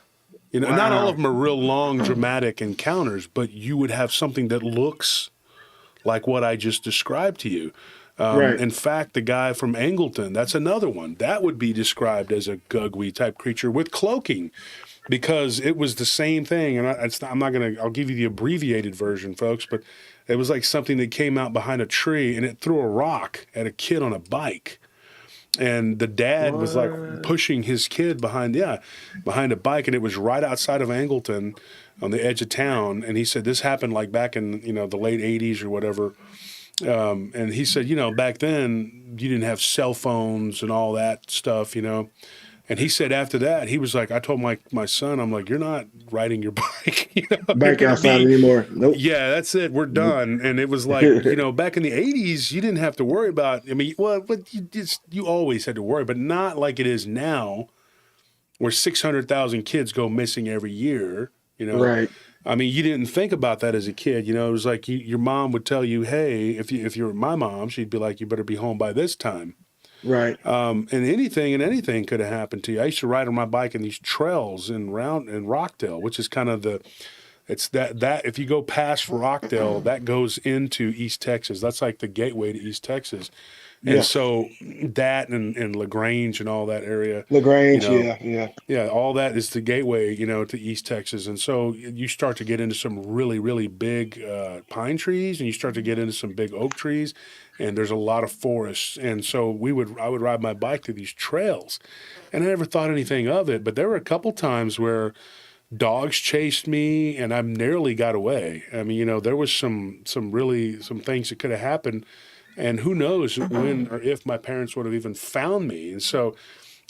S1: Not all
S4: Wow.
S1: of them are real long, dramatic encounters, but you would have something that looks like what I just described to you.
S4: Right.
S1: In fact, the guy from Angleton, that's another one. That would be described as a Gugwe type creature with cloaking because it was the same thing. And I'll give you the abbreviated version, folks, but it was like something that came out behind a tree and it threw a rock at a kid on a bike. And the dad was like pushing his kid behind a bike, and it was right outside of Angleton on the edge of town. And he said this happened like back in, the late 80s or whatever. And he said, back then you didn't have cell phones and all that stuff, And he said after that, he was like, I told my son, I'm like, you're not riding your bike,
S4: Back outside anymore. Nope.
S1: Yeah, that's it. We're done. And it was like, back in the 80s, you didn't have to worry about, but you always had to worry, but not like it is now where 600,000 kids go missing every year,
S4: Right.
S1: You didn't think about that as a kid. It was like your mom would tell you, hey, if you were my mom, she'd be like, you better be home by this time.
S4: Right.
S1: And anything could have happened to you. I used to ride on my bike in these trails in Rockdale, which is kind of it's that if you go past Rockdale, that goes into East Texas. That's like the gateway to East Texas. And so that and LaGrange and all that area.
S4: LaGrange,
S1: Yeah, all that is the gateway, to East Texas. And so you start to get into some really, really big pine trees, and you start to get into some big oak trees, and there's a lot of forests. And so I would ride my bike through these trails, and I never thought anything of it. But there were a couple times where dogs chased me, and I nearly got away. There was some things that could have happened. And who knows when or if my parents would have even found me. And so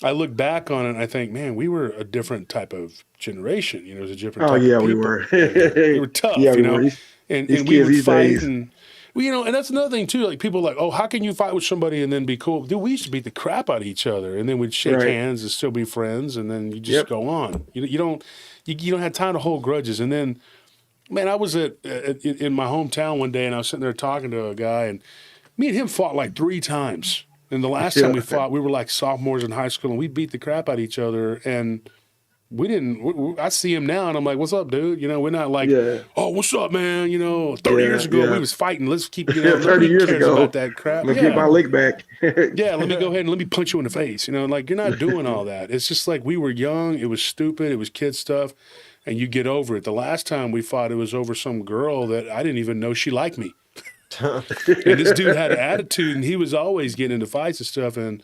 S1: I look back on it and I think, man, we were a different type of generation. It was a different type of people.
S4: we were.
S1: We were tough,
S4: Yeah, we
S1: know.
S4: were.
S1: And
S4: These
S1: we
S4: kids
S1: would
S4: these
S1: fight.
S4: days.
S1: And that's another thing, too. Like, people are like, oh, how can you fight with somebody and then be cool? Dude, we used to beat the crap out of each other. And then we'd shake hands and still be friends. And then you just go on. You don't have time to hold grudges. And then, man, I was in my hometown one day and I was sitting there talking to a guy, and me and him fought like 3 times. And the last time we fought, we were like sophomores in high school, and we beat the crap out of each other. And we didn't. I see him now, and I'm like, "What's up, dude?" We're not like, "Oh, what's up, man?" 30 years ago, we was fighting. Let's keep.
S4: 30 years ago,
S1: about that crap.
S4: Let me get my lick back.
S1: Let me go ahead and let me punch you in the face. Like, you're not doing all that. It's just like we were young. It was stupid. It was kid stuff, and you get over it. The last time we fought, it was over some girl that I didn't even know she liked me. And this dude had an attitude, and he was always getting into fights and stuff. And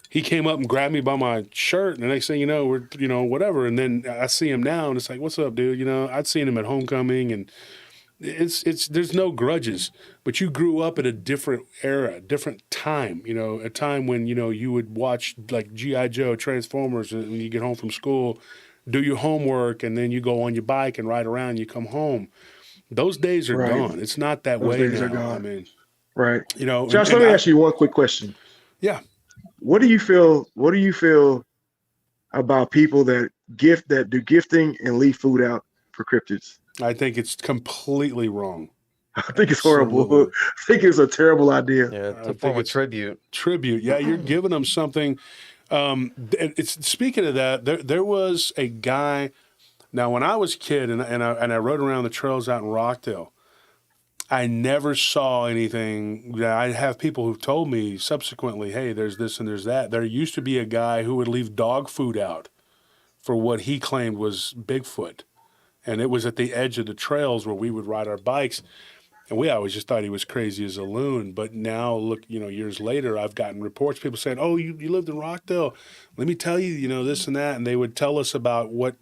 S1: he came up and grabbed me by my shirt, and the next thing you know, we're whatever. And then I see him now, and it's like, "What's up, dude?" I'd seen him at homecoming, and it's there's no grudges. But you grew up at a different era, different time. A time when you would watch like G.I. Joe, Transformers, and when you get home from school, do your homework, and then you go on your bike and ride around. And you come home. Those days are gone. It's not that way
S4: Those days
S1: now.
S4: are gone.
S1: Right.
S4: Josh, let me ask you one quick question.
S1: Yeah.
S4: What do you feel about people that do gifting and leave food out for cryptids?
S1: I think it's completely wrong.
S4: I think it's horrible.
S1: Absolutely.
S4: I think it's a terrible idea.
S2: Yeah, it's a form of tribute.
S1: Tribute. Yeah, you're giving them something. Speaking of that, there was a guy. Now, when I was a kid and I rode around the trails out in Rockdale, I never saw anything. I have people who've told me subsequently, hey, there's this and there's that. There used to be a guy who would leave dog food out for what he claimed was Bigfoot. And it was at the edge of the trails where we would ride our bikes. And we always just thought he was crazy as a loon. But now, look, years later, I've gotten reports, people saying, oh, you lived in Rockdale. Let me tell you, this and that. And they would tell us about what,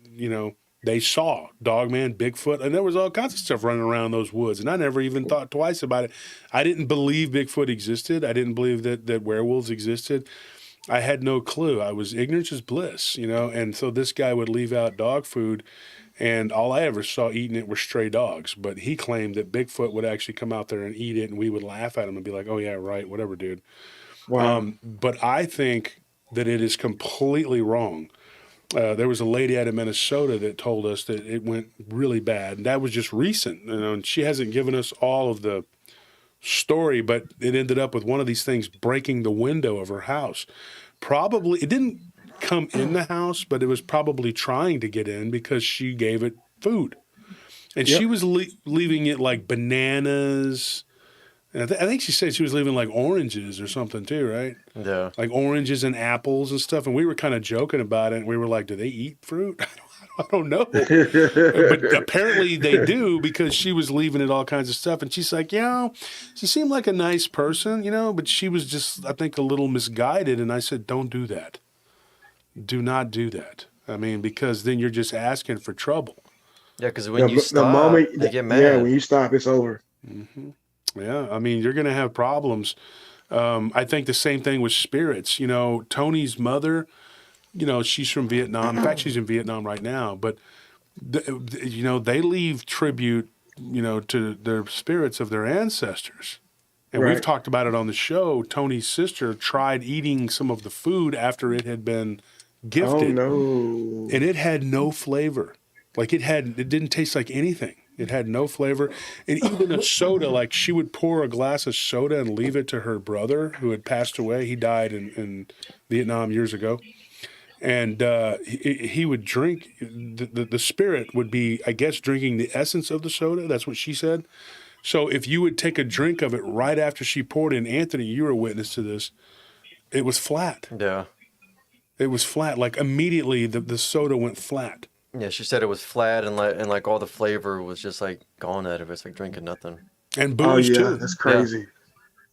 S1: they saw. Dogman, Bigfoot. And there was all kinds of stuff running around those woods. And I never even thought twice about it. I didn't believe Bigfoot existed. I didn't believe that werewolves existed. I had no clue. Ignorance is bliss, And so this guy would leave out dog food. And all I ever saw eating it were stray dogs. But he claimed that Bigfoot would actually come out there and eat it, and we would laugh at him and be like, oh, yeah, right, whatever, dude.
S4: Wow.
S1: But I think that it is completely wrong. There was a lady out of Minnesota that told us that it went really bad. And that was just recent. And she hasn't given us all of the story, but it ended up with one of these things breaking the window of her house. Probably, it didn't come in the house, but it was probably trying to get in because she gave it food. And she was leaving it like bananas. And I think she said she was leaving like oranges or something too, right?
S2: Yeah.
S1: Like oranges and apples and stuff. And we were kind of joking about it. And we were like, do they eat fruit? I don't know. But apparently they do, because she was leaving it all kinds of stuff. And she's like, she seemed like a nice person, but she was just, I think, a little misguided. And I said, don't do that. Do not do that. I mean, because then you're just asking for trouble.
S2: Yeah, because when you stop,
S4: the moment,
S2: they get mad.
S4: Yeah, when you stop, it's over.
S1: Mm-hmm. Yeah, I mean, you're going to have problems. I think the same thing with spirits. Tony's mother, she's from Vietnam. In fact, she's in Vietnam right now. But, they leave tribute, to their spirits of their ancestors. And we've talked about it on the show. Tony's sister tried eating some of the food after it had been gifted.
S4: Oh, no.
S1: And it had no flavor. Like it didn't taste like anything. It had no flavor. And even a soda, like she would pour a glass of soda and leave it to her brother who had passed away. He died in Vietnam years ago. And he would drink, the spirit would be, I guess, drinking the essence of the soda. That's what she said. So if you would take a drink of it right after she poured it, and Anthony, you were a witness to this, it was flat.
S2: Yeah.
S1: It was flat. Like immediately the soda went flat.
S2: Yeah, she said it was flat and like all the flavor was just like gone out of it. It's like drinking nothing.
S1: And booze too.
S4: That's crazy.
S1: Yeah.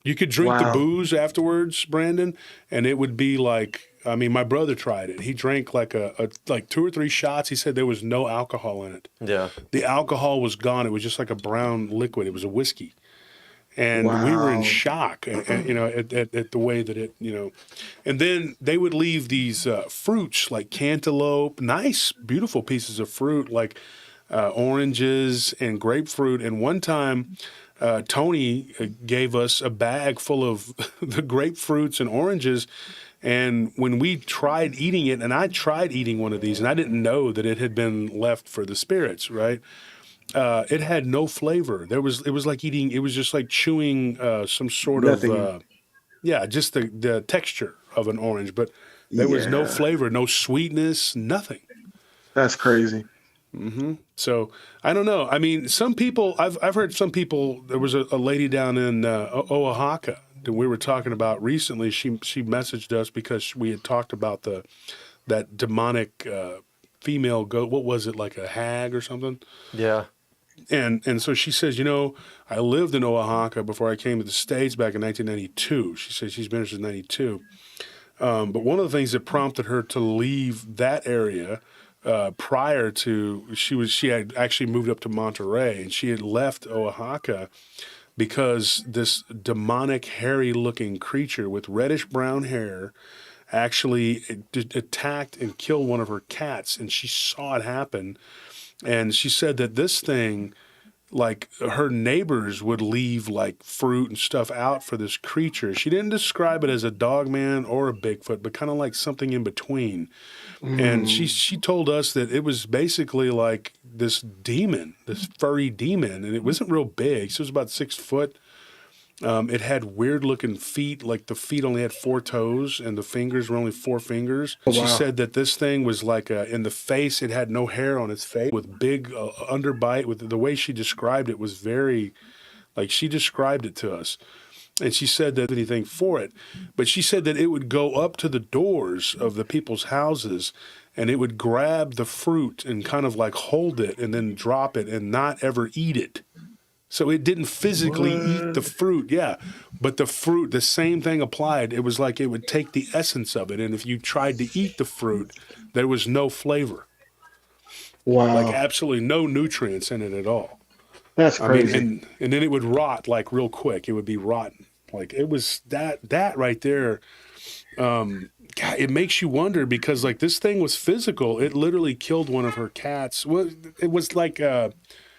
S1: You could drink the booze afterwards, Brandon, and it would be like, I mean, my brother tried it. He drank like like 2 or 3 shots. He said there was no alcohol in it.
S2: Yeah.
S1: The alcohol was gone. It was just like a brown liquid. It was a whiskey. And we were in shock, at the way that it, And then they would leave these fruits like cantaloupe, nice, beautiful pieces of fruit like oranges and grapefruit. And one time, Tony gave us a bag full of the grapefruits and oranges. And when we tried eating it, and I tried eating one of these, and I didn't know that it had been left for the spirits, right? It had no flavor. It was just like chewing some sort of, just the texture of an orange, but there was no flavor, no sweetness, nothing.
S4: That's crazy.
S1: Mm-hmm. So I don't know. I mean, some people, I've heard some people, there was a lady down in Oaxaca that we were talking about recently. She messaged us because we had talked about that demonic female goat. What was it, like a hag or something?
S2: Yeah.
S1: And so she says, I lived in Oaxaca before I came to the States back in 1992. She says she's been here since 92. But one of the things that prompted her to leave that area prior to, she had actually moved up to Monterey, and she had left Oaxaca because this demonic, hairy-looking creature with reddish-brown hair actually attacked and killed one of her cats, and she saw it happen. And she said that this thing, like her neighbors would leave like fruit and stuff out for this creature. She didn't describe it as a Dogman or a Bigfoot, but kind of like something in between. And she told us that it was basically like this demon, this furry demon, and it wasn't real big. So it was about 6 foot. It had weird looking feet, like the feet only had 4 toes and the fingers were only 4 fingers. Oh, wow. She said that this thing was like in the face, it had no hair on its face with big underbite. With the way she described it was very Like she described it to us. And she said that anything for it, but she said that it would go up to the doors of the people's houses and it would grab the fruit and kind of like hold it and then drop it and not ever eat it. So it didn't physically eat the fruit. Yeah. But the fruit, the same thing applied. It was like it would take the essence of it. And if you tried to eat the fruit, there was no flavor.
S4: Wow.
S1: Like absolutely no nutrients in it at all.
S4: That's crazy.
S1: I mean, and then it would rot like real quick. It would be rotten. Like it was that right there. God, it makes you wonder because like this thing was physical. It literally killed one of her cats. Well, it was like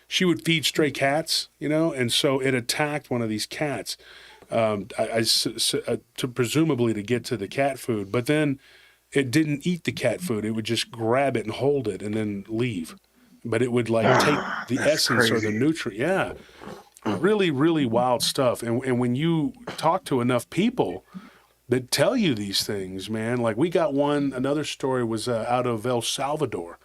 S1: she would feed stray cats, you know, and so it attacked one of these cats to presumably to get to the cat food. But then it didn't eat the cat food. It would just grab it and hold it and then leave. But it would like take the essence or the nutrient. Yeah. Really, really wild stuff. And when you talk to enough people that tell you these things, man, like we got another story was out of El Salvador.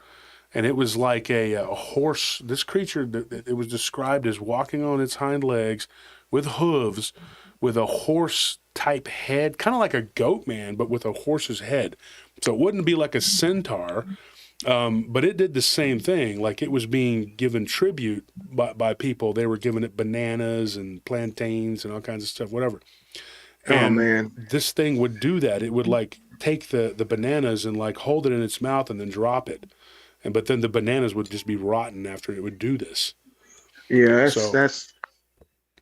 S1: And it was like a horse. This creature, it was described as walking on its hind legs with hooves, with a horse-type head, kind of like a goat man, but with a horse's head. So it wouldn't be like a centaur, but it did the same thing. Like it was being given tribute by people. They were giving it bananas and plantains and all kinds of stuff, whatever. And
S4: man,
S1: this thing would do that. It would like take the bananas and like hold it in its mouth and then drop it. But then the bananas would just be rotten after it would do this.
S4: Yeah, that's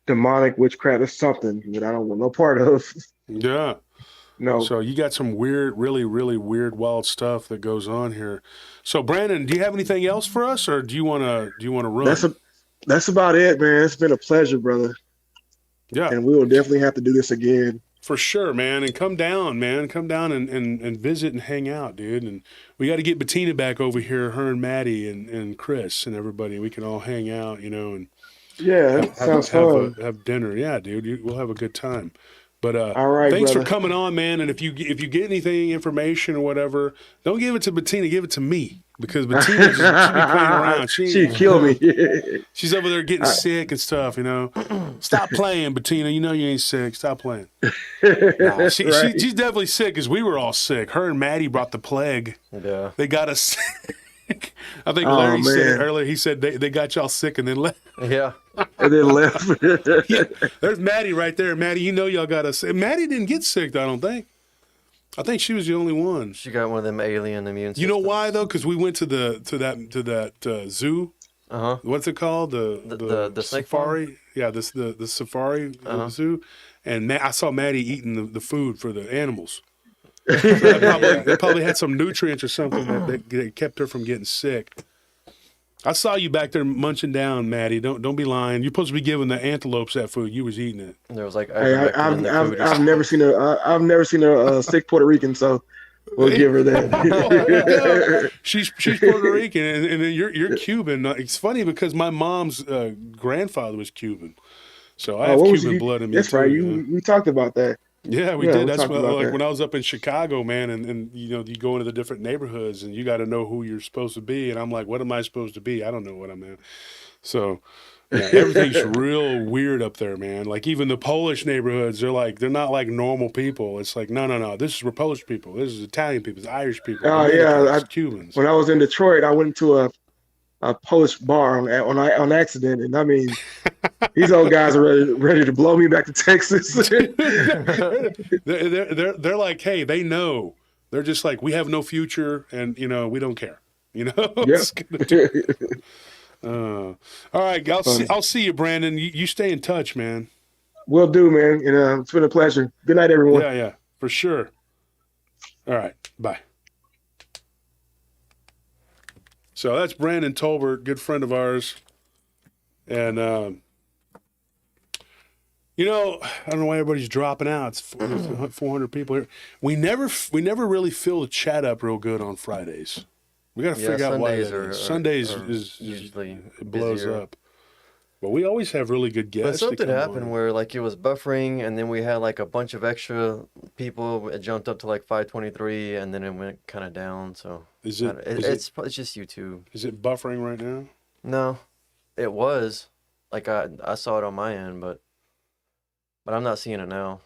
S4: demonic witchcraft. It's something that I don't want no part of.
S1: Yeah.
S4: No.
S1: So you got some weird, really, really weird, wild stuff that goes on here. So Brandon, do you have anything else for us, or do you want to run?
S4: That's about it, man. It's been a pleasure, brother.
S1: Yeah.
S4: And we will definitely have to do this again.
S1: For sure, man. And come down, man. Come down and visit and hang out, dude. And we got to get Bettina back over here, her and Maddie and Chris and everybody. We can all hang out, you know, and
S4: sounds fun.
S1: Have dinner. Yeah, dude. We'll have a good time. But
S4: all right,
S1: thanks
S4: brother.
S1: for coming on, man. And if you get anything, information or whatever, don't give it to Bettina. Give it to me because Bettina she be playing around.
S4: She'd kill me.
S1: She's over there getting sick and stuff. You know, stop playing, Bettina. You know you ain't sick. Stop playing. Nah, she's definitely sick because we were all sick. Her and Maddie brought the plague.
S2: Yeah,
S1: they got us sick. I think Larry said it earlier. He said they got y'all sick and then left.
S2: Yeah.
S4: And then left.
S1: Yeah, there's Maddie right there. Maddie, you know y'all got us. Maddie didn't get sick, I don't think. I think she was the only one.
S2: She got one of them alien immune systems.
S1: You know why though? Because we went to that zoo. What's it called? The
S2: snake
S1: safari.
S2: farm?
S1: Yeah, the safari zoo. And I saw Maddie eating the food for the animals. So that probably had some nutrients or something that kept her from getting sick. I saw you back there munching down, Maddie. Don't be lying. You're supposed to be giving the antelopes that food. You was eating it.
S2: There was like
S4: I've never seen a sick Puerto Rican, so we'll give her that.
S1: She's Puerto Rican, and then you're Cuban. It's funny because my mom's grandfather was Cuban, so I have Cuban blood in me.
S4: That's
S1: too,
S4: right.
S1: you know?
S4: We talked about that.
S1: Yeah, we did. That's when I was up in Chicago, man, and you know, you go into the different neighborhoods and you got to know who you're supposed to be. And I'm like, what am I supposed to be? I don't know what I'm at. So yeah, everything's real weird up there, man. Like even the Polish neighborhoods, they're not like normal people. It's like, no, this is Polish people. This is Italian people. It's Irish people.
S4: Oh yeah,
S1: Cubans.
S4: When I was in Detroit, I went to a Polish bar on accident, and I mean, these old guys are ready to blow me back to Texas.
S1: they're like, hey, they know. They're just like, we have no future, and you know, we don't care. You know.
S4: Yep.
S1: All right, I'll see you, Brandon. You stay in touch, man.
S4: Will do, man. And it's been a pleasure. Good night, everyone.
S1: Yeah, for sure. All right, bye. So that's Brandon Tolbert, good friend of ours. And, you know, I don't know why everybody's dropping out. It's 400 people here. We never really fill the chat up real good on Fridays. We got to figure out why that is. Sundays is
S2: usually
S1: it blows
S2: busier.
S1: up. But we always have really good guests.
S2: But something happened where like it was buffering, and then we had like a bunch of extra people. It jumped up to like 523, and then it went kind of down. So
S1: it's
S2: just YouTube.
S1: Is it buffering right now?
S2: No, it was. Like I saw it on my end, but I'm not seeing it now.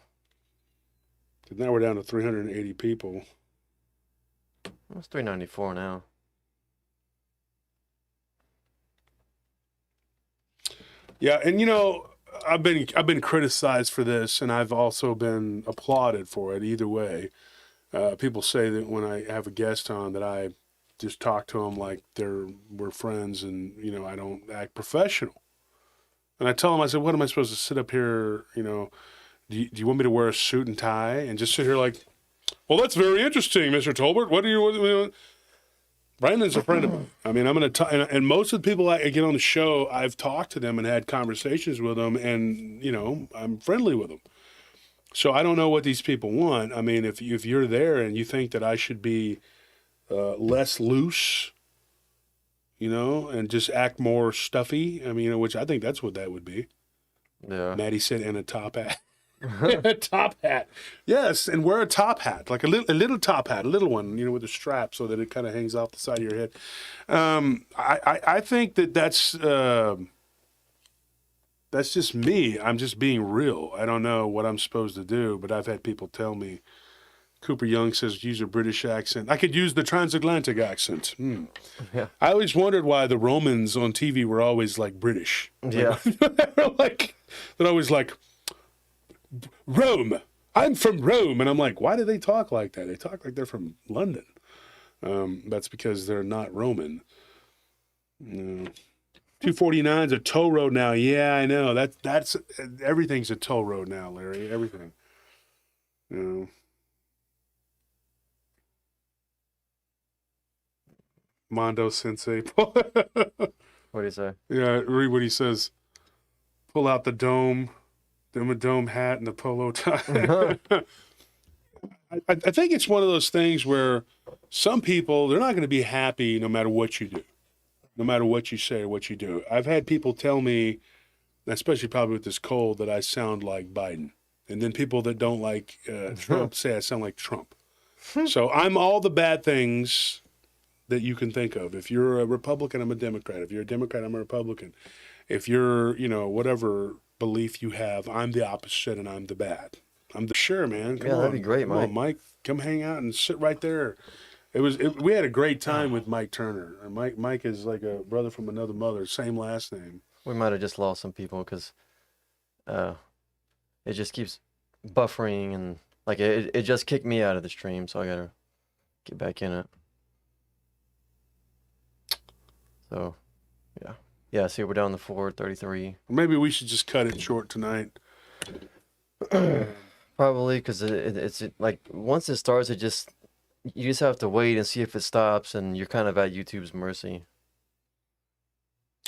S1: Now we're down to 380 people.
S2: It's 394 now.
S1: Yeah, and I've been criticized for this, and I've also been applauded for it. Either way, people say that when I have a guest on, that I just talk to them like we're friends, and I don't act professional. And I tell them, I said, "What am I supposed to sit up here? Do you want me to wear a suit and tie and just sit here like, well, that's very interesting, Mr. Tolbert. What do you?" Brandon's a friend of mine. I mean, I'm going to talk, and most of the people I get on the show, I've talked to them and had conversations with them, and I'm friendly with them. So I don't know what these people want. I mean, if you're there and you think that I should be less loose, and just act more stuffy, I mean, which I think that's what that would be.
S2: Yeah.
S1: Maddie said, and a top hat. A top hat. Yes, and wear a top hat, like a little top hat, a little one, with a strap so that it kind of hangs off the side of your head. I think that's just me. I'm just being real. I don't know what I'm supposed to do, but I've had people tell me. Cooper Young says, use a British accent. I could use the transatlantic accent.
S2: Yeah.
S1: I always wondered why the Romans on TV were always like British.
S2: Yeah.
S1: They're always like, Rome. I'm from Rome. And I'm like, why do they talk like that? They talk like they're from London. That's because they're not Roman. 249's a toll road now. Yeah, I know. That's everything's a toll road now, Larry. Everything. Mondo Sensei.
S2: What do you say?
S1: Yeah, read what he says. Pull out the dome, a dome hat, and the polo tie. I think it's one of those things where some people, they're not going to be happy no matter what you do, no matter what you say or what you do. I've had people tell me, especially probably with this cold, that I sound like Biden. And then people that don't like Trump say I sound like Trump. So I'm all the bad things that you can think of. If you're a Republican, I'm a Democrat. If you're a Democrat, I'm a Republican. If you're, whatever belief you have, I'm the opposite and I'm the bad. Sure, man. Come on.
S2: That'd be great,
S1: Come
S2: Mike.
S1: on, Mike. Come hang out and sit right there. We had a great time with Mike Turner. Mike is like a brother from another mother, same last name.
S2: We might have just lost some people because it just keeps buffering and like it just kicked me out of the stream, so I gotta get back in it. So, yeah. See, we're down to 433.
S1: Maybe we should just cut it short tonight.
S2: Probably because it's like once it starts, you just have to wait and see if it stops, and you're kind of at YouTube's mercy.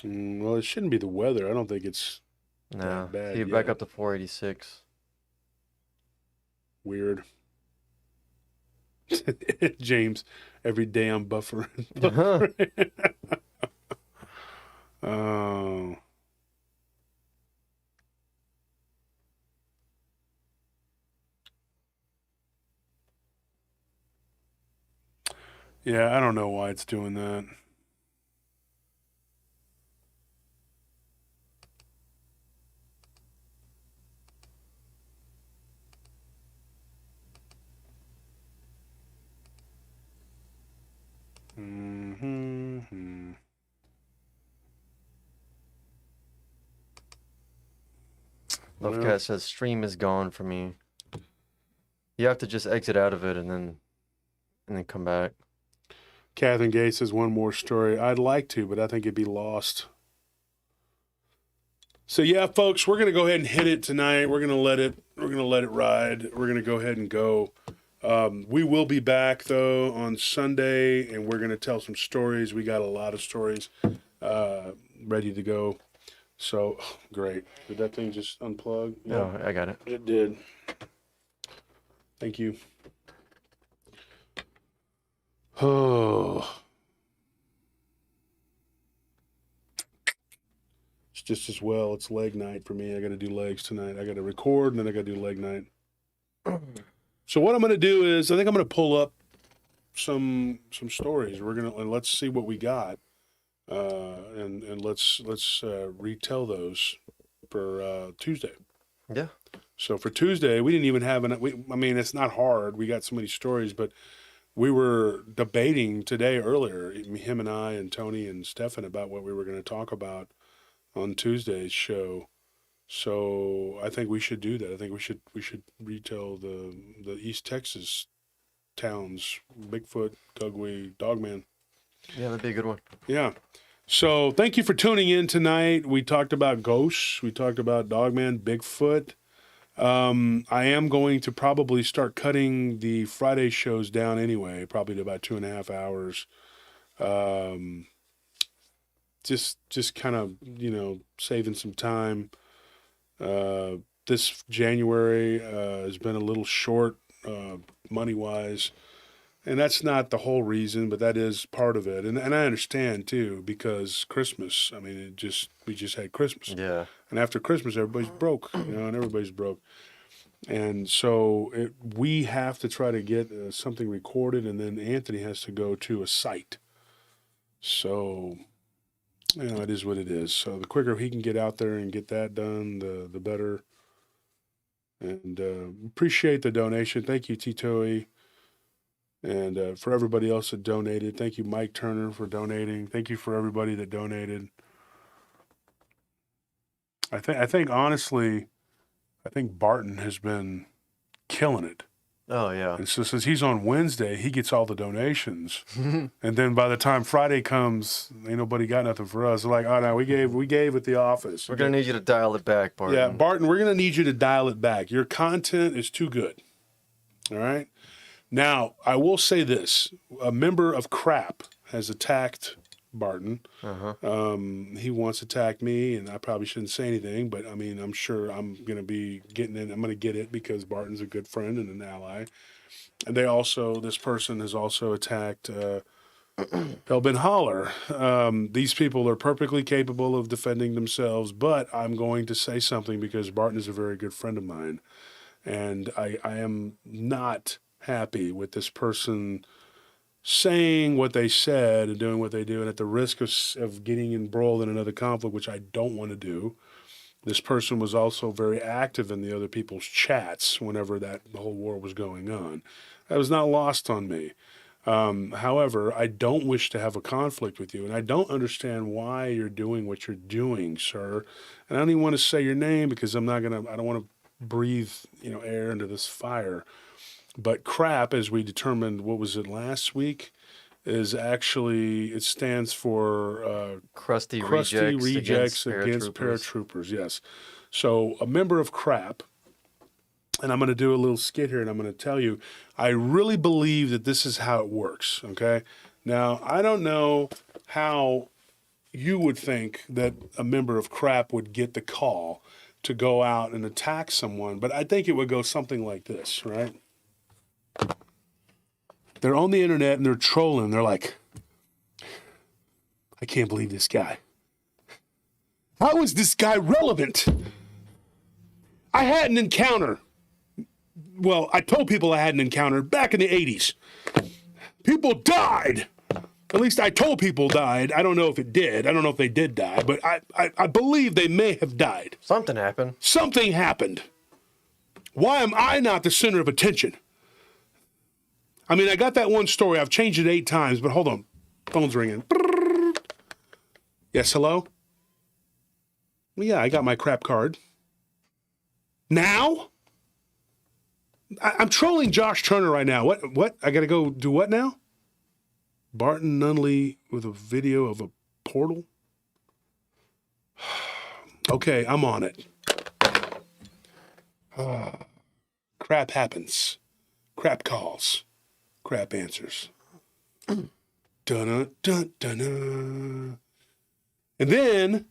S1: Well, it shouldn't be the weather. I don't think it's
S2: No,
S1: bad
S2: see, back
S1: yet.
S2: up to 486.
S1: Weird. James, every day I'm buffering. Oh. Yeah, I don't know why it's doing that. Mm-hmm.
S2: Lovecat says stream is gone for me. You have to just exit out of it and then come back.
S1: Catherine Gay says one more story. I'd like to, but I think it'd be lost. So yeah, folks, we're gonna go ahead and hit it tonight. We're gonna let it ride. We're gonna go ahead and go. We will be back though on Sunday, and we're gonna tell some stories. We got a lot of stories ready to go. So great. Did that thing just unplug?
S2: No, I got it.
S1: It did. Thank you. Oh. It's just as well. It's leg night for me. I got to do legs tonight. I got to record, and then I got to do leg night. So what I'm going to do is I think I'm going to pull up some stories. Let's see what we got. and let's retell those for Tuesday.
S2: Yeah.
S1: So for Tuesday, we didn't even have I mean, it's not hard. We got so many stories, but we were debating today earlier, him and I and Tony and Stefan, about what we were going to talk about on Tuesday's show. So I think we should do that. I think we should retell the East Texas towns: Bigfoot, Gugwe, Dogman.
S2: Yeah, that'd be a good one.
S1: Yeah. So thank you for tuning in tonight. We talked about ghosts. We talked about Dogman, Bigfoot. I am going to probably start cutting the Friday shows down anyway, probably to about 2.5 hours. Just kind of, saving some time. This January has been a little short money-wise, and that's not the whole reason, but that is part of it. And I understand too, because Christmas. I mean, we just had Christmas.
S2: Yeah.
S1: And after Christmas, everybody's broke, and everybody's broke. And so we have to try to get something recorded, and then Anthony has to go to a site. So, it is what it is. So the quicker he can get out there and get that done, the better. And appreciate the donation. Thank you, Titoe. And for everybody else that donated, thank you, Mike Turner, for donating. Thank you for everybody that donated. I think honestly, Barton has been killing it.
S2: Oh, yeah.
S1: And so since he's on Wednesday, he gets all the donations. And then by the time Friday comes, ain't nobody got nothing for us. They're like, oh, no, we gave at the office.
S2: We're going to need you to dial it back, Barton.
S1: Yeah, Barton, we're going to need you to dial it back. Your content is too good. All right? Now, I will say this. A member of Crap has attacked Barton. He once attacked me, and I probably shouldn't say anything, but I mean, I'm sure I'm going to be getting it. I'm going to get it because Barton's a good friend and an ally. And this person has also attacked Hellbent Holler. These people are perfectly capable of defending themselves, but I'm going to say something because Barton is a very good friend of mine. And I am not happy with this person saying what they said and doing what they do, and at the risk of getting embroiled in another conflict, which I don't want to do. This person was also very active in the other people's chats whenever the whole war was going on. That was not lost on me. However, I don't wish to have a conflict with you, and I don't understand why you're doing what you're doing, sir. And I don't even want to say your name because I don't want to breathe, air into this fire. But Crap, as we determined, what was it last week, is actually, it stands for
S2: Crusty
S1: Rejects Against Paratroopers. Yes. So a member of Crap, and I'm going to do a little skit here, and I'm going to tell you, I really believe that this is how it works, okay? Now, I don't know how you would think that a member of Crap would get the call to go out and attack someone, but I think it would go something like this, right? They're on the internet and they're trolling. They're like, I can't believe this guy. How is this guy relevant? I had an encounter. Well, I told people I had an encounter back in the 80s. People died. At least I told people died. I don't know if it did. I don't know if they did die, but I believe they may have died.
S2: Something happened.
S1: Something happened. Why am I not the center of attention? I mean, I got that one story. I've changed it 8 times, but hold on. Phone's ringing. Yes, hello? Well, yeah, I got my Crap card. Now? I'm trolling Josh Turner right now. What? I got to go do what now? Barton Nunley with a video of a portal? Okay, I'm on it. Crap happens. Crap calls. Crap answers. Dun-dun-dun-dun-dun. And then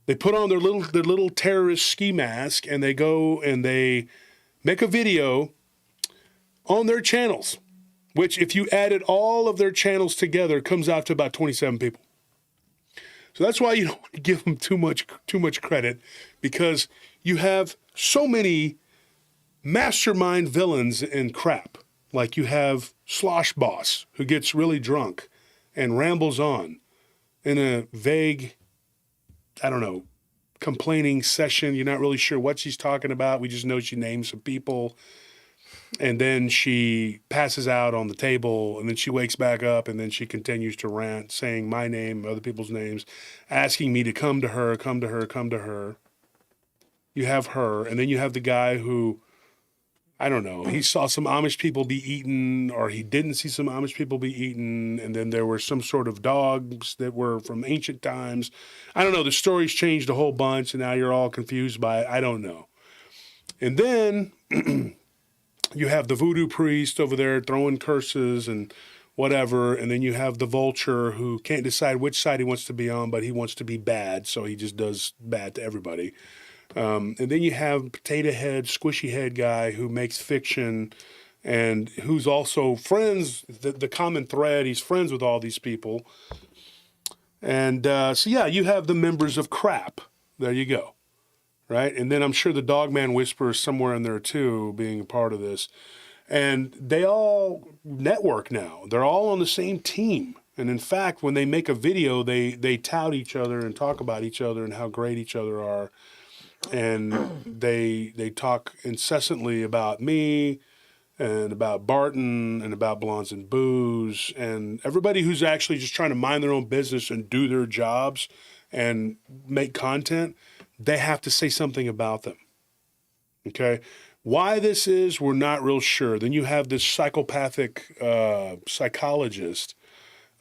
S1: they put on their little terrorist ski mask and they go and they make a video on their channels, which if you added all of their channels together comes out to about 27 people. So that's why you don't want to give them too much credit, because you have so many mastermind villains in Crap. Like you have Slosh Boss, who gets really drunk and rambles on in a vague, I don't know, complaining session. You're not really sure what she's talking about. We just know she names some people. And then she passes out on the table, and then she wakes back up, and then she continues to rant, saying my name, other people's names, asking me to come to her, come to her, come to her. You have her, and then you have the guy who, I don't know, he saw some Amish people be eaten, or he didn't see some Amish people be eaten, and then there were some sort of dogs that were from ancient times. I don't know, the story's changed a whole bunch, and now you're all confused by it. I don't know. And then you have the voodoo priest over there throwing curses and whatever, and then you have the vulture who can't decide which side he wants to be on, but he wants to be bad, so he just does bad to everybody. And then you have potato head, squishy head guy who makes fiction and who's also friends, the common thread, he's friends with all these people. And so, yeah, you have the members of crap. There you go. Right? And then I'm sure the Dogman Whisperer is somewhere in there too, being a part of this. And they all network now. They're all on the same team. And in fact, when they make a video, they tout each other and talk about each other and how great each other are. And they talk incessantly about me and about Barton and about Blondes and Booze and everybody who's actually just trying to mind their own business and do their jobs and make content. They have to say something about them. Okay? Why this is, we're not real sure. Then you have this psychopathic psychologist.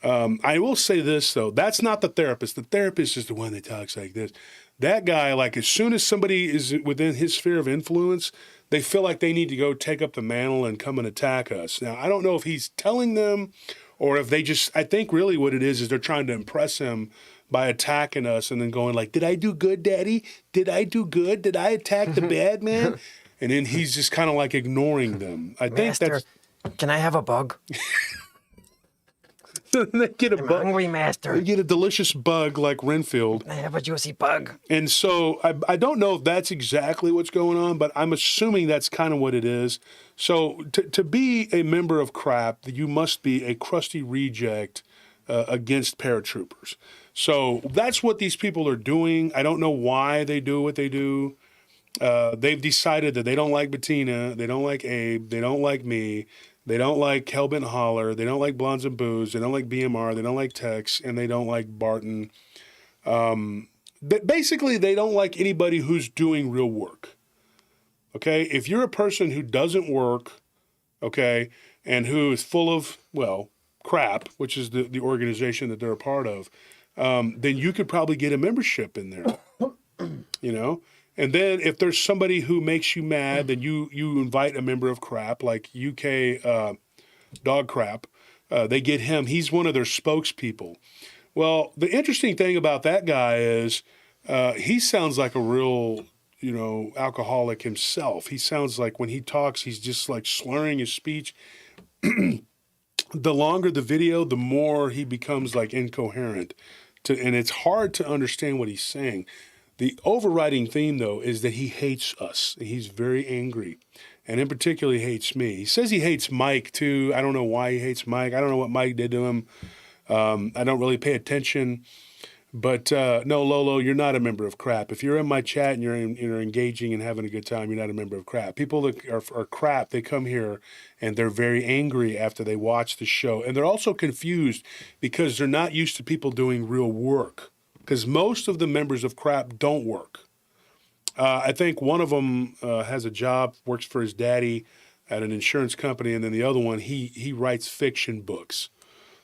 S1: I will say this, though. That's not the therapist. The therapist is the one that talks like this. That guy, like, as soon as somebody is within his sphere of influence, they feel like they need to go take up the mantle and come and attack us. Now, I don't know if he's telling them or if they just, I think really what it is they're trying to impress him by attacking us and then going like, did I do good, Daddy? Did I do good? Did I attack the bad man? And then he's just kind of like ignoring them. I think
S5: Master,
S1: that's...
S5: can I have a bug?
S1: They get a
S5: I'm
S1: bug.
S5: hungry, Master.
S1: They get a delicious bug like Renfield.
S5: Can I have a juicy bug?
S1: And so I don't know if that's exactly what's going on, but I'm assuming that's kind of what it is. So to be a member of crap, you must be a crusty reject against paratroopers. So that's what these people are doing. I don't know why they do what they do. They've decided that they don't like Bettina, they don't like Abe, they don't like me, they don't like Hellbent Holler, they don't like Blondes and Booze, they don't like BMR, they don't like Tex, and they don't like Barton. Basically, they don't like anybody who's doing real work. Okay? If you're a person who doesn't work, okay, and who is full of, well, crap, which is the organization that they're a part of, then you could probably get a membership in there, you know? And then if there's somebody who makes you mad, then you invite a member of crap, like UK Dog Crap. They get him. He's one of their spokespeople. Well, the interesting thing about that guy is he sounds like a real, alcoholic himself. He sounds like when he talks, he's just like slurring his speech. The longer the video, the more he becomes like incoherent. And it's hard to understand what he's saying. The overriding theme, though, is that he hates us. He's very angry. And in particular, he hates me. He says he hates Mike, too. I don't know why he hates Mike. I don't know what Mike did to him. I don't really pay attention. But no, Lolo, you're not a member of crap. If you're in my chat and you're engaging and having a good time, you're not a member of crap. People that are crap, they come here and they're very angry after they watch the show. And they're also confused because they're not used to people doing real work. Because most of the members of crap don't work. I think one of them has a job, works for his daddy at an insurance company, and then the other one, he writes fiction books.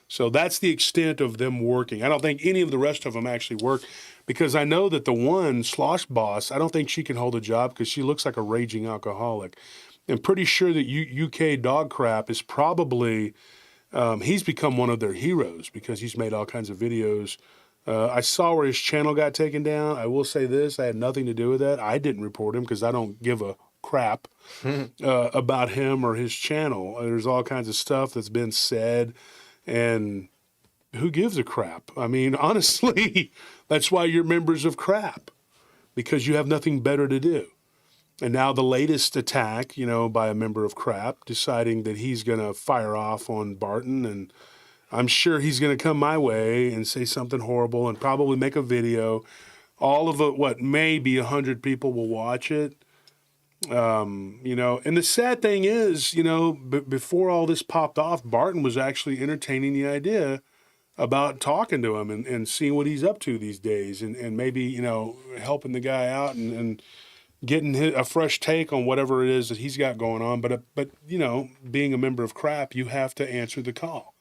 S1: So that's the extent of them working. I don't think any of the rest of them actually work because I know that the one, Slosh Boss, I don't think she can hold a job because she looks like a raging alcoholic. I'm pretty sure that UK Dog Crap is probably, he's become one of their heroes because he's made all kinds of videos. I saw where his channel got taken down. I will say this, I had nothing to do with that. I didn't report him because I don't give a crap about him or his channel. There's all kinds of stuff that's been said, and who gives a crap? I mean, honestly, that's why you're members of crap, because you have nothing better to do. And now the latest attack, by a member of crap deciding that he's going to fire off on Barton and I'm sure he's going to come my way and say something horrible and probably make a video. All of it, what, maybe 100 people will watch it. You know, and the sad thing is, you know, before all this popped off, Barton was actually entertaining the idea about talking to him and seeing what he's up to these days and maybe, you know, helping the guy out and getting a fresh take on whatever it is that he's got going on. But you know, being a member of Crap, you have to answer the call.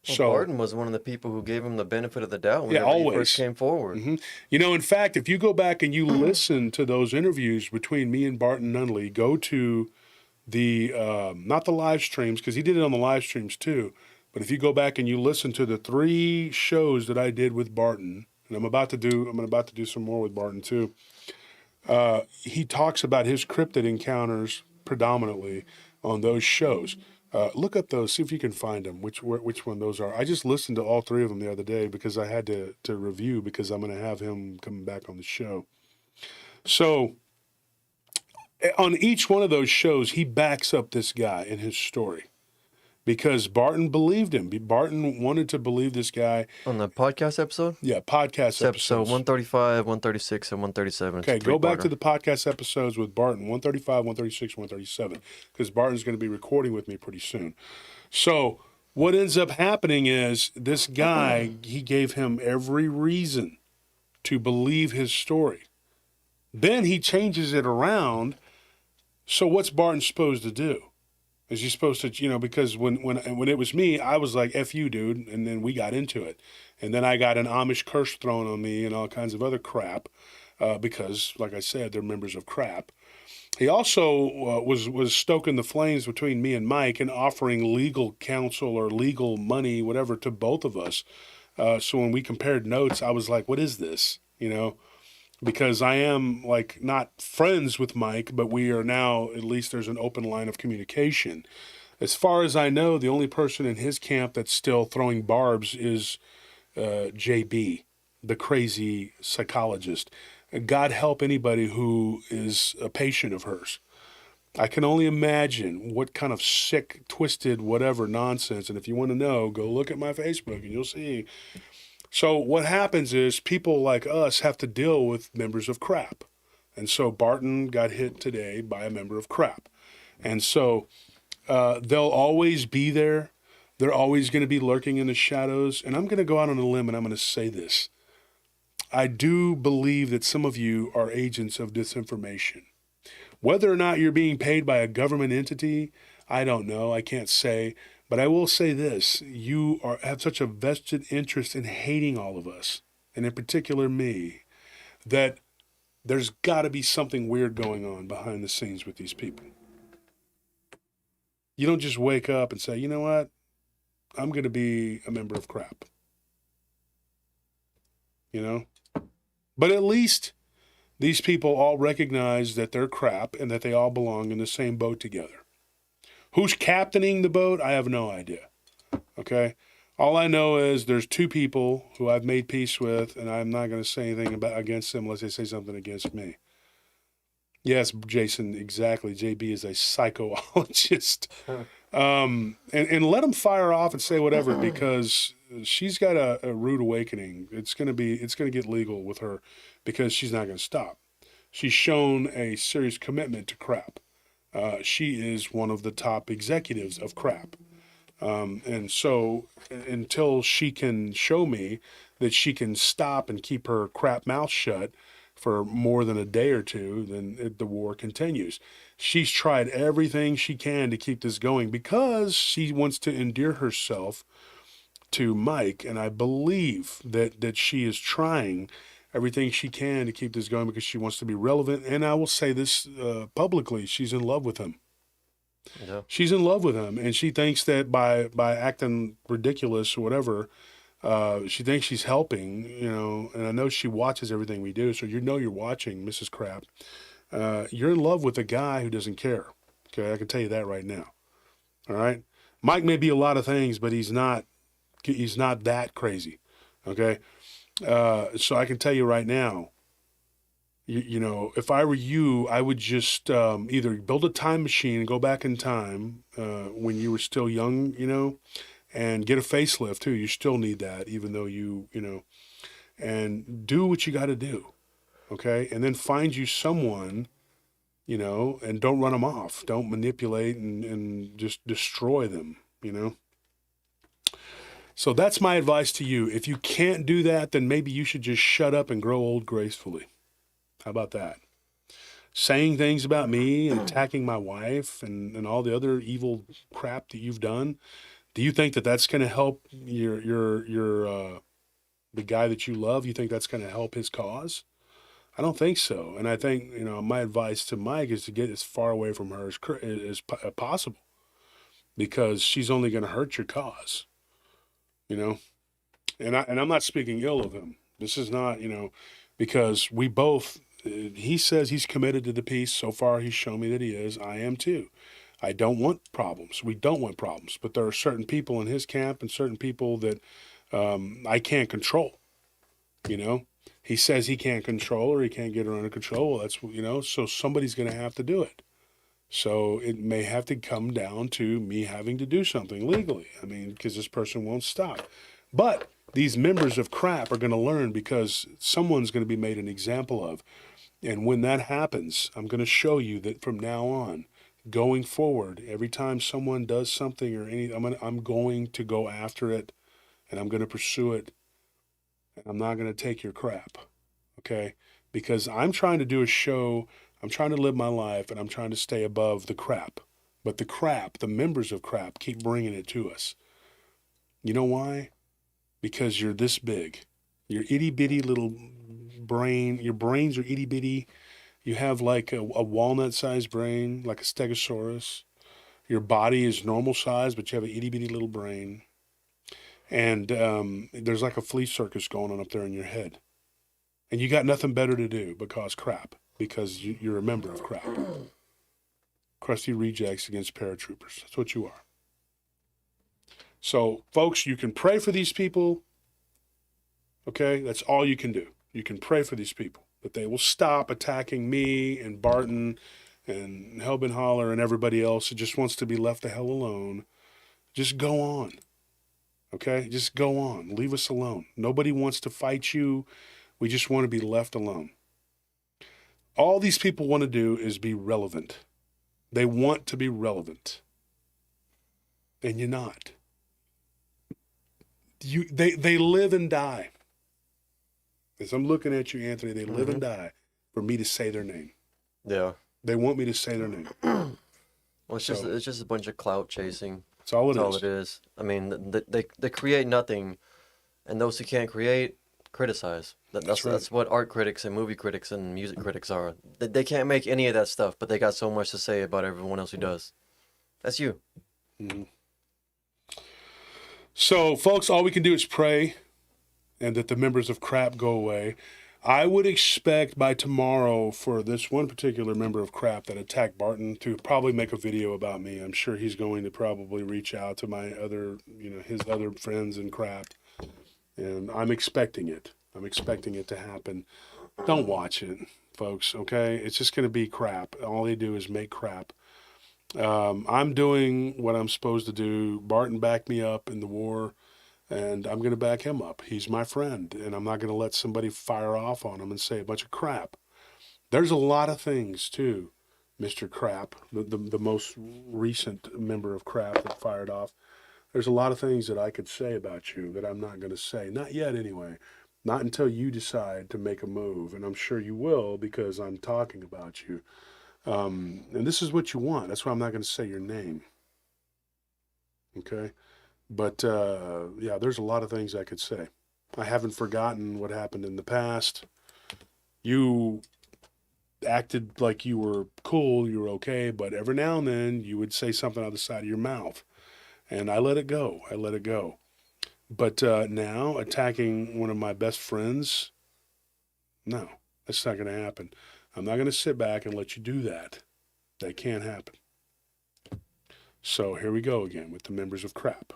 S2: Well,
S1: So
S2: Barton was one of the people who gave him the benefit of the doubt
S1: yeah,
S2: whenever he
S1: always.
S2: first came forward.
S1: You know, in fact, if you go back and you listen to those interviews between me and Barton Nunley, go to the not the live streams, because he did it on the live streams too. But if you go back and you listen to the 3 shows that I did with Barton, and I'm about to do some more with Barton too. He talks about his cryptid encounters predominantly on those shows. Look up those, see if you can find them, which one those are. I just listened to all 3 of them the other day because I had to review, because I'm going to have him coming back on the show. So on each one of those shows, he backs up this guy in his story because Barton believed him. Barton wanted to believe this guy.
S2: On the podcast episode?
S1: Yeah, podcast
S2: It's episode
S1: episodes.
S2: 135, 136, and 137.
S1: Okay, go back to the podcast episodes with Barton, 135, 136, 137, because Barton's going to be recording with me pretty soon. So what ends up happening is this guy, he gave him every reason to believe his story. Then he changes it around. So what's Barton supposed to do? Is he supposed to, you know, because when it was me, I was like, F you, dude, and then we got into it. And then I got an Amish curse thrown on me and all kinds of other crap because, like I said, they're members of Crap. He also was stoking the flames between me and Mike and offering legal counsel or legal money, whatever, to both of us. So when we compared notes, I was like, what is this, you know? Because I am like not friends with Mike, but we are now, at least there's an open line of communication. As far as I know, the only person in his camp that's still throwing barbs is JB, the crazy psychologist. God help anybody who is a patient of hers. I can only imagine what kind of sick, twisted, whatever nonsense. And if you want to know, go look at my Facebook and you'll see. So what happens is people like us have to deal with members of Crap. And so Barton got hit today by a member of Crap. And so they'll always be there. They're always going to be lurking in the shadows. And I'm going to go out on a limb and I'm going to say this. I do believe that some of you are agents of disinformation. Whether or not you're being paid by a government entity, I don't know. I can't say. But I will say this, you have such a vested interest in hating all of us, and in particular me, that there's got to be something weird going on behind the scenes with these people. You don't just wake up and say, you know what, I'm going to be a member of Crap. You know? But at least these people all recognize that they're Crap and that they all belong in the same boat together. Who's captaining the boat? I have no idea. Okay? All I know is there's 2 people who I've made peace with, and I'm not going to say anything against them unless they say something against me. Yes, Jason, exactly. JB is a psychologist. And let them fire off and say whatever, because she's got a rude awakening. It's going to get legal with her because she's not going to stop. She's shown a serious commitment to Crap. She is one of the top executives of Crap. And so until she can show me that she can stop and keep her crap mouth shut for more than a day or two, then the war continues. She's tried everything she can to keep this going because she wants to endear herself to Mike. And I believe that she is trying everything she can to keep this going because she wants to be relevant. And I will say this publicly, she's in love with him.
S2: Yeah.
S1: She's in love with him, and she thinks that by acting ridiculous or whatever, she thinks she's helping, you know, and I know she watches everything we do, so you know you're watching, Mrs. Crap. You're in love with a guy who doesn't care, okay? I can tell you that right now, all right? Mike may be a lot of things, but he's not that crazy, okay? So I can tell you right now, you know, if I were you, I would just either build a time machine and go back in time when you were still young, you know, and get a facelift too. You still need that, even though you know, and do what you got to do. Okay. And then find you someone, you know, and don't run them off. Don't manipulate and just destroy them, you know. So that's my advice to you. If you can't do that, then maybe you should just shut up and grow old gracefully. How about that? Saying things about me and attacking my wife and all the other evil crap that you've done. Do you think that that's going to help the guy that you love? You think that's going to help his cause? I don't think so. And I think, you know, my advice to Mike is to get as far away from her as possible, because she's only going to hurt your cause, you know? And I'm not speaking ill of him. This is not, you know, because we both, he says he's committed to the peace. So far, he's shown me that he is. I am too. I don't want problems. We don't want problems. But there are certain people in his camp and certain people that I can't control, you know? He says he can't control her. He can't get her under control. Well, that's, you know, so somebody's going to have to do it. So it may have to come down to me having to do something legally. I mean, because this person won't stop. But these members of crap are going to learn, because someone's going to be made an example of. And when that happens, I'm going to show you that from now on, going forward, every time someone does something or anything, I'm going to go after it, and I'm going to pursue it. And I'm not going to take your crap, okay? Because I'm trying to do a show, I'm trying to live my life, and I'm trying to stay above the crap. But the crap, the members of crap, keep bringing it to us. You know why? Because you're this big. Your itty-bitty little brain, your brains are itty-bitty. You have like a walnut-sized brain, like a stegosaurus. Your body is normal size, but you have an itty-bitty little brain. And there's like a flea circus going on up there in your head. And you got nothing better to do but cause crap, because you're a member of crap. Crusty rejects against paratroopers. That's what you are. So, folks, you can pray for these people. Okay? That's all you can do. You can pray for these people, that they will stop attacking me and Barton and Helbin Holler and everybody else who just wants to be left the hell alone. Just go on. Okay? Just go on. Leave us alone. Nobody wants to fight you. We just want to be left alone. All these people want to do is be relevant. They want to be relevant. And you're not. They live and die. As I'm looking at you, Anthony, they live and die for me to say their name.
S2: Yeah.
S1: They want me to say their name.
S2: Well, it's just a bunch of clout chasing.
S1: That's all
S2: That's all it is. I mean, they create nothing, and those who can't create criticize. That's
S1: right.
S2: That's what art critics and movie critics and music critics are. They can't make any of that stuff, but they got so much to say about everyone else who does. That's you.
S1: Mm-hmm. So, folks, all we can do is pray, and that the members of crap go away. I would expect by tomorrow for this one particular member of crap that attacked Barton to probably make a video about me. I'm sure he's going to probably reach out to my other, his other friends in crap. And I'm expecting it. I'm expecting it to happen. Don't watch it, folks, okay? It's just going to be crap. All they do is make crap. I'm doing what I'm supposed to do. Barton backed me up in the war, and I'm going to back him up. He's my friend, and I'm not going to let somebody fire off on him and say a bunch of crap. There's a lot of things, too, Mr. Crap, the most recent member of crap that fired off. There's a lot of things that I could say about you that I'm not going to say. Not yet, anyway. Not until you decide to make a move, and I'm sure you will, because I'm talking about you. And this is what you want. That's why I'm not going to say your name. Okay? But, yeah, there's a lot of things I could say. I haven't forgotten what happened in the past. You acted like you were cool, you were okay, but every now and then you would say something out of the side of your mouth. And I let it go. I let it go. But now, attacking one of my best friends, no, that's not going to happen. I'm not going to sit back and let you do that. That can't happen. So here we go again with the members of crap.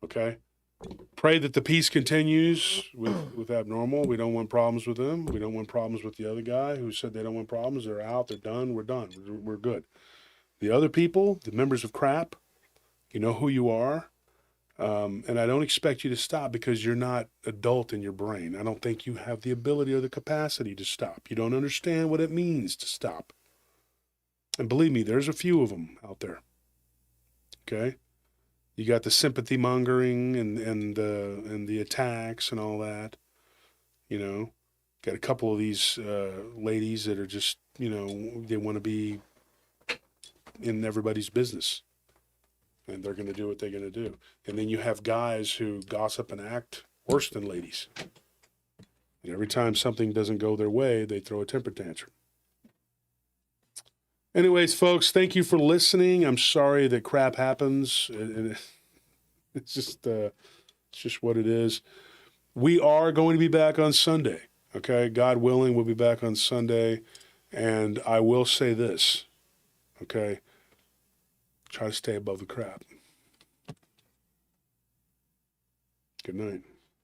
S1: Okay? Pray that the peace continues with Abnormal. We don't want problems with them. We don't want problems with the other guy who said they don't want problems. They're out. They're done. We're done. We're good. The other people, the members of crap, You know who you are. And I don't expect you to stop because you're not adult in your brain. I don't think you have the ability or the capacity to stop. You don't understand what it means to stop. And believe me, there's a few of them out there. Okay? You got the sympathy mongering and the attacks and all that. You know, got a couple of these ladies that are just, you know, they want to be in everybody's business. And they're going to do what they're going to do. And then you have guys who gossip and act worse than ladies. And every time something doesn't go their way, they throw a temper tantrum. Anyways, folks, thank you for listening. I'm sorry that crap happens. It's just what it is. We are going to be back on Sunday. Okay, God willing, we'll be back on Sunday. And I will say this. Okay, try to stay above the crap. Good night.